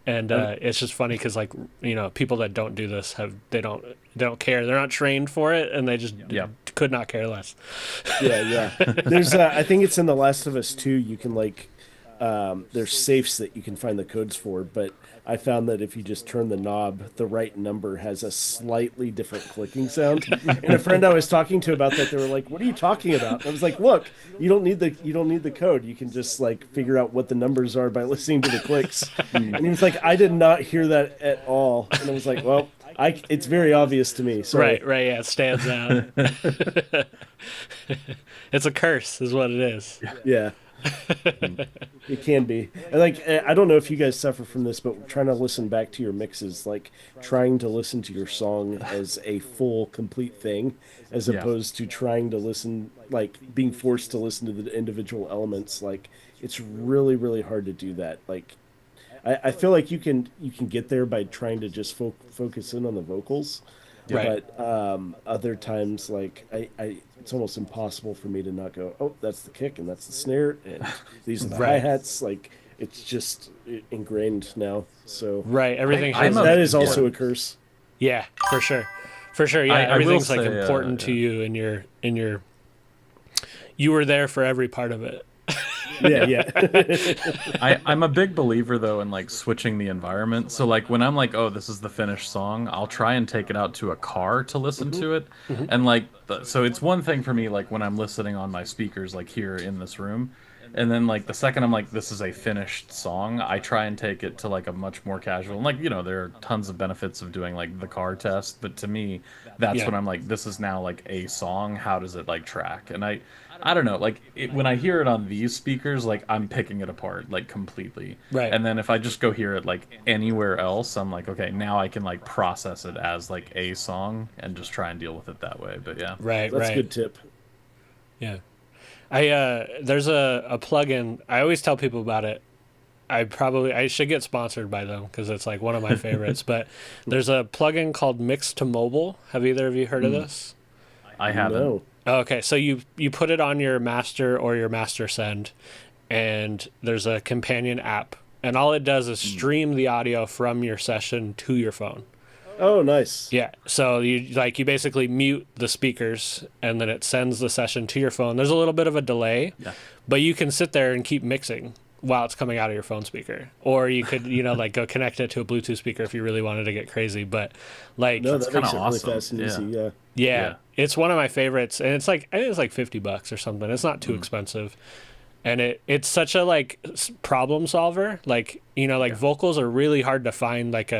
And it's just funny because, like, you know, people that don't do this they don't care. They're not trained for it, and they just could not care less. Yeah. There's I think it's in The Last of Us 2. You can like there's safes that you can find the codes for, but I found that if you just turn the knob, the right number has a slightly different clicking sound. And a friend I was talking to about that, they were like, "What are you talking about?" And I was like, "Look, you don't need the code. You can just like figure out what the numbers are by listening to the clicks." And he was like, "I did not hear that at all." And I was like, "Well, it's very obvious to me." Sorry. Right, yeah, it stands out. It's a curse, is what it is. Yeah. It can be. And like, I don't know if you guys suffer from this, but trying to listen back to your mixes, like trying to listen to your song as a full, complete thing, as opposed to trying to listen, like being forced to listen to the individual elements. Like, it's really, really hard to do that. Like, I feel like you can get there by trying to just focus in on the vocals. Right. But other times, like, it's almost impossible for me to not go, oh, that's the kick and that's the snare and these are the hi-hats. Like, it's just ingrained now. So everything that is also a curse. Yeah, for sure. Yeah, everything's like important to you in your. You were there for every part of it. Yeah. I'm a big believer though in like switching the environment. So like when I'm like, oh, this is the finished song, I'll try and take it out to a car to listen to it. And like, so it's one thing for me, like when I'm listening on my speakers, like here in this room. And then like the second I'm like, this is a finished song, I try and take it to like a much more casual, and like, you know, there are tons of benefits of doing like the car test, but to me, that's when I'm like, this is now like a song, how does it like track? And I don't know, like when I hear it on these speakers, like I'm picking it apart like completely. Right. And then if I just go hear it like anywhere else, I'm like, okay, now I can like process it as like a song and just try and deal with it that way. But yeah. Right. That's a good tip. Yeah. There's a plugin. I always tell people about it. I should get sponsored by them because it's like one of my favorites. But there's a plugin called Mix to Mobile. Have either of you heard of this? I haven't. No. Okay, so you put it on your master or your master send, and there's a companion app, and all it does is stream the audio from your session to your phone. Oh, nice. Yeah, so you basically mute the speakers, and then it sends the session to your phone. There's a little bit of a delay, but you can sit there and keep mixing while it's coming out of your phone speaker, or you could like go connect it to a Bluetooth speaker if you really wanted to get crazy. But like, no, that makes it awesome. really fast and easy. Yeah, it's one of my favorites, and it's like, I think it's like $50 or something. It's not too expensive, and it's such a like problem solver. Like, you know, like vocals are really hard to find. Like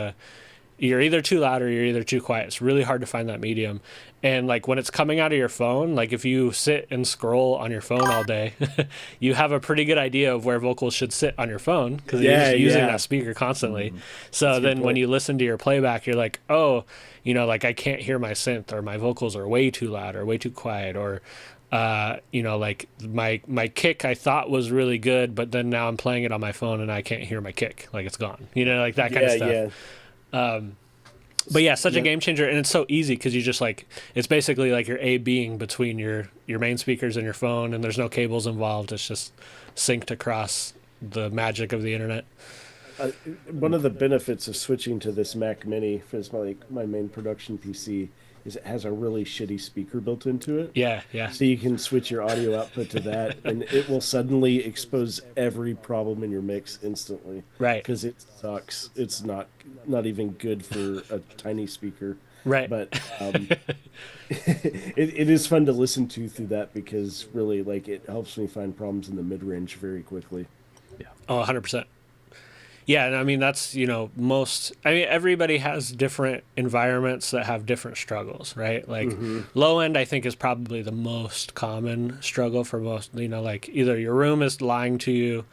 you're either too loud or you're either too quiet. It's really hard to find that medium. And like when it's coming out of your phone, like if you sit and scroll on your phone all day, you have a pretty good idea of where vocals should sit on your phone because you're just using that speaker constantly. So then when you listen to your playback, you're like, oh, you know, like I can't hear my synth, or my vocals are way too loud or way too quiet, or you know, like my kick I thought was really good, but then now I'm playing it on my phone and I can't hear my kick, like it's gone. You know, like that kind of stuff. But yeah, such a game changer, and it's so easy because you just like, it's basically like you're A/Bing between your main speakers and your phone, and there's no cables involved. It's just synced across the magic of the internet. One of the benefits of switching to this Mac Mini as my main production PC is it has a really shitty speaker built into it. Yeah. So you can switch your audio output to that, and it will suddenly expose every problem in your mix instantly. Right. Because it sucks. It's not even good for a tiny speaker. Right. But it is fun to listen to through that because really, like, it helps me find problems in the mid-range very quickly. Yeah. Oh, 100%. Yeah, and I mean, that's, you know, everybody has different environments that have different struggles, right? Like, low end, I think, is probably the most common struggle for most, you know, like, either your room is lying to you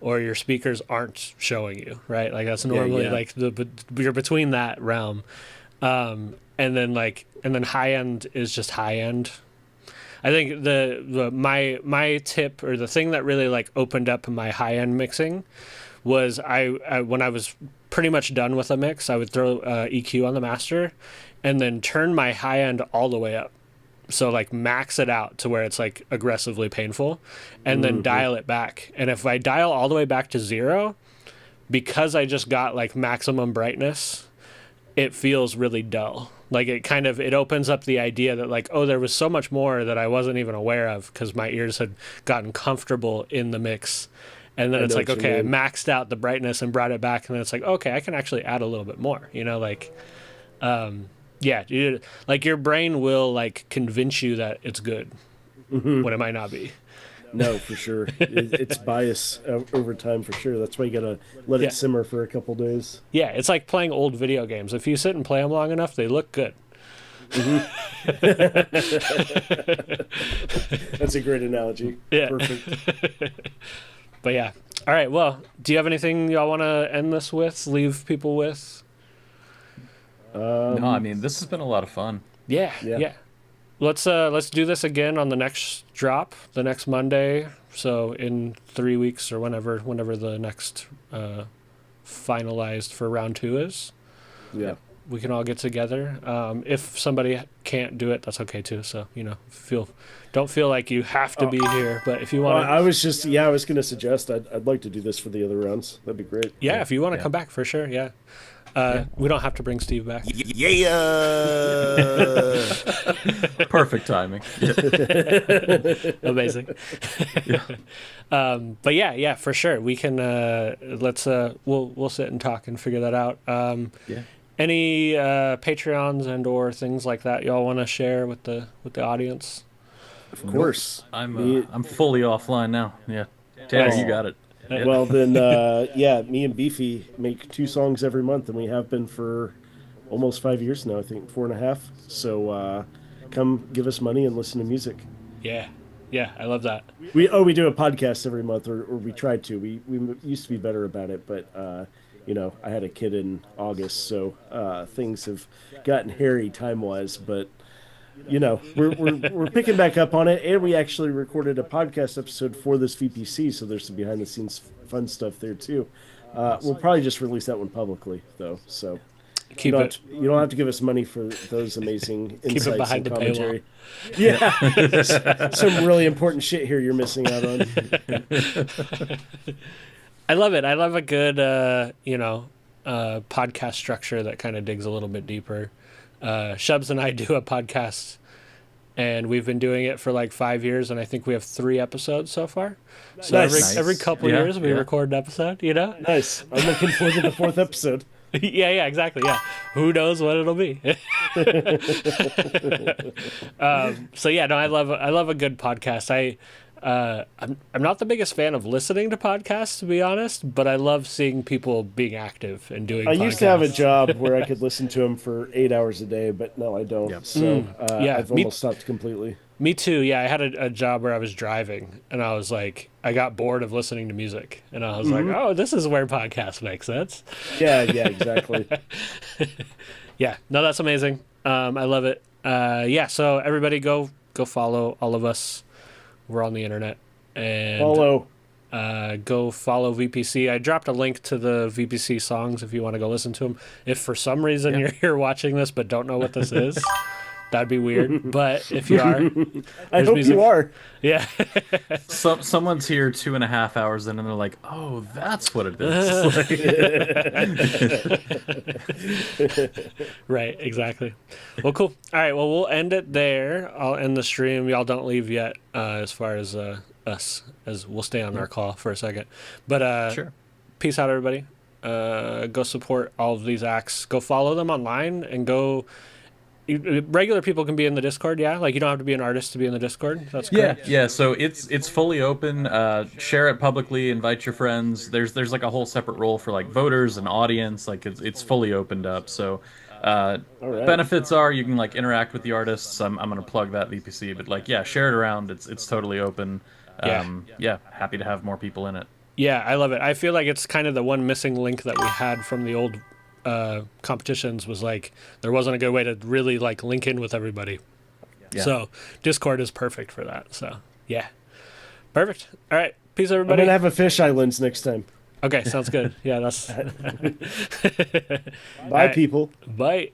or your speakers aren't showing you, right? Like, that's normally, like, you're between that realm. And then high end is just high end. I think my tip, or the thing that really, like, opened up my high end mixing was I when I was pretty much done with a mix, I would throw EQ on the master and then turn my high end all the way up. So like max it out to where it's like aggressively painful, and then dial it back. And if I dial all the way back to 0, because I just got like maximum brightness, it feels really dull. Like it opens up the idea that like, oh, there was so much more that I wasn't even aware of because my ears had gotten comfortable in the mix. And then it's like, okay, I maxed out the brightness and brought it back. And then it's like, okay, I can actually add a little bit more, like, yeah, like your brain will like convince you that it's good when it might not be. No, for sure. It's bias over time for sure. That's why you gotta let it simmer for a couple days. Yeah, it's like playing old video games. If you sit and play them long enough, they look good. That's a great analogy. Yeah. Perfect. But yeah. All right. Well, do you have anything y'all want to end this with? Leave people with? No, I mean, this has been a lot of fun. Yeah. Let's do this again on the next drop, the next Monday. So in 3 weeks or whenever the next finalized for round 2 is. Yeah. We can all get together. If somebody can't do it, that's okay too. So don't feel like you have to be here. But if you want, I was going to suggest I'd like to do this for the other rounds. That'd be great. Yeah, if you want to come back for sure. Yeah. We don't have to bring Steve back. Yeah. Perfect timing. Amazing. But yeah, for sure. We can let's we'll sit and talk and figure that out. Any Patreons and or things like that y'all want to share with the audience? Of course. I'm fully offline now. Yeah. Tanner, you got it. Well, then, me and Beefy make 2 songs every month, and we have been for almost 5 years now, I think, 4.5. So come give us money and listen to music. Yeah, I love that. We do a podcast every month, or we tried to. We used to be better about it, but, I had a kid in August, so things have gotten hairy time-wise, but... we're picking back up on it, and we actually recorded a podcast episode for this VPC, so there's some behind the scenes fun stuff there too. We'll probably just release that one publicly though, so you don't have to give us money for those amazing insights and commentary. Yeah, some really important shit here you're missing out on. I love it. I love a good podcast structure that kind of digs a little bit deeper. Shubs and I do a podcast, and we've been doing it for like 5 years, and I think we have 3 episodes so far. So every couple years we record an episode, Nice. I'm looking forward to the 4th episode. Yeah, exactly. Yeah. Who knows what it'll be? So yeah, no, I love a good podcast. I'm not the biggest fan of listening to podcasts, to be honest, but I love seeing people being active and doing podcasts. I used to have a job where I could listen to them for 8 hours a day, but no, I don't. Yep. So I've almost stopped completely. Me too. Yeah, I had a job where I was driving, and I was like, I got bored of listening to music, and I was like, oh, this is where podcasts make sense. Yeah, exactly. Yeah, no, that's amazing. I love it. So everybody go follow all of us. We're on the internet, and go follow VPC. I dropped a link to the VPC songs if you want to go listen to them. If for some reason you're here watching this but don't know what this is, that'd be weird. But if you are, I hope you are. Yeah. Someone's here 2.5 hours in, and they're like, "Oh, that's what it is." Right. Exactly. Well, cool. All right. Well, we'll end it there. I'll end the stream. Y'all don't leave yet. As far as us, as we'll stay on our call for a second. But sure. Peace out, everybody. Go support all of these acts. Go follow them online, and go. Regular people can be in the Discord, yeah? Like, you don't have to be an artist to be in the Discord? That's correct? Yeah, so it's fully open. Share it publicly, invite your friends. There's like a whole separate role for like voters and audience. Like, it's fully opened up. So benefits are you can like interact with the artists. I'm going to plug that VPC, but like, yeah, share it around. It's totally open. Happy to have more people in it. Yeah, I love it. I feel like it's kind of the one missing link that we had from the old competitions was like there wasn't a good way to really like link in with everybody. So Discord is perfect for that. So yeah, perfect. All right, peace everybody. I'm gonna have a fish islands next time. Okay, sounds good. Yeah, that's bye, people. Bye.